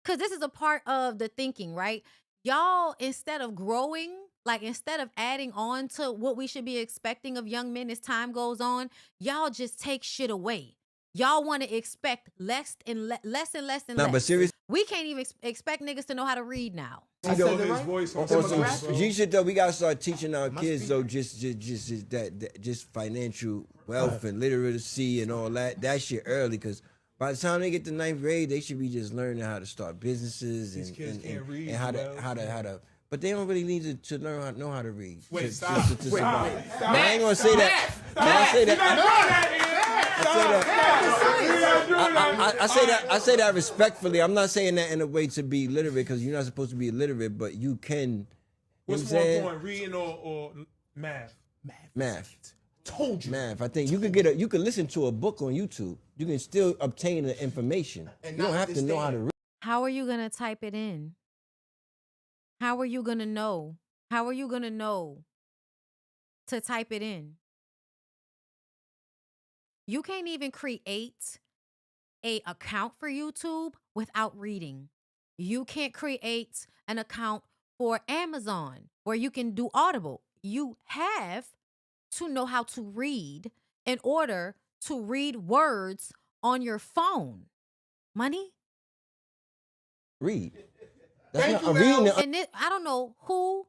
Because this is a part of the thinking, right? Y'all, instead of growing, like instead of adding on to what we should be expecting of young men as time goes on, y'all just take shit away. Y'all want to expect less and less and less and Nah, less. but serious. We can't even expect niggas to know how to read now. His voice on some G shit though. We gotta start teaching our kids though, just financial wealth and literacy and all that shit early, because by the time they get to 9th grade, they should be just learning how to start businesses and how to. But they don't really need to know how to read. Wait, stop. I ain't gonna say that. I say that respectfully. I'm not saying that in a way to be literate, because you're not supposed to be illiterate, but you can. What's more important, reading or math? Math. Told you. Math. I think you could listen to a book on YouTube. You can still obtain the information. You don't have to know how to read. How are you going to type it in? How are you going to know? How are you going to know to type it in? You can't even create an account for YouTube without reading. You can't create an account for Amazon where you can do Audible. You have to know how to read in order to read words on your phone. Money? Read. That's not reading. And I don't know who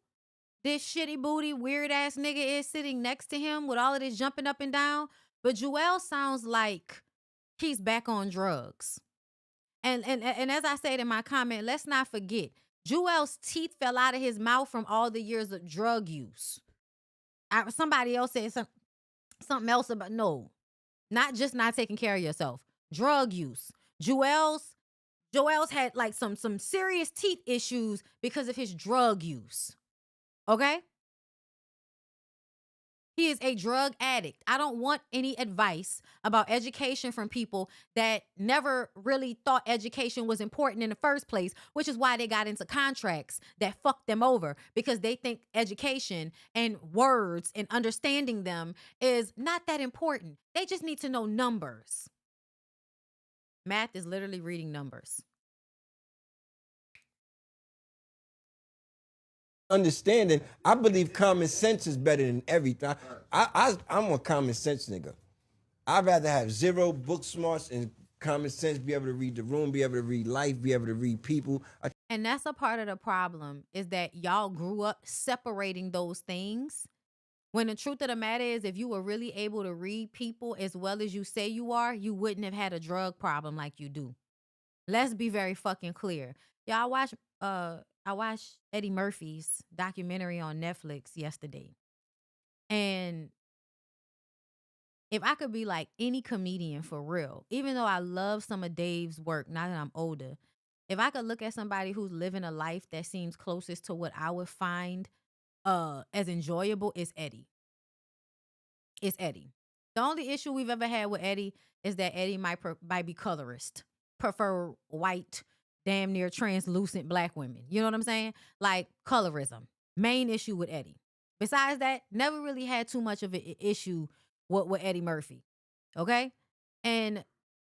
this shitty booty, weird ass nigga is sitting next to him with all of this jumping up and down, but Joel sounds like he's back on drugs. And as I said in my comment, let's not forget, Joel's teeth fell out of his mouth from all the years of drug use. Somebody else said something else about, no, not just not taking care of yourself, drug use. Joel's had like some serious teeth issues because of his drug use. Okay? He is a drug addict. I don't want any advice about education from people that never really thought education was important in the first place, which is why they got into contracts that fucked them over, because they think education and words and understanding them is not that important. They just need to know numbers. Math is literally reading numbers. Understanding, I believe common sense is better than everything. I'm a common sense nigga. I'd rather have zero book smarts and common sense, be able to read the room, be able to read life, be able to read people. And that's a part of the problem, is that y'all grew up separating those things, when the truth of the matter is, if you were really able to read people as well as you say you are, you wouldn't have had a drug problem like you do. Let's be very fucking clear. Y'all I watched Eddie Murphy's documentary on Netflix yesterday. And if I could be like any comedian for real, even though I love some of Dave's work now that I'm older, if I could look at somebody who's living a life that seems closest to what I would find as enjoyable, is Eddie. It's Eddie. The only issue we've ever had with Eddie is that Eddie might be colorist, prefer white, damn near translucent black women. You know what I'm saying? Like colorism. Main issue with Eddie. Besides that, never really had too much of an issue with Eddie Murphy. Okay? And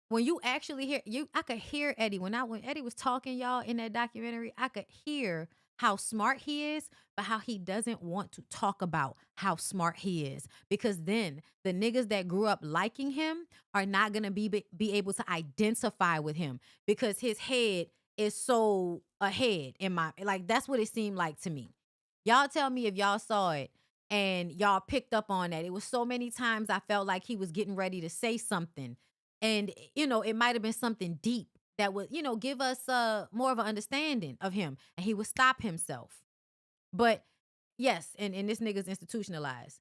when you actually hear, I could hear Eddie. When Eddie was talking, y'all, in that documentary, I could hear how smart he is, but how he doesn't want to talk about how smart he is. Because then the niggas that grew up liking him are not going to be able to identify with him because his head is so ahead in my, like, that's what it seemed like to me. Y'all tell me if y'all saw it and y'all picked up on that. It was so many times I felt like he was getting ready to say something. And, you know, it might have been something deep that would, you know, give us more of an understanding of him. And he would stop himself. But yes, and this nigga's institutionalized.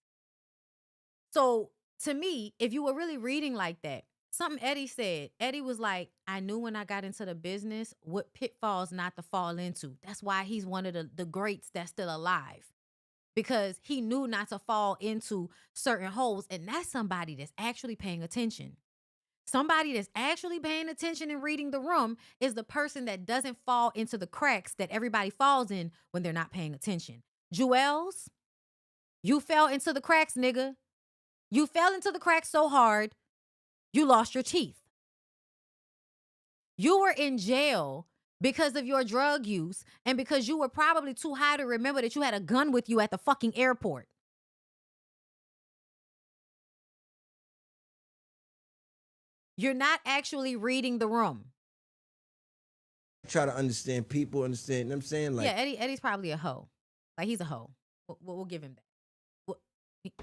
So to me, if you were really reading like that, something Eddie said, Eddie was like, I knew when I got into the business what pitfalls not to fall into. That's why he's one of the greats that's still alive. Because he knew not to fall into certain holes. And that's somebody that's actually paying attention. Somebody that's actually paying attention and reading the room is the person that doesn't fall into the cracks that everybody falls in when they're not paying attention. Jewels, you fell into the cracks, nigga. You fell into the cracks so hard, you lost your teeth. You were in jail because of your drug use and because you were probably too high to remember that you had a gun with you at the fucking airport. You're not actually reading the room. Try to understand people, understand, you know what I'm saying? Like, yeah, Eddie's probably a hoe. Like, he's a hoe. We'll give him that.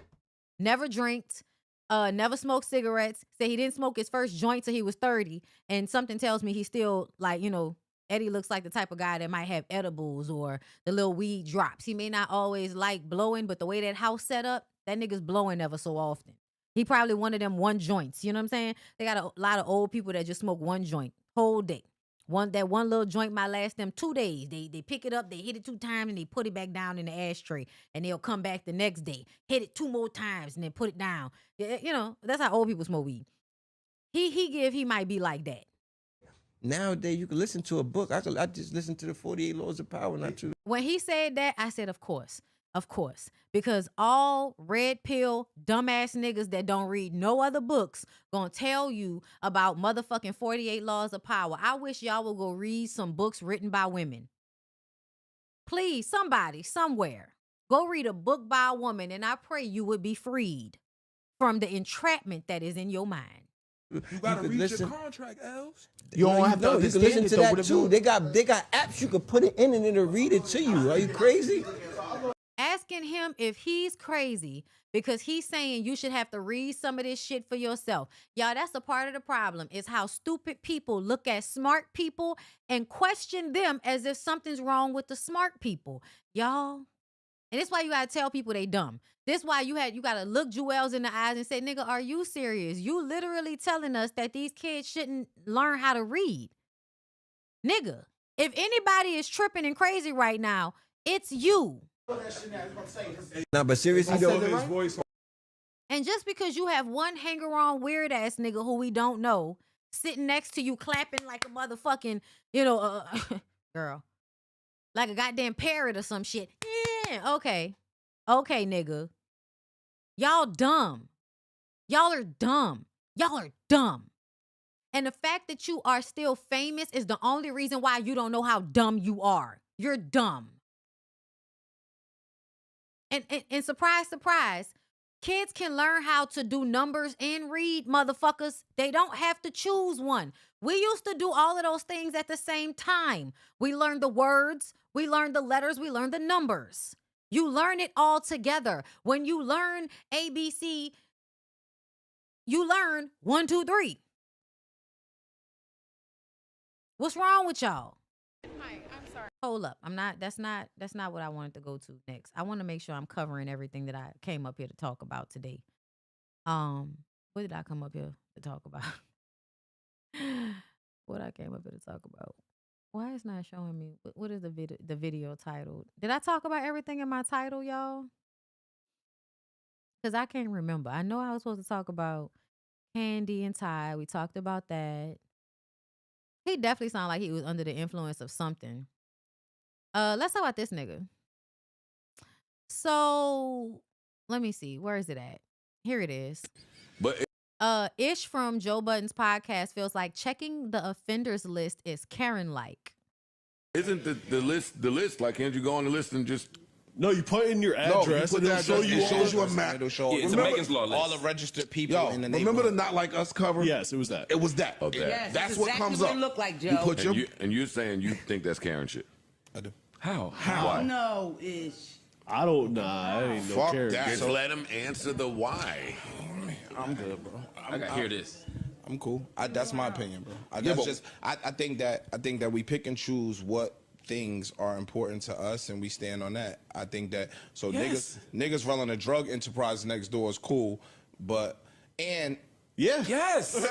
Never drinked, never smoked cigarettes. Said he didn't smoke his first joint till he was 30. And something tells me he's still, like, you know, Eddie looks like the type of guy that might have edibles or the little weed drops. He may not always like blowing, but the way that house set up, that nigga's blowing ever so often. He probably one of them one joints. You know what I'm saying? They got a lot of old people that just smoke one joint whole day. That one little joint might last them 2 days. They pick it up, they hit it 2 times, and they put it back down in the ashtray. And they'll come back the next day, hit it 2 more times, and then put it down. You know, that's how old people smoke weed. He might be like that. Nowadays, you can listen to a book. I just listened to the 48 Laws of Power not too. When he said that, I said, of course. Of course. Because all red pill, dumbass niggas that don't read no other books gonna tell you about motherfucking 48 Laws of Power. I wish y'all would go read some books written by women. Please, somebody, somewhere, go read a book by a woman, and I pray you would be freed from the entrapment that is in your mind. You gotta read your contract, Els. You don't have to. You can listen to that too. They got apps you can put it in and it'll read it to you. Are you crazy? Asking him if he's crazy because he's saying you should have to read some of this shit for yourself. Y'all, that's a part of the problem, is how stupid people look at smart people and question them as if something's wrong with the smart people. Y'all, and that's why you gotta tell people they dumb. This why you gotta look Jewels in the eyes and say, nigga, are you serious? You literally telling us that these kids shouldn't learn how to read. Nigga, if anybody is tripping and crazy right now, it's you. Nah, but seriously though. And just because you have one hanger-on weird ass nigga who we don't know sitting next to you clapping like a motherfucking, you know, girl, like a goddamn parrot or some shit. Yeah, okay, nigga, y'all dumb. Y'all are dumb. Y'all are dumb. And the fact that you are still famous is the only reason why you don't know how dumb you are. You're dumb. And surprise, surprise, kids can learn how to do numbers and read, motherfuckers. They don't have to choose one. We used to do all of those things at the same time. We learned the words, we learned the letters, we learned the numbers. You learn it all together. When you learn ABC, you learn 1, 2, 3. What's wrong with y'all? Hi, I'm sorry. Hold up. That's not what I wanted to go to next. I want to make sure I'm covering everything that I came up here to talk about today. What did I come up here to talk about? What I came up here to talk about. Why is not showing me? What is the video titled? Did I talk about everything in my title, y'all? Because I can't remember. I know I was supposed to talk about Kandi and Ty. We talked about that. He definitely sounded like he was under the influence of something. Let's talk about this nigga. So, let me see. Where is it at? Here it is. But Ish from Joe Budden's podcast feels like checking the offenders list is Karen-like. Isn't the list like? Can't you go on the list and just? No, you put in your address and it'll show you. It shows you a map. It'll show It's a Megan's Law list. All the registered people in the neighborhood. Remember the Not Like Us cover? Yes, it was that. It was that. Okay. Yes, that's exactly what comes what up. it looked like, Joe. You put your. And you're saying you think that's Karen shit? I do. How? Why? No, ish. I don't know. I ain't no Fuck Karen. that. Just let him answer the why. I'm good, bro. I gotta hear this. I'm cool. That's my opinion, bro. I think that we pick and choose what things are important to us and we stand on that. I think that niggas running a drug enterprise next door is cool, but Yes.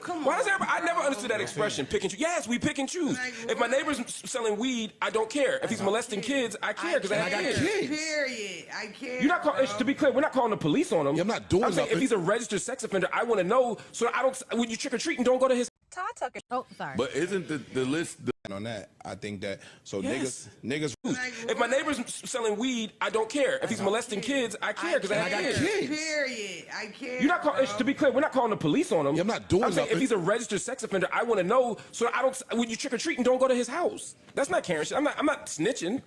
Come on. Why does everybody? I never understood that expression. Pick and choose. Yes, we pick and choose. If my neighbor's selling weed, I don't care. If he's molesting kids, I care because I got kids. Period. I care. You're not calling. To be clear, we're not calling the police on him. I'm not doing I'm saying nothing. if he's a registered sex offender, I want to know so I don't. When you trick or treat and don't go to his. Todd took it. Oh, sorry. But isn't the list? on that. I think that Yes. niggas. If my neighbor's selling weed, I don't care. If he's molesting kids, I care because I got kids. Period. I care. You're not calling. To be clear, we're not calling the police on him. I'm not doing I'm saying nothing. if he's a registered sex offender, I want to know so I don't. When you trick or treat and don't go to his house. That's not Karen shit. I'm not snitching.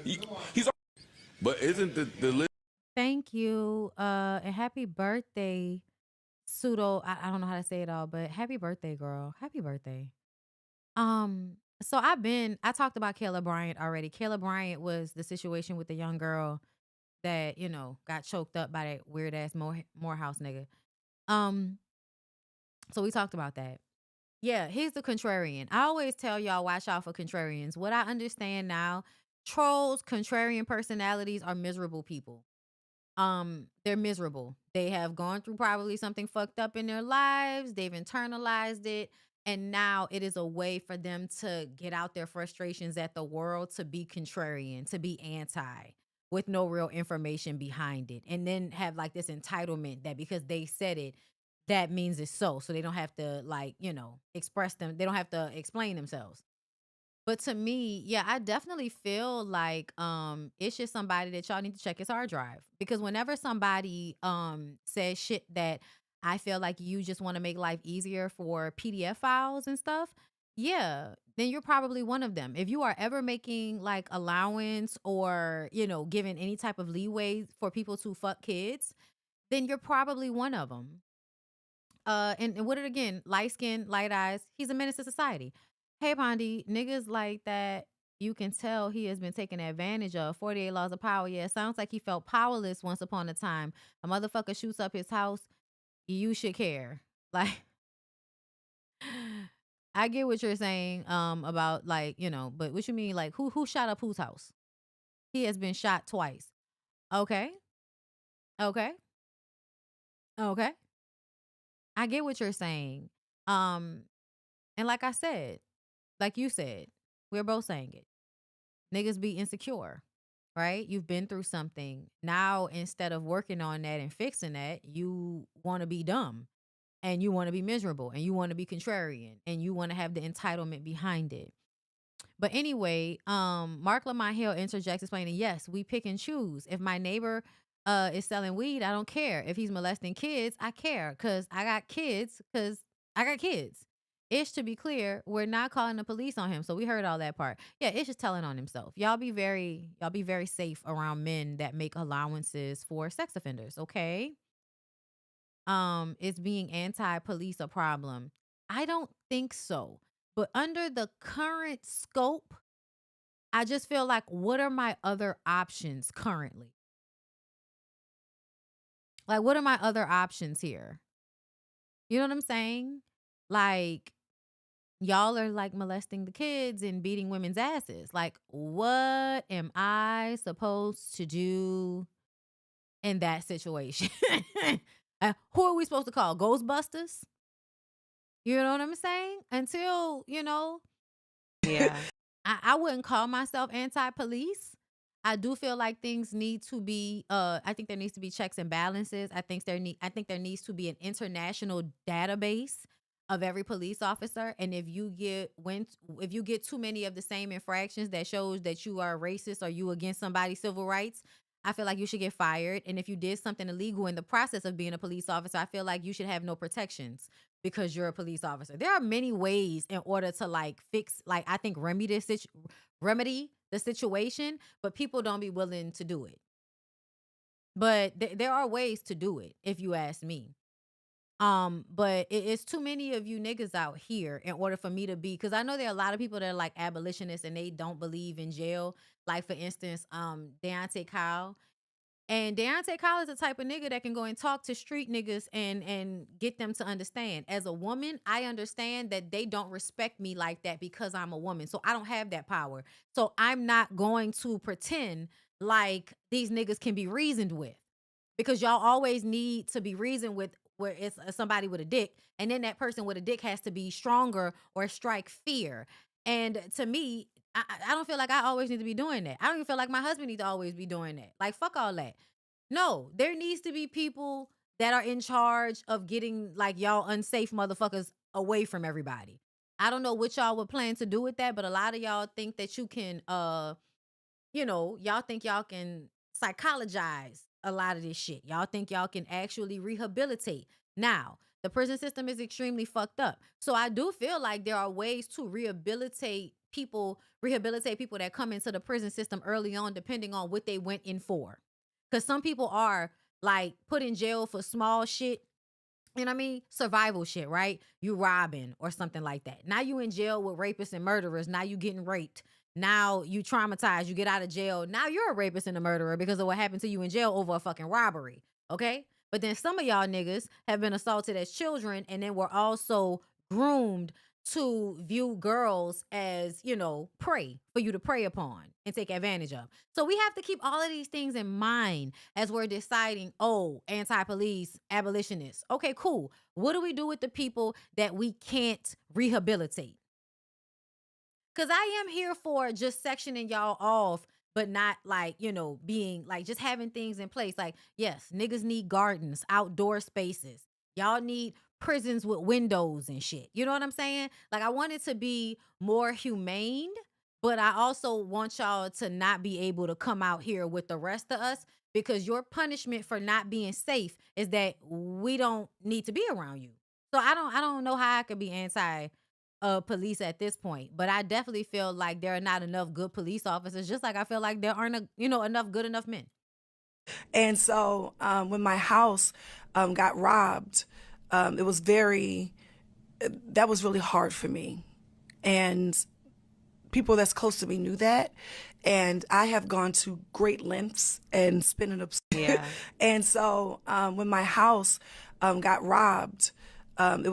He's. But isn't the list? Thank you. And happy birthday, pseudo. I don't know how to say it all, but happy birthday, girl. Happy birthday. So I talked about Kayla Bryant already. Kayla Bryant was the situation with the young girl that, got choked up by that weird ass Morehouse nigga. So we talked about that. Yeah, he's the contrarian. I always tell y'all, watch out for contrarians. What I understand now, trolls, contrarian personalities are miserable people. They're miserable. They have gone through probably something fucked up in their lives. They've internalized it. And now it is a way for them to get out their frustrations at the world, to be contrarian, to be anti, with no real information behind it. And then have like this entitlement that because they said it, that means it's so. So they don't have to express them. They don't have to explain themselves. But to me, yeah, I definitely feel like it's just somebody that y'all need to check his hard drive. Because whenever somebody says shit that I feel like you just want to make life easier for PDF files and stuff, yeah, then you're probably one of them. If you are ever making like allowance or, giving any type of leeway for people to fuck kids, then you're probably one of them. And what it again, light skin, light eyes, he's a menace to society. Hey, Kandi, niggas like that, you can tell he has been taken advantage of. 48 Laws of Power. Yeah, it sounds like he felt powerless once upon a time. A motherfucker shoots up his house. You should care. Like, I get what you're saying about but what you mean, like, who shot up whose house? He has been shot twice. Okay. I get what you're saying. And like I said, like you said, we're both saying it. Niggas be insecure, right? You've been through something. Now, instead of working on that and fixing that, you want to be dumb and you want to be miserable and you want to be contrarian and you want to have the entitlement behind it. But anyway, Mark Lamont Hill interjects explaining, yes, we pick and choose. If my neighbor is selling weed, I don't care. If he's molesting kids, I care because I got kids. Ish, to be clear, we're not calling the police on him. So we heard all that part. Yeah, Ish is telling on himself. Y'all be very safe around men that make allowances for sex offenders, okay? Is being anti-police a problem? I don't think so. But under the current scope, I just feel like, what are my other options currently? Like, what are my other options here? You know what I'm saying? Like, y'all are like molesting the kids and beating women's asses. Like, what am I supposed to do in that situation? Who are we supposed to call? Ghostbusters? You know what I'm saying? Until, Yeah. I wouldn't call myself anti-police. I do feel like things need to be I think there needs to be checks and balances. I think there needs to be an international database of every police officer, and if you get too many of the same infractions that shows that you are racist or you against somebody's civil rights, I feel like you should get fired. And if you did something illegal in the process of being a police officer, I feel like you should have no protections because you're a police officer. There are many ways in order to like fix, like I think remedy the situation, but people don't be willing to do it. But there are ways to do it, if you ask me. But it's too many of you niggas out here in order for me to be, because I know there are a lot of people that are like abolitionists and they don't believe in jail. Like for instance, Deontay Kyle. And Deontay Kyle is the type of nigga that can go and talk to street niggas and get them to understand. As a woman, I understand that they don't respect me like that because I'm a woman. So I don't have that power. So I'm not going to pretend like these niggas can be reasoned with. Because y'all always need to be reasoned with where it's somebody with a dick. And then that person with a dick has to be stronger or strike fear. And to me, I don't feel like I always need to be doing that. I don't even feel like my husband needs to always be doing that. Like, fuck all that. No, there needs to be people that are in charge of getting like y'all unsafe motherfuckers away from everybody. I don't know what y'all would plan to do with that, but a lot of y'all think that you can, y'all think y'all can psychologize a lot of this shit. Y'all think y'all can actually rehabilitate. Now, the prison system is extremely fucked up. So I do feel like there are ways to rehabilitate people that come into the prison system early on, depending on what they went in for. Because some people are like put in jail for small shit, you know what I mean? Survival shit, right? You robbing or something like that. Now you in jail with rapists and murderers. Now you getting raped. Now you traumatized. You get out of jail. Now you're a rapist and a murderer because of what happened to you in jail over a fucking robbery. Okay? But then some of y'all niggas have been assaulted as children and then were also groomed to view girls as, prey for you to prey upon and take advantage of. So we have to keep all of these things in mind as we're deciding, anti-police, abolitionists. Okay, cool. What do we do with the people that we can't rehabilitate? Because I am here for just sectioning y'all off, but not like, being like just having things in place. Like, yes, niggas need gardens, outdoor spaces. Y'all need prisons with windows and shit. You know what I'm saying? Like, I want it to be more humane, but I also want y'all to not be able to come out here with the rest of us, because your punishment for not being safe is that we don't need to be around you. So I don't know how I could be anti police at this point, but I definitely feel like there are not enough good police officers, just like I feel like there aren't enough good enough men. And so when my house got robbed, that was really hard for me. And people that's close to me knew that. And I have gone to great lengths and spending up. Yeah. And so when my house got robbed, that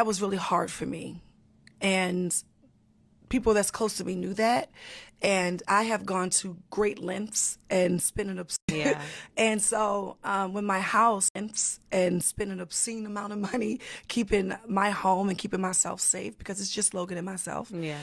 was really hard for me. And people that's close to me knew that. And I have gone to great lengths and spending up. Yeah. And so when my house and spending an obscene amount of money, keeping my home and keeping myself safe, because it's just Logan and myself. Yeah.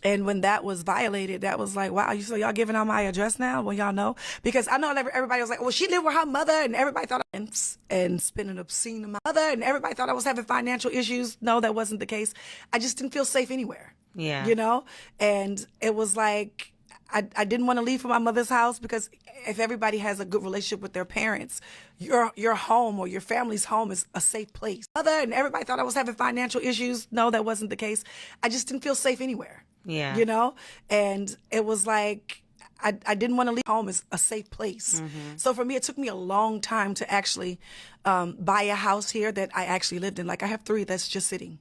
And when that was violated, that was like, wow, so y'all giving out my address now? Well, y'all know. Because I know everybody was like, well, she lived with her mother, and everybody thought and spending an obscene amount. And everybody thought I was having financial issues. No, that wasn't the case. I just didn't feel safe anywhere. Yeah. And it was like, I didn't want to leave from my mother's house, because if everybody has a good relationship with their parents, your home or your family's home is a safe place. And everybody thought I was having financial issues. No, that wasn't the case. I just didn't feel safe anywhere. Yeah. And it was like, I didn't want to leave home as a safe place. Mm-hmm. So for me, it took me a long time to actually buy a house here that I actually lived in. Like, I have 3 that's just sitting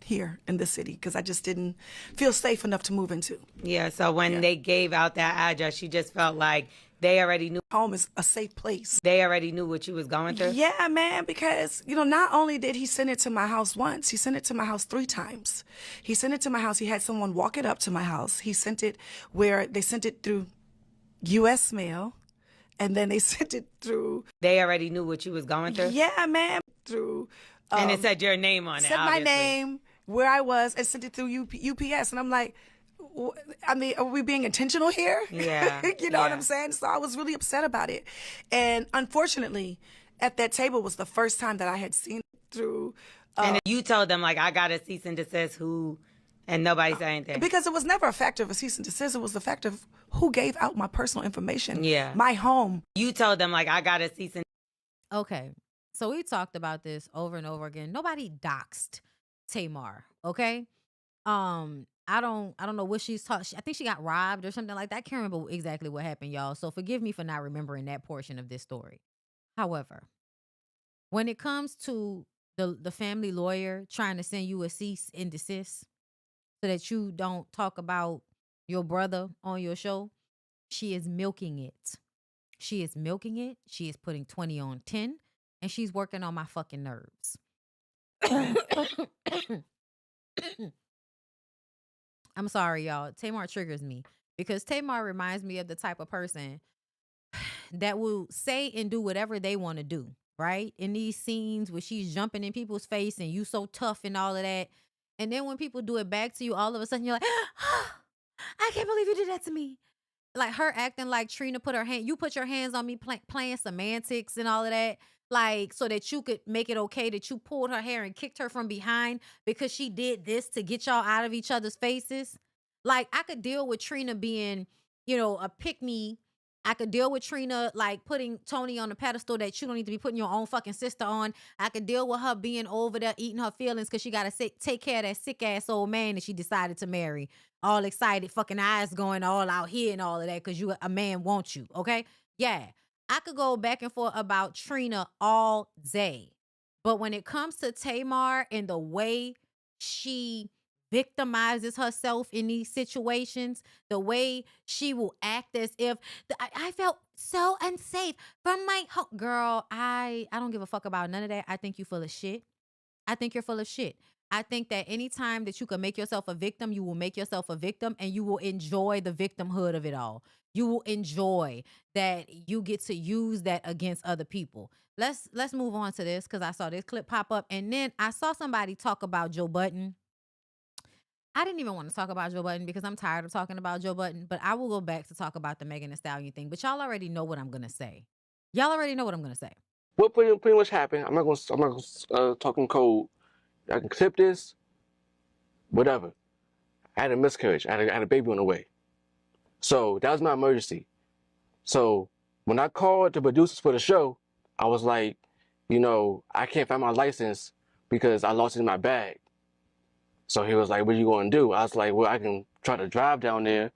here in the city because I just didn't feel safe enough to move into. Yeah, so when they gave out that address, you just felt like they already knew home is a safe place. They already knew what you was going through? Yeah, man, because, not only did he send it to my house once, he sent it to my house 3 times. He sent it to my house. He had someone walk it up to my house. He sent it where they sent it through U.S. mail, and then they sent it through. They already knew what you was going through? Yeah, man. Through. And it said your name on it, said obviously. My name, where I was, and sent it through UPS. And I'm like, I mean, are we being intentional here? Yeah. You know what I'm saying? So I was really upset about it. And unfortunately, at that table was the first time that I had seen it through. And you told them, like, I got a cease and desist. Who And nobody said anything. Because it was never a factor of a cease and desist. It was the fact of who gave out my personal information. Yeah. My home. You told them, like, I got a cease and... Okay. So we talked about this over and over again. Nobody doxed Tamar, okay? I don't know what she's taught. I think she got robbed or something like that. I can't remember exactly what happened, y'all. So forgive me for not remembering that portion of this story. However, when it comes to the family lawyer trying to send you a cease and desist so that you don't talk about your brother on your show, she is milking it. She is milking it. She is putting 20 on 10, and she's working on my fucking nerves. I'm sorry, y'all. Tamar triggers me because Tamar reminds me of the type of person that will say and do whatever they want to do, right? In these scenes where she's jumping in people's face and you so tough and all of that. And then when people do it back to you, all of a sudden you're like, oh, I can't believe you did that to me. Like her acting like Trina you put your hands on me playing semantics and all of that. Like, so that you could make it okay that you pulled her hair and kicked her from behind because she did this to get y'all out of each other's faces. Like, I could deal with Trina being, a pick-me. I could deal with Trina, like, putting Tony on a pedestal that you don't need to be putting your own fucking sister on. I could deal with her being over there eating her feelings because she got to take care of that sick-ass old man that she decided to marry. All excited, fucking eyes going all out here and all of that because a man wants you, okay? Yeah. I could go back and forth about Trina all day. But when it comes to Tamar and the way she victimizes herself in these situations, the way she will act as if I felt so unsafe from my home. Girl, I don't give a fuck about none of that. I think you full of shit. I think you're full of shit. I think that anytime that you can make yourself a victim, you will make yourself a victim and you will enjoy the victimhood of it all. You will enjoy that you get to use that against other people. Let's move on to this because I saw this clip pop up and then I saw somebody talk about Joe Budden. I didn't even want to talk about Joe Budden because I'm tired of talking about Joe Budden, but I will go back to talk about the Megan Thee Stallion thing. But y'all already know what I'm going to say. Y'all already know what I'm going to say. What pretty much happened, I'm not going to talk in code. I can clip this, whatever. I had a miscarriage. I had a baby on the way. So that was my emergency. So when I called the producers for the show, I was like, I can't find my license because I lost it in my bag. So he was like, what are you going to do? I was like, well, I can try to drive down there.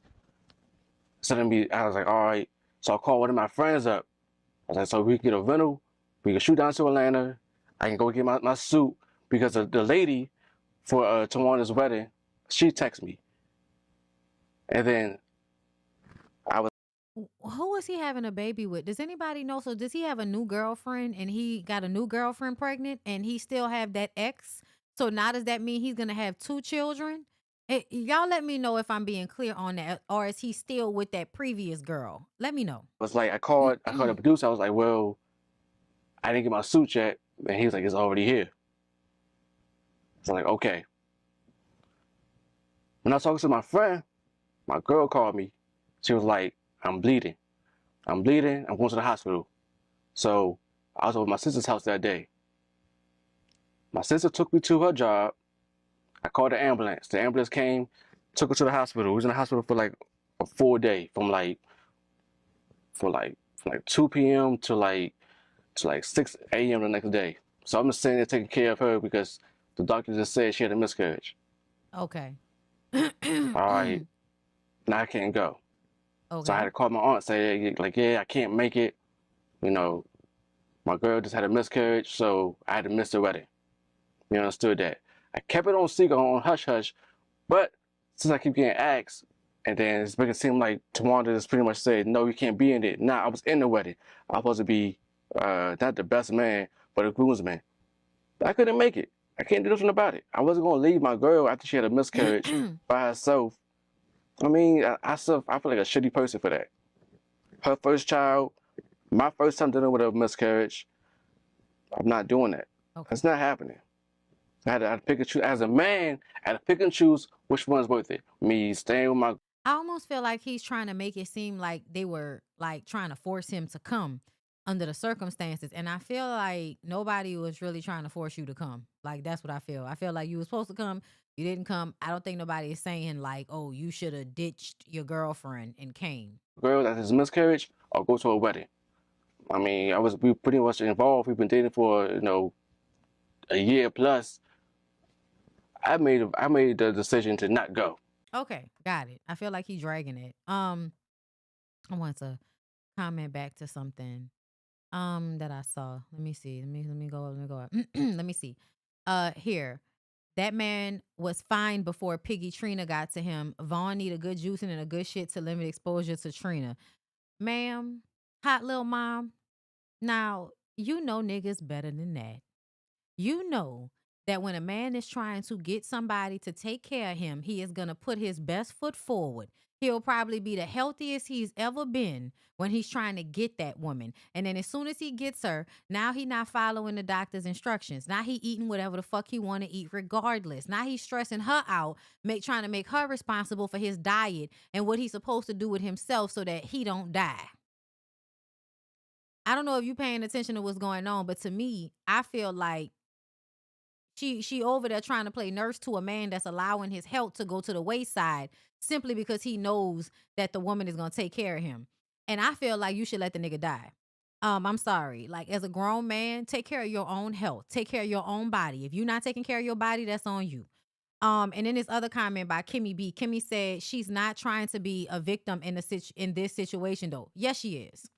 I was like, all right. So I called one of my friends up. I was like, so we can get a rental. We can shoot down to Atlanta. I can go get my suit because the lady for Tawanda's wedding, she texted me. And then who is he having a baby with? Does anybody know? So does he have a new girlfriend and he got a new girlfriend pregnant and he still have that ex? So now does that mean he's going to have 2 children? Y'all let me know if I'm being clear on that, or is he still with that previous girl? Let me know. It was like, I called the producer. I was like, well, I didn't get my suit yet. And he was like, it's already here. So I'm like, okay. When I was talking to my friend, my girl called me. She was like, I'm bleeding. I'm going to the hospital. So I was over at my sister's house that day. My sister took me to her job. I called the ambulance. The ambulance came, took her to the hospital. We was in the hospital for like a full day, from 2 p.m. to 6 a.m. the next day. So I'm just sitting there taking care of her because the doctor just said she had a miscarriage. Okay. All right. Now I can't go. Okay. So I had to call my aunt and say, yeah, I can't make it. My girl just had a miscarriage, so I had to miss the wedding. You understood that. I kept it on secret, on hush-hush, but since I keep getting asked, and then it's making it seem like Tawanda just pretty much said, no, you can't be in it. Nah, I was in the wedding. I was supposed to be not the best man, but a groomsman. But I couldn't make it. I can't do nothing about it. I wasn't going to leave my girl after she had a miscarriage by herself. I mean, I feel like a shitty person for that. Her first child, my first time dealing with a miscarriage, I'm not doing that. Okay. It's not happening. I had to pick and choose. As a man, I had to pick and choose which one's worth it. Me staying with my... I almost feel like he's trying to make it seem like they were like trying to force him to come. under the circumstances. And I feel like nobody was really trying to force you to come. Like, that's what I feel. I feel like you were supposed to come. You didn't come. I don't think nobody is saying like, oh, you should have ditched your girlfriend and came. Girl that is miscarriage or go to a wedding. I mean, we pretty much involved. We've been dating for, a year plus. I made the decision to not go. Okay, got it. I feel like he's dragging it. I want to comment back to something that I saw. Let me see. Let me go up. Let me see. Here. That man was fine before Piggy Trina got to him. Vaughn need a good juicing and a good shit to limit exposure to Trina. Ma'am, hot little mom. Now, you know niggas better than that. You know that when a man is trying to get somebody to take care of him, he is going to put his best foot forward. He'll probably be the healthiest he's ever been when he's trying to get that woman. And then as soon as he gets her, now he not following the doctor's instructions. Now he eating whatever the fuck he want to eat regardless. Now he's stressing her out, trying to make her responsible for his diet and what he's supposed to do with himself so that he don't die. I don't know if you paying attention to what's going on, but to me, I feel like she over there trying to play nurse to a man that's allowing his health to go to the wayside simply because he knows that the woman is going to take care of him. And I feel like you should let the nigga die. I'm sorry. Like, as a grown man, take care of your own health. Take care of your own body. If you're not taking care of your body, that's on you. And then this other comment by Kimmy B. Kimmy said she's not trying to be a victim in this situation, though. Yes, she is.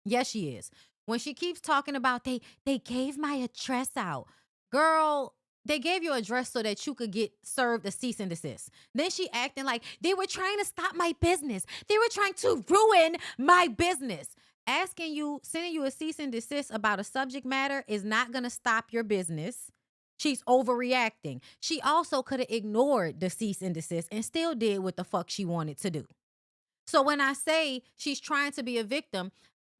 Yes, she is. When she keeps talking about they gave my address out. Girl, they gave your address so that you could get served a cease and desist. Then she acting like they were trying to stop my business. They were trying to ruin my business. Sending you a cease and desist about a subject matter is not going to stop your business. She's overreacting. She also could have ignored the cease and desist and still did what the fuck she wanted to do. So when I say she's trying to be a victim,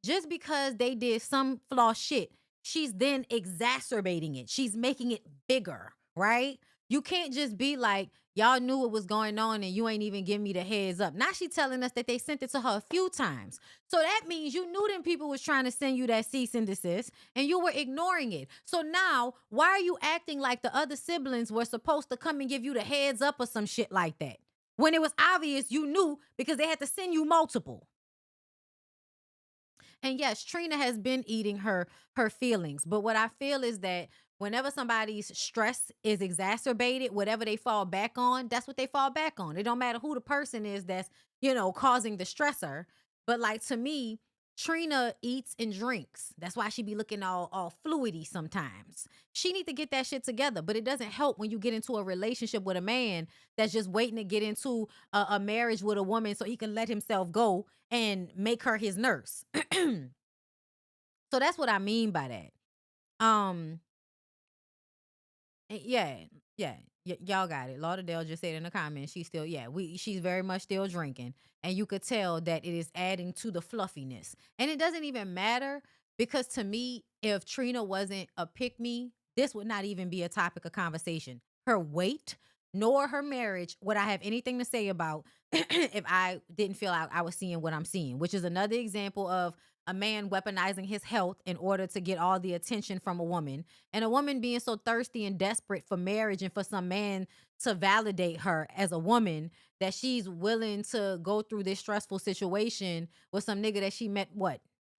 just because they did some flaw shit, she's then exacerbating it. She's making it bigger, right? You can't just be like, y'all knew what was going on and you ain't even give me the heads up. Now she telling us that they sent it to her a few times. So that means you knew them people was trying to send you that cease and desist and you were ignoring it. So now, why are you acting like the other siblings were supposed to come and give you the heads up or some shit like that? When it was obvious you knew because they had to send you multiple. And yes, Trina has been eating her feelings. But what I feel is that whenever somebody's stress is exacerbated, whatever they fall back on, that's what they fall back on. It don't matter who the person is that's, causing the stressor. But like, to me, Trina eats and drinks. That's why she be looking all fluidy sometimes. She need to get that shit together. But it doesn't help when you get into a relationship with a man that's just waiting to get into a marriage with a woman so he can let himself go and make her his nurse. So that's what I mean by that. Y'all got it. Lauderdale just said in the comments, she's very much still drinking. And you could tell that it is adding to the fluffiness. And it doesn't even matter because to me, if Trina wasn't a pick-me, this would not even be a topic of conversation. Her weight nor her marriage would I have anything to say about if I didn't feel like I was seeing what I'm seeing, which is another example of a man weaponizing his health in order to get all the attention from a woman, and a woman being so thirsty and desperate for marriage and for some man to validate her as a woman that she's willing to go through this stressful situation with some nigga that she met,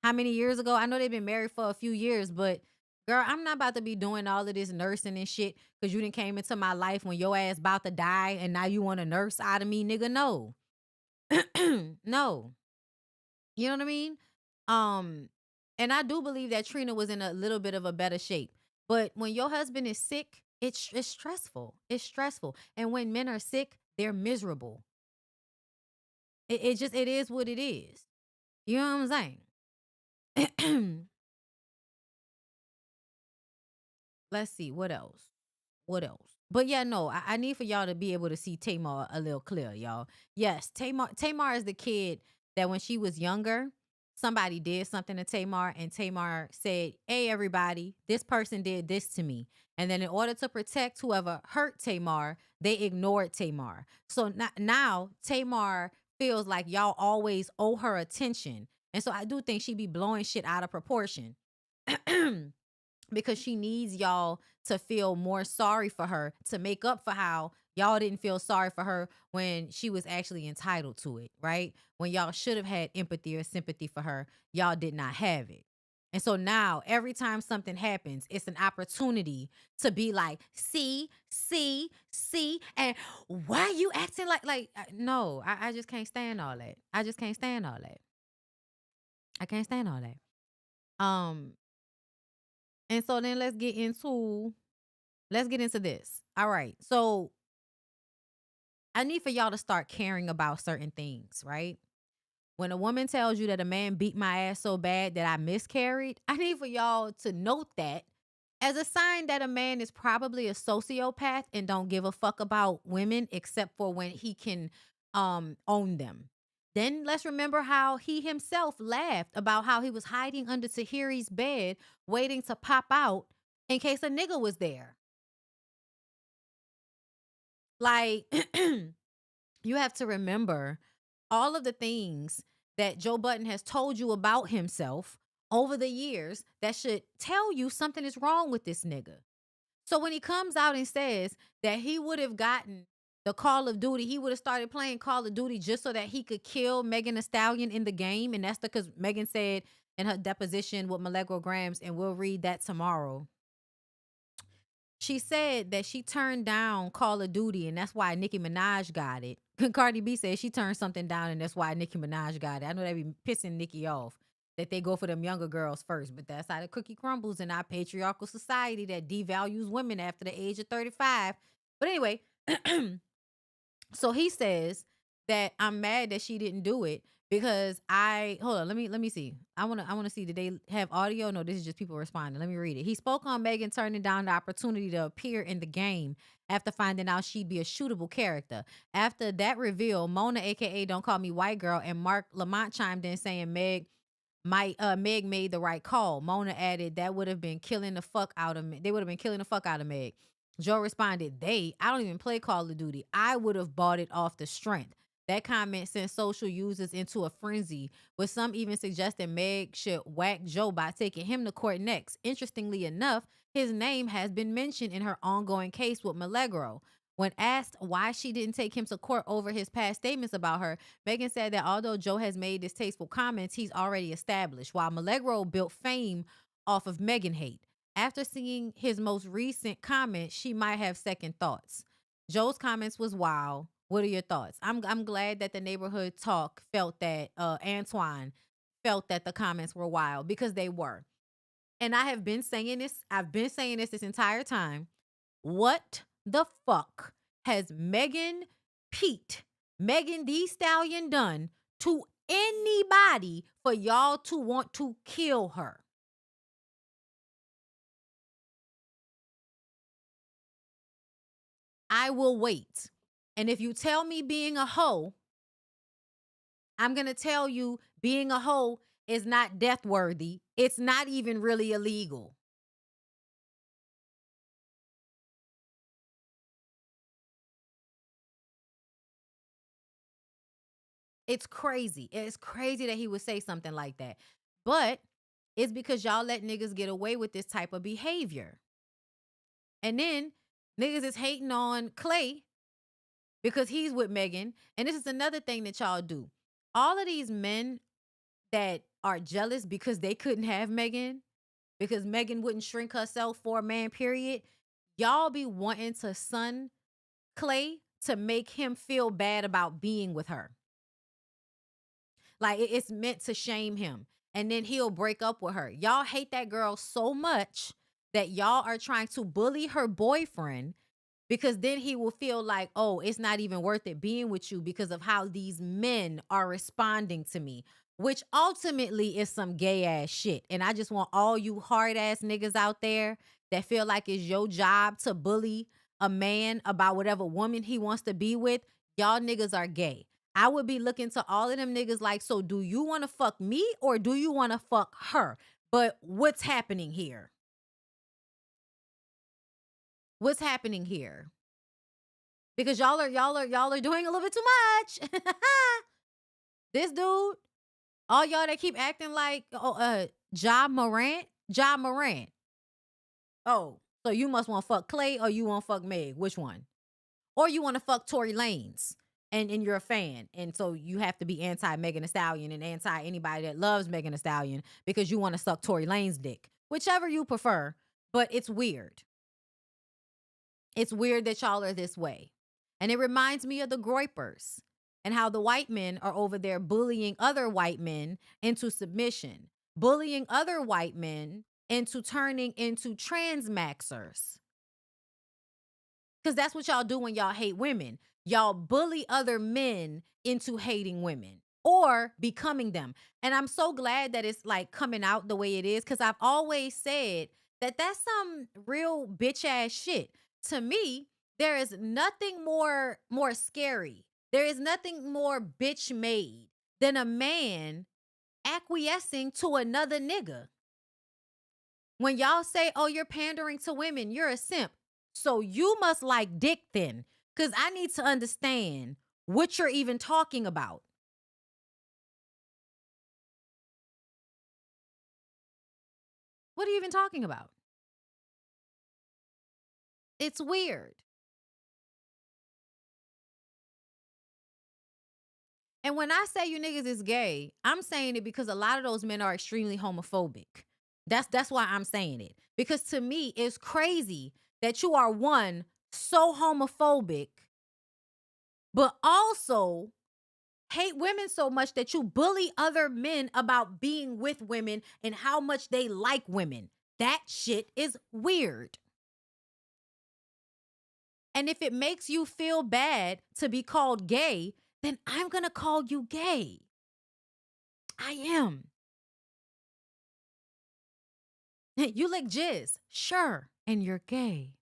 how many years ago? I know they've been married for a few years, but girl, I'm not about to be doing all of this nursing and shit because you done came into my life when your ass about to die and now you want to nurse out of me, nigga. No. No. You know what I mean? And I do believe that Trina was in a little bit of a better shape. But when your husband is sick, it's stressful. It's stressful. And when men are sick, they're miserable. It is what it is. You know what I'm saying? Let's see. What else? But yeah, no, I need for y'all to be able to see Tamar a little clear, y'all. Yes, Tamar is the kid that when she was younger, somebody did something to Tamar and Tamar said, hey, everybody, this person did this to me. And then in order to protect whoever hurt Tamar, they ignored Tamar. So now Tamar feels like y'all always owe her attention And so I do think she be blowing shit out of proportion. Because she needs y'all to feel more sorry for her to make up for how y'all didn't feel sorry for her when she was actually entitled to it, right? When y'all should have had empathy or sympathy for her, y'all did not have it. And so now every time something happens, it's an opportunity to be like, see, and why you acting like no, I just can't stand all that. I just can't stand all that. I can't stand all that. And so then let's get into this. All right. So I need for y'all to start caring about certain things, right? When a woman tells you that a man beat my ass so bad that I miscarried, I need for y'all to note that as a sign that a man is probably a sociopath and don't give a fuck about women except for when he can own them. Then let's remember how he himself laughed about how he was hiding under Tahiri's bed waiting to pop out in case a nigga was there. Like, you have to remember all of the things that Joe Budden has told you about himself over the years that should tell you something is wrong with this nigga. So when he comes out and says that he would have gotten the Call of Duty, he would have started playing Call of Duty just so that he could kill Megan Thee Stallion in the game. And that's because Megan said in her deposition with Milagro Grams, and we'll read that tomorrow. She said that she turned down Call of Duty, and that's why Nicki Minaj got it. Cardi B said she turned something down, and that's why Nicki Minaj got it. I know they be pissing Nicki off that they go for them younger girls first, but that's how the cookie crumbles in our patriarchal society that devalues women after the age of 35. But anyway, so he says that I'm mad that she didn't do it because hold on, let me see. I wanna see, did they have audio? No, this is just people responding. Let me read it. He spoke on Megan turning down the opportunity to appear in the game after finding out she'd be a shootable character. After that reveal, Mona, aka Don't Call Me White Girl, and Mark Lamont chimed in saying Meg made the right call. Mona added that would have been killing the fuck out of me. They would have been killing the fuck out of Meg. Joe responded, I don't even play Call of Duty. I would have bought it off the strength. That comment sent social users into a frenzy, with some even suggesting Meg should whack Joe by taking him to court next. Interestingly enough, his name has been mentioned in her ongoing case with Milagro. When asked why she didn't take him to court over his past statements about her, Megan said that although Joe has made distasteful comments, he's already established, while Milagro built fame off of Megan hate. After seeing his most recent comments, she might have second thoughts. Joe's comments was wild. What are your thoughts? I'm glad that the neighborhood talk felt that Antoine felt that the comments were wild, because they were. And I have been saying this. I've been saying this entire time. What the fuck has Megan Thee Stallion done to anybody for y'all to want to kill her? I will wait. And if you tell me being a hoe, I'm going to tell you being a hoe is not death worthy. It's not even really illegal. It's crazy. It's crazy that he would say something like that. But it's because y'all let niggas get away with this type of behavior. And then niggas is hating on Clay because he's with Megan. And this is another thing that y'all do. All of these men that are jealous because they couldn't have Megan, because Megan wouldn't shrink herself for a man, period. Y'all be wanting to sun Clay to make him feel bad about being with her. Like, it's meant to shame him. And then he'll break up with her. Y'all hate that girl so much that y'all are trying to bully her boyfriend, because then he will feel like, oh, it's not even worth it being with you because of how these men are responding to me, which ultimately is some gay ass shit. And I just want all you hard ass niggas out there that feel like it's your job to bully a man about whatever woman he wants to be with. Y'all niggas are gay. I would be looking to all of them niggas like, so do you want to fuck me or do you want to fuck her? But what's happening here? What's happening here? Because y'all are doing a little bit too much. This dude, All y'all that keep acting like Ja Morant. Oh, so you must want to fuck Clay or you want to fuck Meg? Which one? Or you want to fuck Tory Lanez and you're a fan. And so you have to be anti Megan Thee Stallion and anti anybody that loves Megan Thee Stallion because you want to suck Tory Lanez dick. Whichever you prefer, but it's weird. It's weird that y'all are this way. And it reminds me of the Groypers and how the white men are over there bullying other white men into submission, bullying other white men into turning into transmaxers. Because that's what y'all do when y'all hate women. Y'all bully other men into hating women or becoming them. And I'm so glad that it's like coming out the way it is, because I've always said that that's some real bitch ass shit. To me, there is nothing more scary. There is nothing more bitch made than a man acquiescing to another nigga. When y'all say, oh, you're pandering to women, you're a simp. So you must like dick then, because I need to understand what you're even talking about. What are you even talking about? It's weird. And when I say you niggas is gay, I'm saying it because a lot of those men are extremely homophobic. That's why I'm saying it. Because to me, it's crazy that you are, one, so homophobic, but also hate women so much that you bully other men about being with women and how much they like women. That shit is weird. And if it makes you feel bad to be called gay, then I'm going to call you gay. I am. You lick jizz. Sure. And you're gay.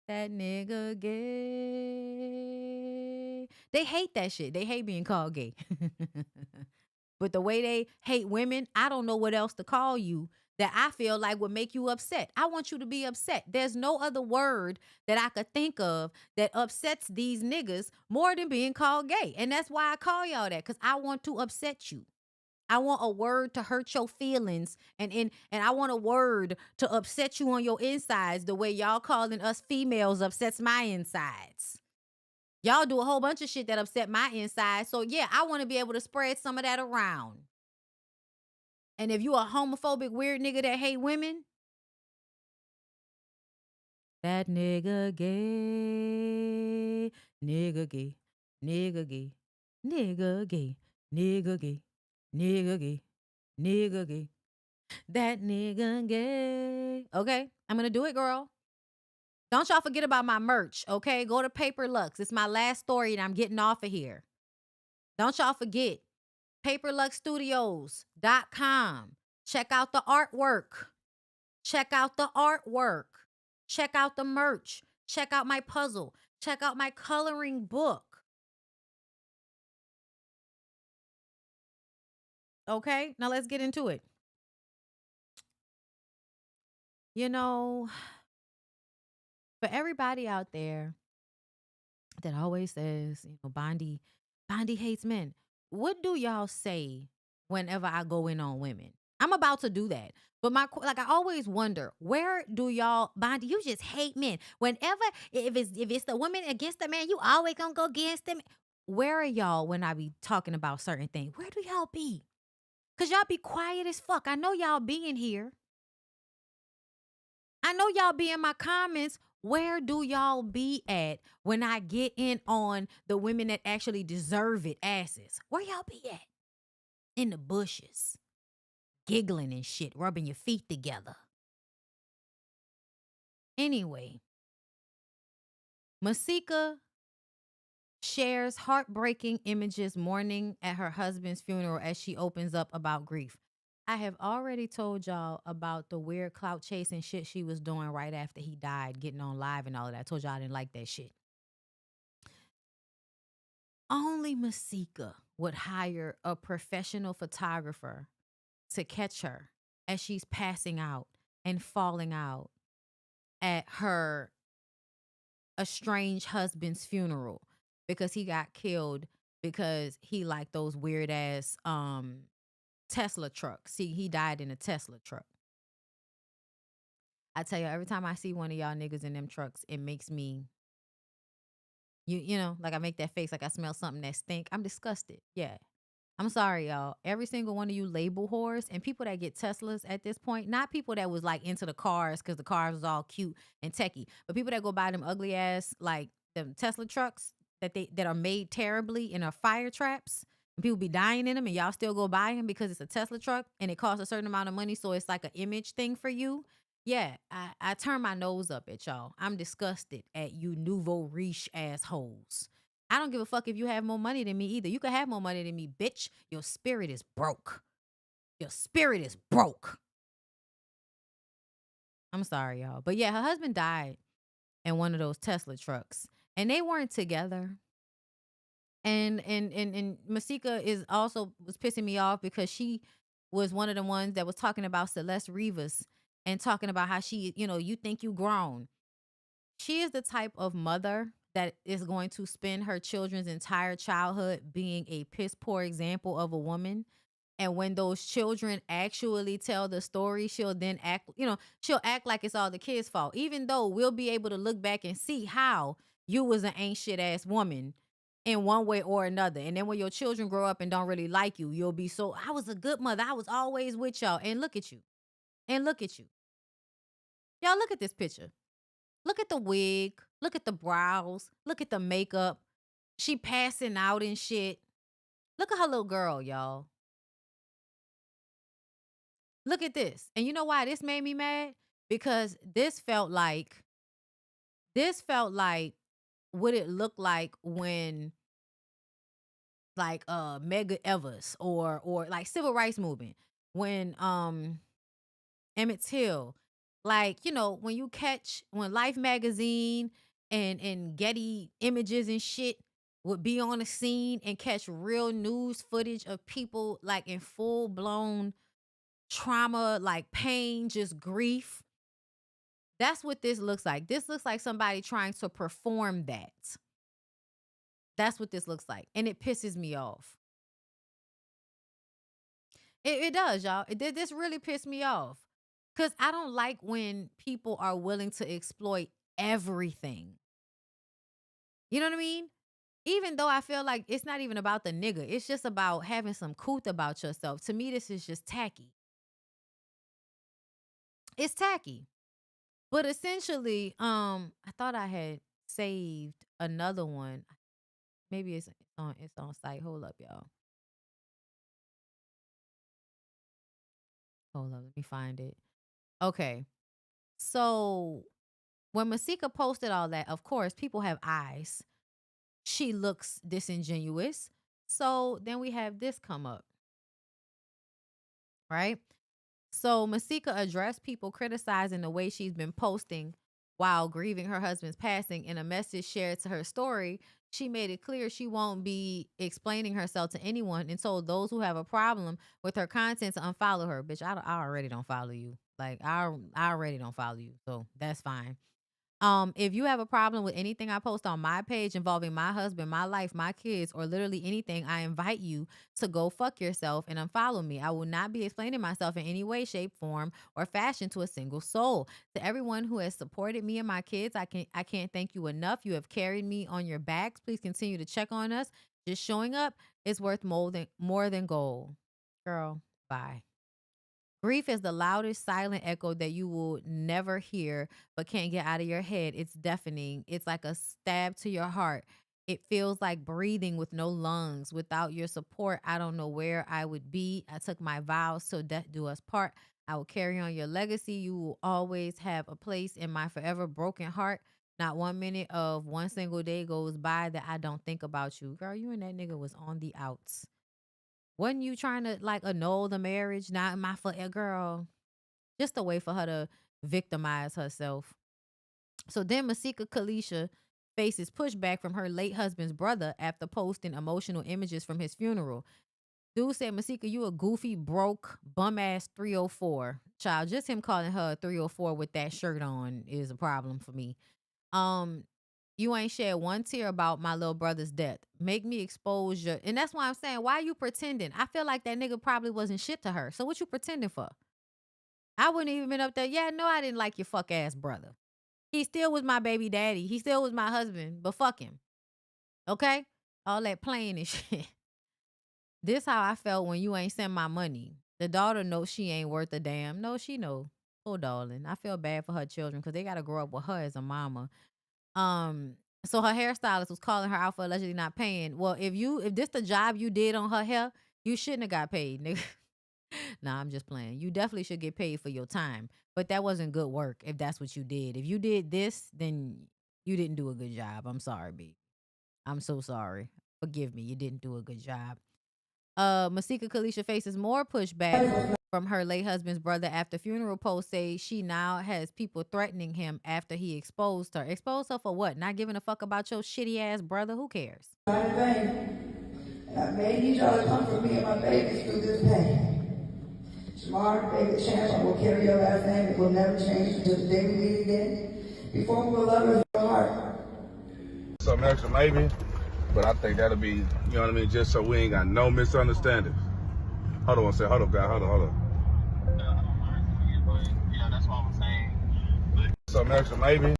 That nigga gay. They hate that shit. They hate being called gay. But the way they hate women, I don't know what else to call you that I feel like would make you upset. I want you to be upset. There's no other word that I could think of that upsets these niggas more than being called gay. And that's why I call y'all that, because I want to upset you. I want a word to hurt your feelings, and I want a word to upset you on your insides the way y'all calling us females upsets my insides. Y'all do a whole bunch of shit that upset my insides. So yeah, I want to be able to spread some of that around. And if you a homophobic weird nigga that hate women, that nigga gay, nigga gay, nigga gay, nigga gay, nigga gay, nigga gay, nigga gay. That nigga gay. Okay, I'm gonna do it, girl. Don't y'all forget about my merch, okay? Go to Paper Lux. It's my last story and I'm getting off of here. Don't y'all forget. PaperLuxStudios.com. Check out the artwork. Check out the artwork. Check out the merch. Check out my puzzle. Check out my coloring book. Okay, now let's get into it. You know, for everybody out there that always says, you know, Bondi hates men. What do y'all say whenever I go in on women? I'm about to do that. But I always wonder, where do y'all, Bondi, you just hate men. Whenever, if it's the woman against the man, you always gonna go against them. Where are y'all when I be talking about certain things? Where do y'all be? Because y'all be quiet as fuck. I know y'all be in here. I know y'all be in my comments. Where do y'all be at when I get in on the women that actually deserve it asses? Where y'all be at? In the bushes. Giggling and shit. Rubbing your feet together. Anyway. Masika shares heartbreaking images mourning at her husband's funeral as she opens up about grief. I have already told y'all about the weird clout chasing shit she was doing right after he died, getting on live and all of that. I told y'all I didn't like that shit. Only Masika would hire a professional photographer to catch her as she's passing out and falling out at her estranged husband's funeral because he got killed because he liked those weird ass Tesla trucks. See, he died in a Tesla truck. I tell you, every time I see one of y'all niggas in them trucks, it makes me, you know, like I make that face like I smell something that stink. I'm disgusted. Yeah. I'm sorry, y'all. Every single one of you label whores and people that get Teslas at this point, not people that was like into the cars because the cars was all cute and techie, but people that go buy them ugly ass like them Tesla trucks that are made terribly and are fire traps. And people be dying in them and y'all still go buy them because it's a Tesla truck and it costs a certain amount of money, so it's like an image thing for you. Yeah, I turn my nose up at y'all. I'm disgusted at you nouveau riche assholes. I don't give a fuck if you have more money than me either. You can have more money than me, bitch. Your spirit is broke. Your spirit is broke. I'm sorry, y'all. But yeah, her husband died in one of those Tesla trucks. And they weren't together. And Masika was pissing me off because she was one of the ones that was talking about Celeste Rivas and talking about how she, you know, you think you grown. She is the type of mother that is going to spend her children's entire childhood being a piss poor example of a woman. And when those children actually tell the story, she'll then act, you know, she'll act like it's all the kids' fault, even though we'll be able to look back and see how you was an ain't shit ass woman in one way or another. And then when your children grow up and don't really like you, you'll be so, I was a good mother. I was always with y'all. And look at you. And look at you. Y'all look at this picture. Look at the wig. Look at the brows. Look at the makeup. She passing out and shit. Look at her little girl, y'all. Look at this. And you know why this made me mad? Because this felt like what it looked like when like Medgar Evers or like civil rights movement, when Emmett Till, like, you know, when Life magazine and Getty Images and shit would be on the scene and catch real news footage of people like in full blown trauma, like pain, just grief. That's what this looks like. This looks like somebody trying to perform that. That's what this looks like. And it pisses me off. It does, y'all. This really pissed me off. Because I don't like when people are willing to exploit everything. You know what I mean? Even though I feel like it's not even about the nigga. It's just about having some couth about yourself. To me, this is just tacky. It's tacky. But essentially, I thought I had saved another one. Maybe it's on site. Hold up, y'all. Hold up, let me find it. Okay. So when Masika posted all that, of course, people have eyes. She looks disingenuous. So then we have this come up. Right? So Masika addressed people criticizing the way she's been posting while grieving her husband's passing. In a message shared to her story, she made it clear she won't be explaining herself to anyone and told those who have a problem with her content to unfollow her. Bitch, I already don't follow you. Like, I already don't follow you. So that's fine. If you have a problem with anything I post on my page involving my husband, my life, my kids, or literally anything, I invite you to go fuck yourself and unfollow me. I will not be explaining myself in any way, shape, form, or fashion to a single soul. To everyone who has supported me and my kids, I can't thank you enough. You have carried me on your backs. Please continue to check on us. Just showing up is worth more than gold. Girl, bye. Grief is the loudest silent echo that you will never hear but can't get out of your head. It's deafening. It's like a stab to your heart. It feels like breathing with no lungs. Without your support, I don't know where I would be. I took my vows till death do us part. I will carry on your legacy. You will always have a place in my forever broken heart. Not 1 minute of one single day goes by that I don't think about you. Girl, you and that nigga was on the outs. Wasn't you trying to like annul the marriage? Not my forever, girl. Just a way for her to victimize herself. So then Masika Kalisha faces pushback from her late husband's brother after posting emotional images from his funeral. Dude said, Masika, you a goofy, broke, bum ass 304. Child, just him calling her a 304 with that shirt on is a problem for me. You ain't shed one tear about my little brother's death. Make me expose your, and that's why I'm saying, why you pretending? I feel like that nigga probably wasn't shit to her. So what you pretending for? I wouldn't even been up there. Yeah, no, I didn't like your fuck ass brother. He still was my baby daddy. He still was my husband, but fuck him. Okay? All that playing and shit. This how I felt when you ain't send my money. The daughter knows she ain't worth a damn. No, she know. Poor darling. I feel bad for her children because they got to grow up with her as a mama. So her hairstylist was calling her out for allegedly not paying. Well, if this the job you did on her hair, you shouldn't have got paid, nigga. Nah, I'm just playing. You definitely should get paid for your time. But that wasn't good work if that's what you did. If you did this, then you didn't do a good job. I'm sorry, B. I'm so sorry. Forgive me. You didn't do a good job. Masika Kalisha faces more pushback from her late husband's brother after funeral posts say she now has people threatening him after he exposed her. Exposed her for what? Not giving a fuck about your shitty ass brother? Who cares? And I may need y'all to comfort me and my babies through this pain. Tomorrow, David Chance, I will carry your last name. It will never change until the day we meet again. Before we will love in your heart. Some extra maybe, but I think that'll be, you know what I mean, just so we ain't got no misunderstandings. Hold on one second. Hold on, guy. Hold on. Yeah, that's what I'm saying. Some extra maybe.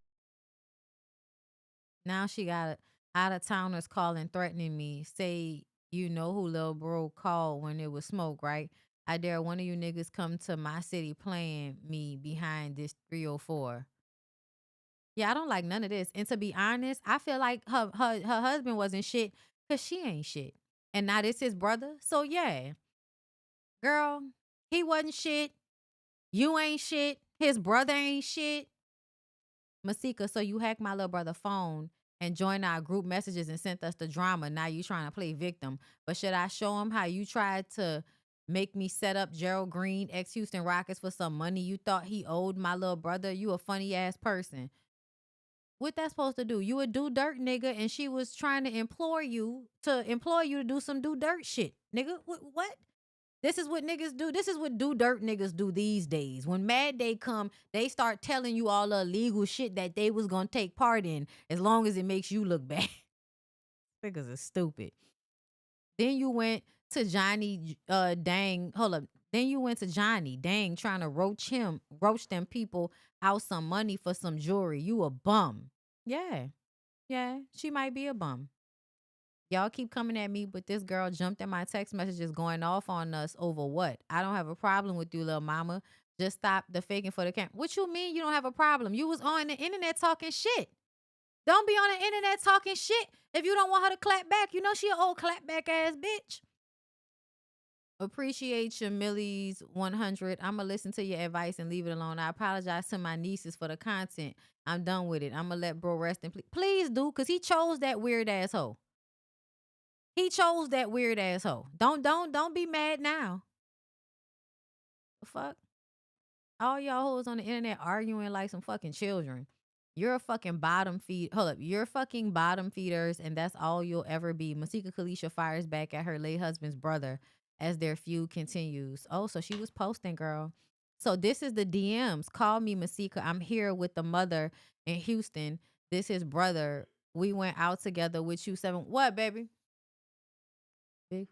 Now she got out-of-towners calling, threatening me. Say, you know who Lil Bro called when it was smoke, right? I dare one of you niggas come to my city playing me behind this 304. Yeah, I don't like none of this. And to be honest, I feel like her husband wasn't shit because she ain't shit. And now this his brother. So yeah, girl, he wasn't shit. You ain't shit. His brother ain't shit. Masika, so you hacked my little brother's phone and joined our group messages and sent us the drama. Now you trying to play victim. But should I show him how you tried to make me set up Gerald Green, ex-Houston Rockets, for some money you thought he owed my little brother? You a funny ass person. What that supposed to do? You a do dirt nigga, and she was trying to employ you to do some do dirt shit, nigga. What? This is what niggas do. This is what do dirt niggas do these days. When Mad Day come, they start telling you all the illegal shit that they was gonna take part in, as long as it makes you look bad. Niggas are stupid. Then you went to Johnny Dang. Hold up. Then you went to Johnny Dang trying to roach them people out some money for some jewelry. You a bum. Yeah. Yeah. She might be a bum. Y'all keep coming at me, but this girl jumped in my text messages going off on us over what? I don't have a problem with you, little mama. Just stop the faking for the camera. What you mean you don't have a problem? You was on the internet talking shit. Don't be on the internet talking shit if you don't want her to clap back. You know she an old clapback ass bitch. Appreciate your Millie's 100. I'm going to listen to your advice and leave it alone. I apologize to my nieces for the content. I'm done with it. I'm going to let bro rest in peace. Please do, because he chose that weird asshole. He chose that weird asshole. Don't be mad now. The fuck? All y'all hoes on the internet arguing like some fucking children. You're a fucking bottom feed. Hold up. You're fucking bottom feeders, and that's all you'll ever be. Masika Kalisha fires back at her late husband's brother as their feud continues. Oh, so she was posting, girl. So this is the DMs. Call me Masika. I'm here with the mother in Houston. This is brother. We went out together with you 7. What, baby? Big.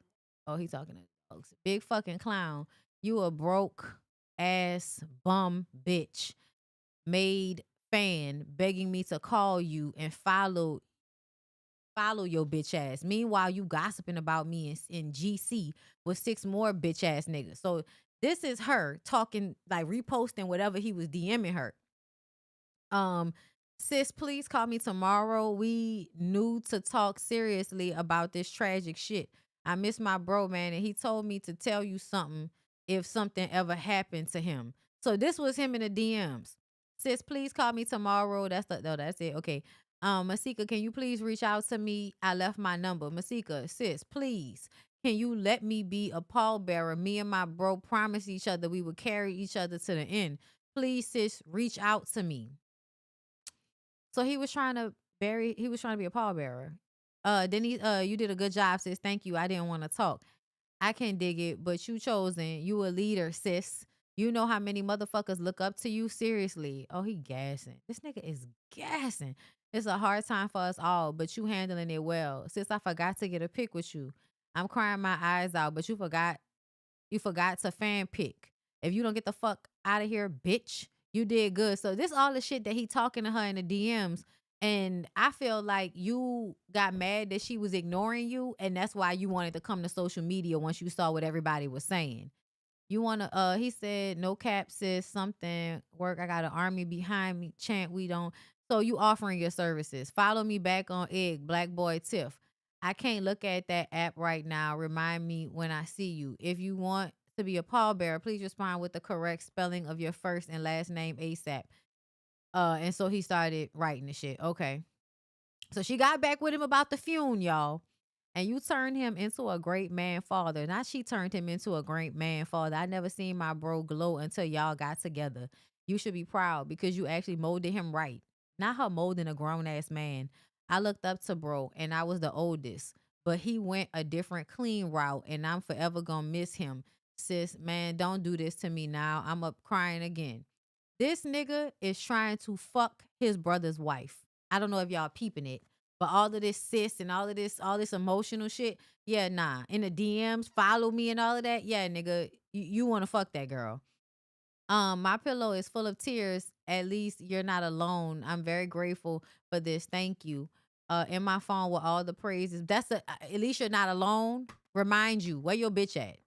Oh, he's talking to folks. Big fucking clown. You a broke ass bum bitch. Made fan begging me to call you and follow your bitch ass. Meanwhile, you gossiping about me in GC with 6 more bitch ass niggas. So this is her talking, like reposting whatever he was DMing her. Sis, please call me tomorrow. We knew to talk seriously about this tragic shit. I miss my bro, man, and he told me to tell you something if something ever happened to him. So this was him in the DMs. Sis, please call me tomorrow. That's it. Okay. Masika, can you please reach out to me? I left my number. Masika, sis, please. Can you let me be a pallbearer? Me and my bro promised each other we would carry each other to the end. Please, sis, reach out to me. So he was trying to be a pallbearer. Then you did a good job, sis. Thank you. I didn't want to talk. I can't dig it, but you chosen. You a leader, sis. You know how many motherfuckers look up to you? Seriously. Oh, he gassing. This nigga is gassing. It's a hard time for us all, but you handling it well. Sis, I forgot to get a pic with you. I'm crying my eyes out, but you forgot to fan pick. If you don't get the fuck out of here, bitch, you did good. So this all the shit that he talking to her in the DMs. And I feel like you got mad that she was ignoring you. And that's why you wanted to come to social media once you saw what everybody was saying. You want to, he said, no cap, sis, something, work. I got an army behind me, chant, we don't. So you offering your services. Follow me back on Egg, Black Boy Tiff. I can't look at that app right now. Remind me when I see you. If you want to be a pallbearer, please respond with the correct spelling of your first and last name ASAP. And so he started writing the shit. Okay. So she got back with him about the fume, y'all. And you turned him into a great man father. Not she turned him into a great man father. I never seen my bro glow until y'all got together. You should be proud because you actually molded him right. Not her molding a grown ass man. I looked up to bro and I was the oldest. But he went a different clean route and I'm forever gonna miss him. Sis, man, don't do this to me now. I'm up crying again. This nigga is trying to fuck his brother's wife. I don't know if y'all peeping it, but all of this sis and all this emotional shit, yeah, nah. In the DMs, follow me and all of that, yeah, nigga, you want to fuck that girl. My pillow is full of tears. At least you're not alone. I'm very grateful for this. Thank you. In my phone with all the praises. At least you're not alone. Remind you where your bitch at.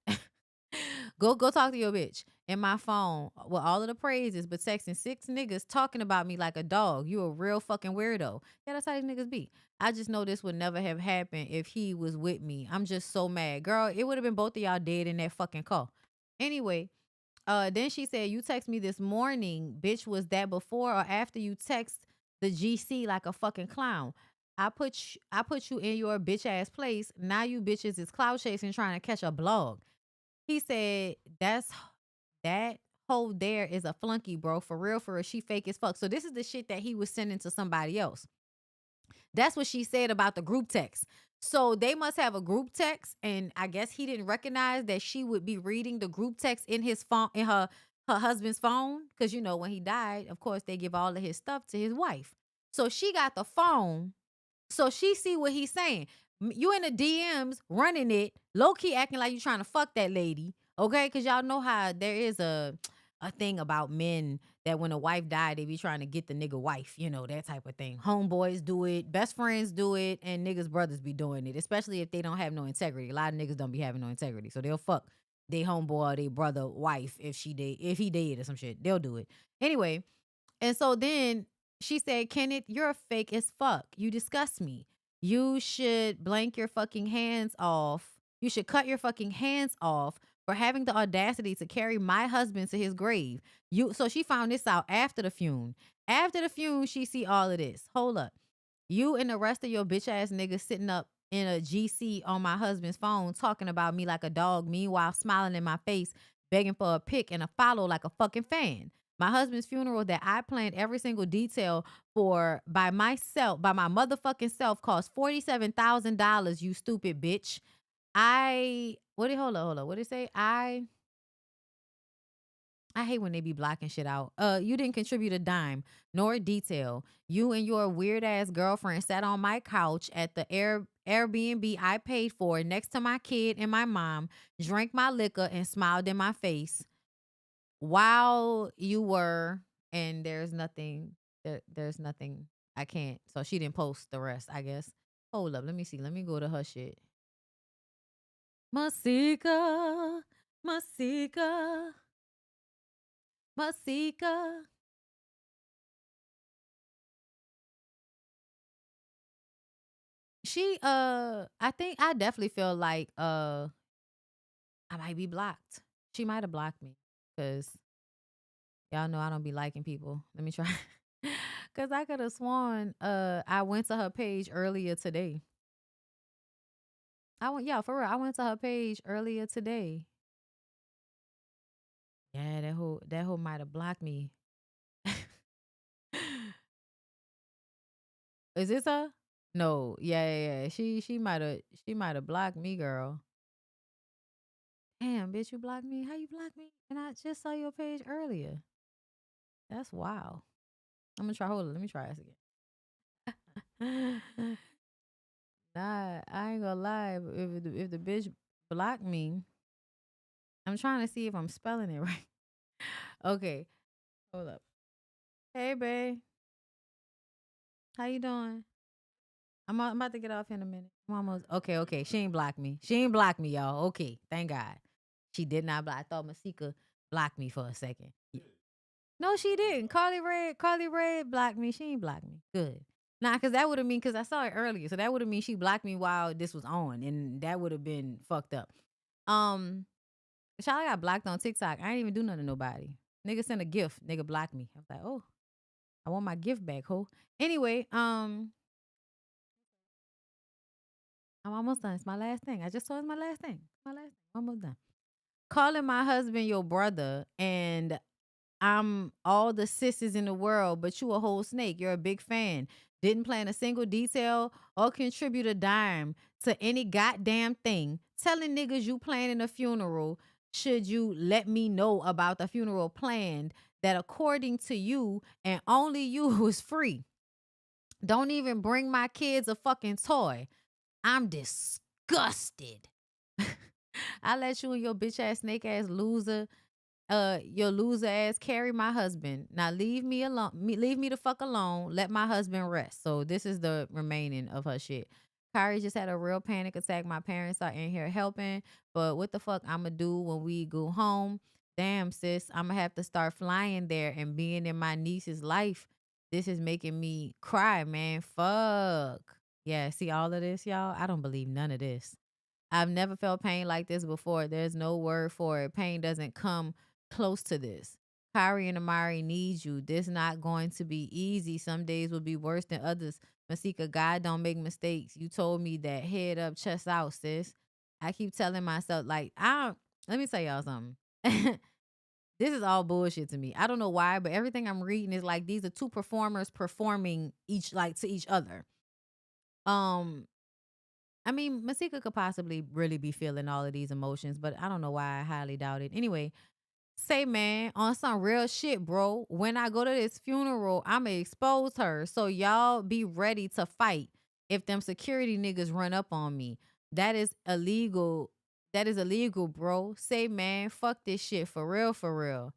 Go talk to your bitch. In my phone with all of the praises, but texting 6 niggas talking about me like a dog. You a real fucking weirdo. Yeah, that's how these niggas be. I just know this would never have happened if he was with me. I'm just so mad. Girl, it would have been both of y'all dead in that fucking car. Anyway, then she said, you text me this morning. Bitch, was that before or after you text the GC like a fucking clown? I put you in your bitch ass place. Now you bitches is cloud chasing trying to catch a blog. He said, that hoe there is a flunky, bro. For real, she fake as fuck. So this is the shit that he was sending to somebody else. That's what she said about the group text. So they must have a group text, and I guess he didn't recognize that she would be reading the group text in his phone, in her husband's phone. Because, you know, when he died, of course, they give all of his stuff to his wife. So she got the phone. So she see what he's saying. You in the DMs running it, low key acting like you trying to fuck that lady, okay? Because y'all know how there is a thing about men that when a wife died, they be trying to get the nigga wife, you know, that type of thing. Homeboys do it, best friends do it, and niggas brothers be doing it, especially if they don't have no integrity. A lot of niggas don't be having no integrity, so they'll fuck they homeboy or they brother wife if he dead or some shit. They'll do it anyway. And so then she said, Kenneth, you're a fake as fuck. You disgust me. You should blank your fucking hands off. You should cut your fucking hands off for having the audacity to carry my husband to his grave. So she found this out after the funeral. After the funeral, she see all of this. Hold up. You and the rest of your bitch ass niggas sitting up in a GC on my husband's phone talking about me like a dog, meanwhile smiling in my face, begging for a pic and a follow like a fucking fan. My husband's funeral that I planned every single detail for by myself, by my motherfucking self, cost $47,000, you stupid bitch. Hold up. What did it say? I hate when they be blocking shit out. You didn't contribute a dime, nor a detail. You and your weird ass girlfriend sat on my couch at the Airbnb I paid for next to my kid and my mom, drank my liquor and smiled in my face. While you were, and there's nothing, I can't. So she didn't post the rest, I guess. Hold up, let me see. Let me go to her shit. Masika. She, I definitely feel like, I might be blocked. She might have blocked me because y'all know I don't be liking people. Let me try. Because I could have sworn I went to her page earlier today. For real. I went to her page earlier today. Yeah, that whole might have blocked me. Is this her? No. Yeah. She might have blocked me, girl. Damn, bitch, you blocked me? How you blocked me? And I just saw your page earlier. That's wild. I'm gonna try. Hold on, let me try this again. Nah, I ain't gonna lie. If the bitch blocked me, I'm trying to see if I'm spelling it right. Okay, hold up. Hey, babe, how you doing? I'm about to get off in a minute. I'm almost okay. Okay, she ain't blocked me. She ain't blocked me, y'all. Okay, thank God. She did not block. I thought Masika blocked me for a second. No, she didn't. Carly Red blocked me. She ain't blocked me. Good. Nah, because that would have mean, because I saw it earlier. So that would have mean she blocked me while this was on. And that would have been fucked up. Child, I got blocked on TikTok. I ain't even do nothing to nobody. Nigga sent a gift. Nigga blocked me. I was like, oh, I want my gift back, ho. Anyway, I'm almost done. It's my last thing. I just saw it's my last thing. My last thing. Almost done. Calling my husband your brother, and I'm all the sisters in the world, but you a whole snake. You're a big fan. Didn't plan a single detail or contribute a dime to any goddamn thing. Telling niggas you planning a funeral. Should you let me know about the funeral planned that according to you and only you was free? Don't even bring my kids a fucking toy. I'm disgusted. I let you and your bitch ass snake ass loser your loser ass carry my husband. Now leave me alone. Leave me the fuck alone. Let my husband rest. So this is the remaining of her shit. Kyrie just had a real panic attack. My parents are in here helping, but what the fuck I'ma do when we go home? Damn, sis, I'ma have to start flying there and being in my niece's life. This is making me cry, man. Fuck. Yeah, see all of this, y'all? I don't believe none of this. I've never felt pain like this before. There's no word for it. Pain doesn't come close to this. Kyrie and Amari need you. This not going to be easy. Some days will be worse than others. Masika, God don't make mistakes. You told me that. Head up, chest out, sis. I keep telling myself, like, let me tell y'all something. This is all bullshit to me. I don't know why, but everything I'm reading is like these are two performers performing each like to each other. I mean, Masika could possibly really be feeling all of these emotions, but I don't know why. I highly doubt it. Anyway, say, man, on some real shit, bro. When I go to this funeral, I'ma expose her. So y'all be ready to fight if them security niggas run up on me. That is illegal. That is illegal, bro. Say, man, fuck this shit for real, for real.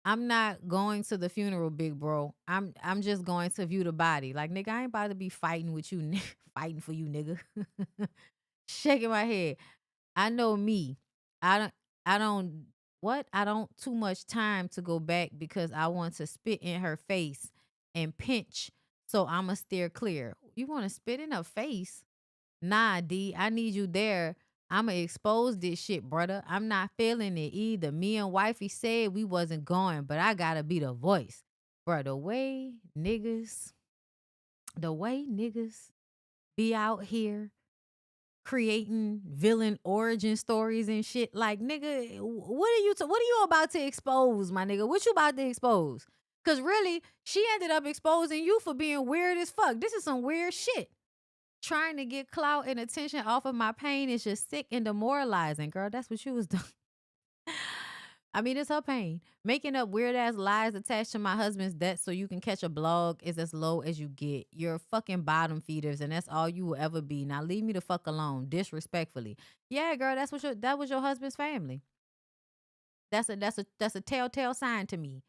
I'm not going to the funeral, big bro. I'm just going to view the body. Like, nigga, I ain't about to be fighting with you, fighting for you, nigga. Shaking my head. I know me. I don't I don't too much time to go back because I want to spit in her face and pinch. So I'ma steer clear. You want to spit in her face? Nah, D, I need you there. I'ma expose this shit, brother. I'm not feeling it either. Me and wifey said we wasn't going, but I gotta be the voice. Bro, the way niggas be out here creating villain origin stories and shit. Like, nigga, what are you about to expose, my nigga? What you about to expose? Cause really, she ended up exposing you for being weird as fuck. This is some weird shit. Trying to get clout and attention off of my pain is just sick and demoralizing, girl. That's what you was doing. I mean, it's her pain. Making up weird ass lies attached to my husband's death so you can catch a blog is as low as you get. You're fucking bottom feeders, and that's all you will ever be. Now leave me the fuck alone, disrespectfully. Yeah, girl, that was your husband's family. That's a telltale sign to me.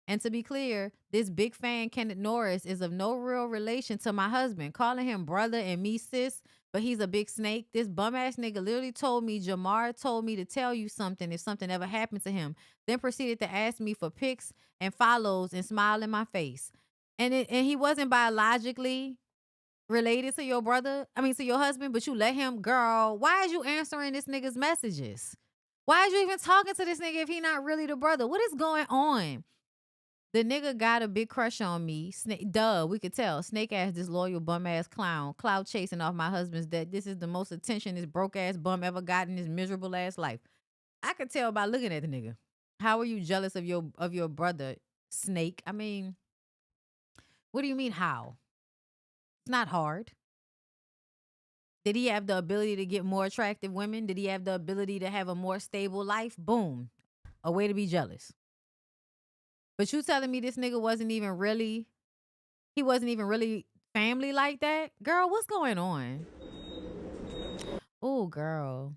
And to be clear, this big fan Kenneth Norris is of no real relation to my husband. Calling him brother and me sis, but he's a big snake. This bum ass nigga literally told me, Jamar told me to tell you something if something ever happened to him. Then proceeded to ask me for pics and follows and smile in my face. And he wasn't biologically related to your brother. I mean, to your husband, but you let him, girl. Why is you answering this nigga's messages? Why is you even talking to this nigga if he not really the brother? What is going on? The nigga got a big crush on me. We could tell. Snake ass, disloyal bum ass clown. Cloud chasing off my husband's death. This is the most attention this broke ass bum ever got in his miserable ass life. I could tell by looking at the nigga. How are you jealous of your brother, Snake? I mean, what do you mean how? It's not hard. Did he have the ability to get more attractive women? Did he have the ability to have a more stable life? Boom. A way to be jealous. But you telling me this nigga wasn't even really family like that, girl, what's going on? Oh, girl.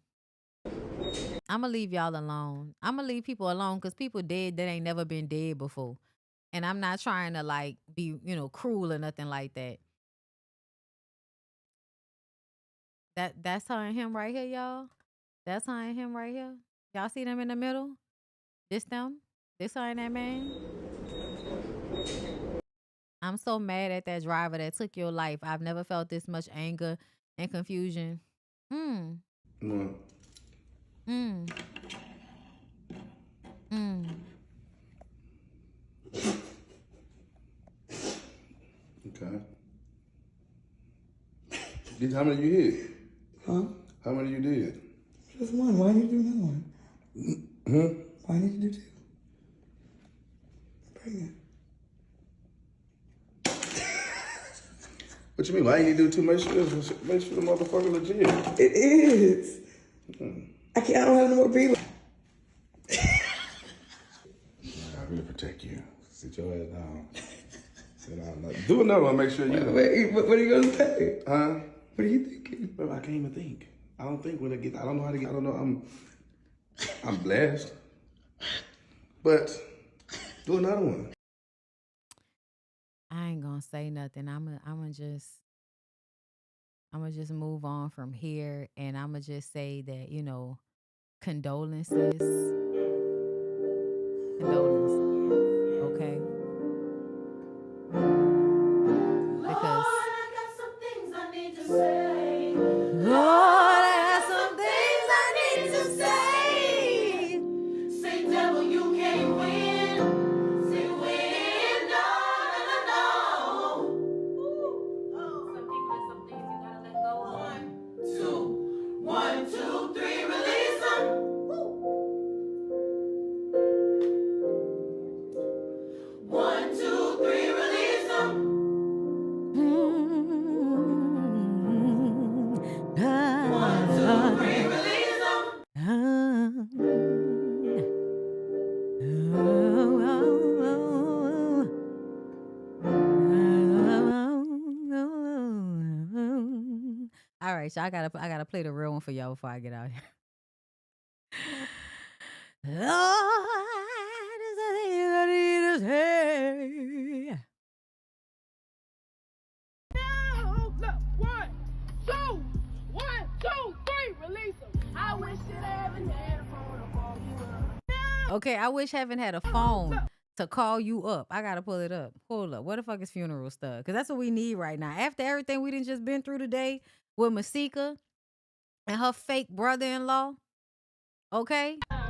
I'm going to leave y'all alone. I'm going to leave people alone because people dead that ain't never been dead before. And I'm not trying to, like, be, you know, cruel or nothing like that. That's her and him right here, y'all. That's her and him right here. Y'all see them in the middle? This them? This her and that man? I'm so mad at that driver that took your life. I've never felt this much anger and confusion. Mm. Mm. Mm. Mm. Okay. How many you hit? Huh? How many you did? Just one. Why did you do another one? Hmm? Why did you do two? Pregnant. What you mean? Why you need to do two? Make sure the motherfucker legit. It is. I don't have no more people. I really protect you. Sit your ass down. Sit down. Do another one. Make sure you. Wait, what are you gonna say? Huh? What are you thinking? Bro, I can't even think. I don't think when I get. I don't know how to get. I don't know. I'm blessed. But do another one. I ain't gonna say nothing. I'ma just move on from here, and I'ma just say that, you know, condolences, okay? Because I got some things I need to say. Lord, I got some things I need to say. Say, devil, you can't win. Say, win. No, no, no, no. Some people and some things you gotta let go of. 1, 2, 3, release them. 1, 2, 3, release them. 1, 2, 3, release them. All right, so I gotta play the real one for y'all before I get out here. Lord, is the thing I need to say. Now, look, 1, 2, 1, 2, 3, release them. I wish that heaven had a phone to call you up. Okay, I wish heaven had a phone to call you up. I gotta pull it up. Hold up. What the fuck is funeral stuff? Because that's what we need right now. After everything we done just been through today with Masika and her fake brother-in-law. Okay? Lord,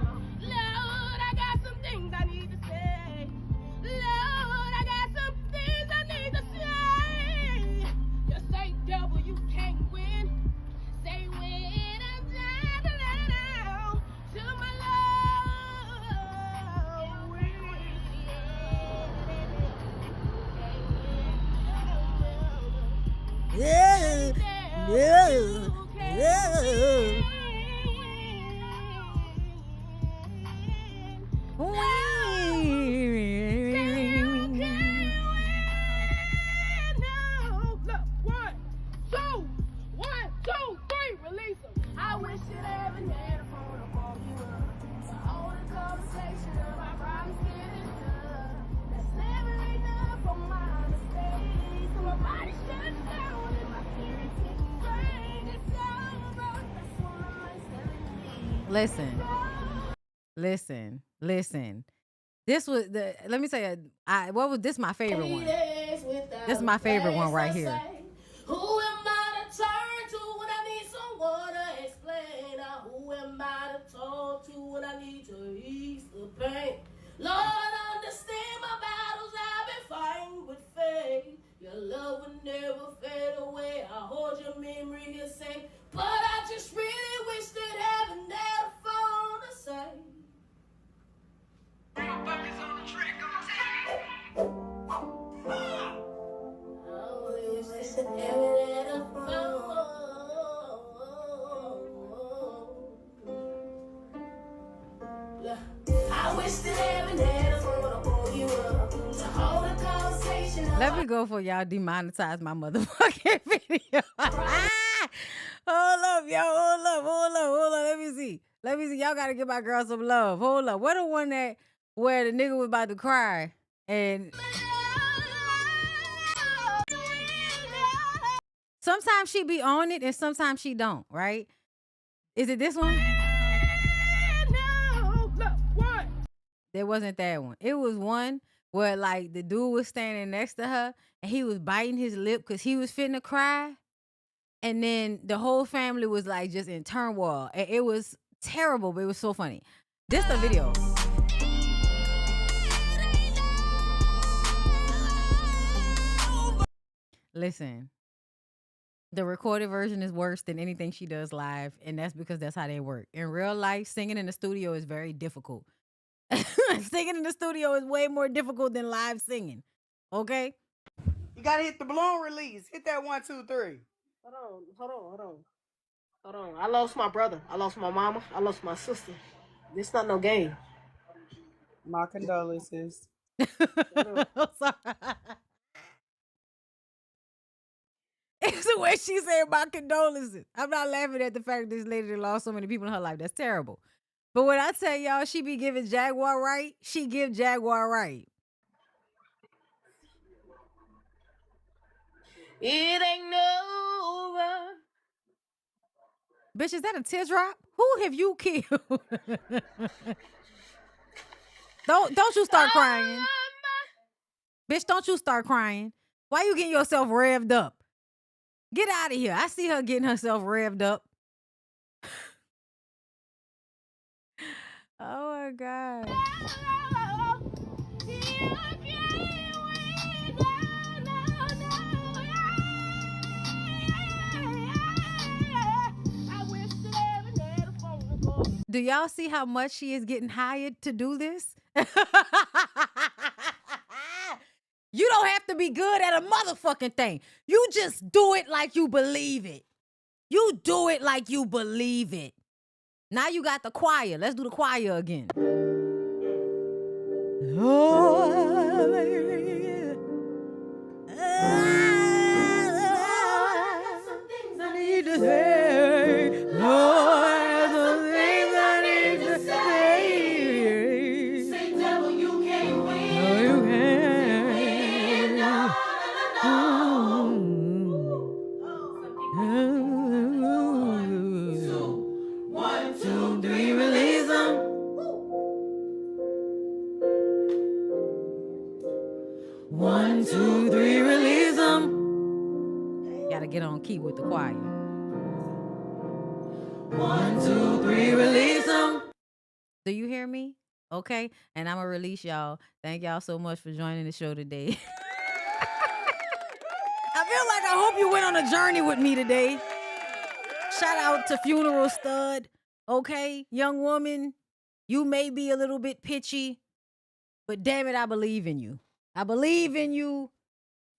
I got some things I need to say. Lord, I got some things I need to say. You say, devil, you can't win. Say, win and down to my Lord. Yeah. Yeah. I wish that heaven had a phone to call you up. To hold a conversation about problems getting done. That's never enough for my mistakes. So my body shuts down and my feelings get drained. It's over. That's what my mind's telling me. Listen. This was the. Let me say, this my favorite one. This is my favorite one right here. Who am I to turn to when I need someone to explain? Who am I to talk to when I need to ease the pain? Lord, understand my battles I've been fighting with faith. Your love will never fade away. I hold your memory the same. But I just really wish that heaven had a phone to say. I wish that heaven had a phone to pull you up, to hold a conversation Let me go for y'all demonetize my motherfucking video. Hold up, yo. Hold up. Let me see. Y'all gotta give my girl some love. Hold up. What the one that where the nigga was about to cry and sometimes she be on it and sometimes she don't, right? Is it this one? What? There wasn't that one. It was one where like the dude was standing next to her and he was biting his lip because he was finna cry. And then the whole family was like just in turmoil. And it was terrible, but it was so funny. This the video. Listen, the recorded version is worse than anything she does live, and that's because that's how they work. In real life, singing in the studio is very difficult. Singing in the studio is way more difficult than live singing. Okay? You gotta hit the balloon release. Hit that 1, 2, 3. Hold on. I lost my brother. I lost my mama. I lost my sister. This not no game. My condolences. Sorry. It's the way she said my condolences. I'm not laughing at the fact that this lady that lost so many people in her life. That's terrible. But when I tell y'all she be giving Jaguar right, she give Jaguar right. It ain't over. Bitch, is that a teardrop? Who have you killed? Don't you start crying. Bitch, don't you start crying. Why you getting yourself revved up? Get out of here. I see her getting herself revved up. Oh my God. Do y'all see how much she is getting hired to do this? You don't have to be good at a motherfucking thing. You just do it like you believe it. You do it like you believe it. Now you got the choir. Let's do the choir again. I need to say, Lord, the things I need to say. Say, devil, you can't win. No, you can't. One, two, three, release them. One, two, three, release them. Gotta get on key with the choir. 1, 2, 3, release them. Do you hear me? Okay, and I'm gonna release y'all. Thank y'all so much for joining the show today. I hope you went on a journey with me today. Shout out to Funeral Stud. Okay, young woman, you may be a little bit pitchy, but damn it, I believe in you. I believe in you,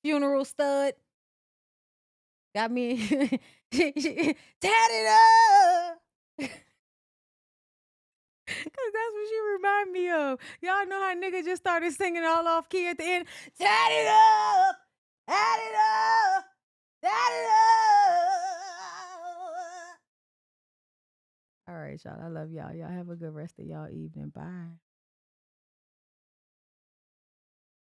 Funeral Stud. Got me tatted up. Cause that's what she remind me of. Y'all know how nigga just started singing all off key at the end. Tatted up, tatted up, tatted up. All right, y'all. I love y'all. Y'all have a good rest of y'all evening. Bye.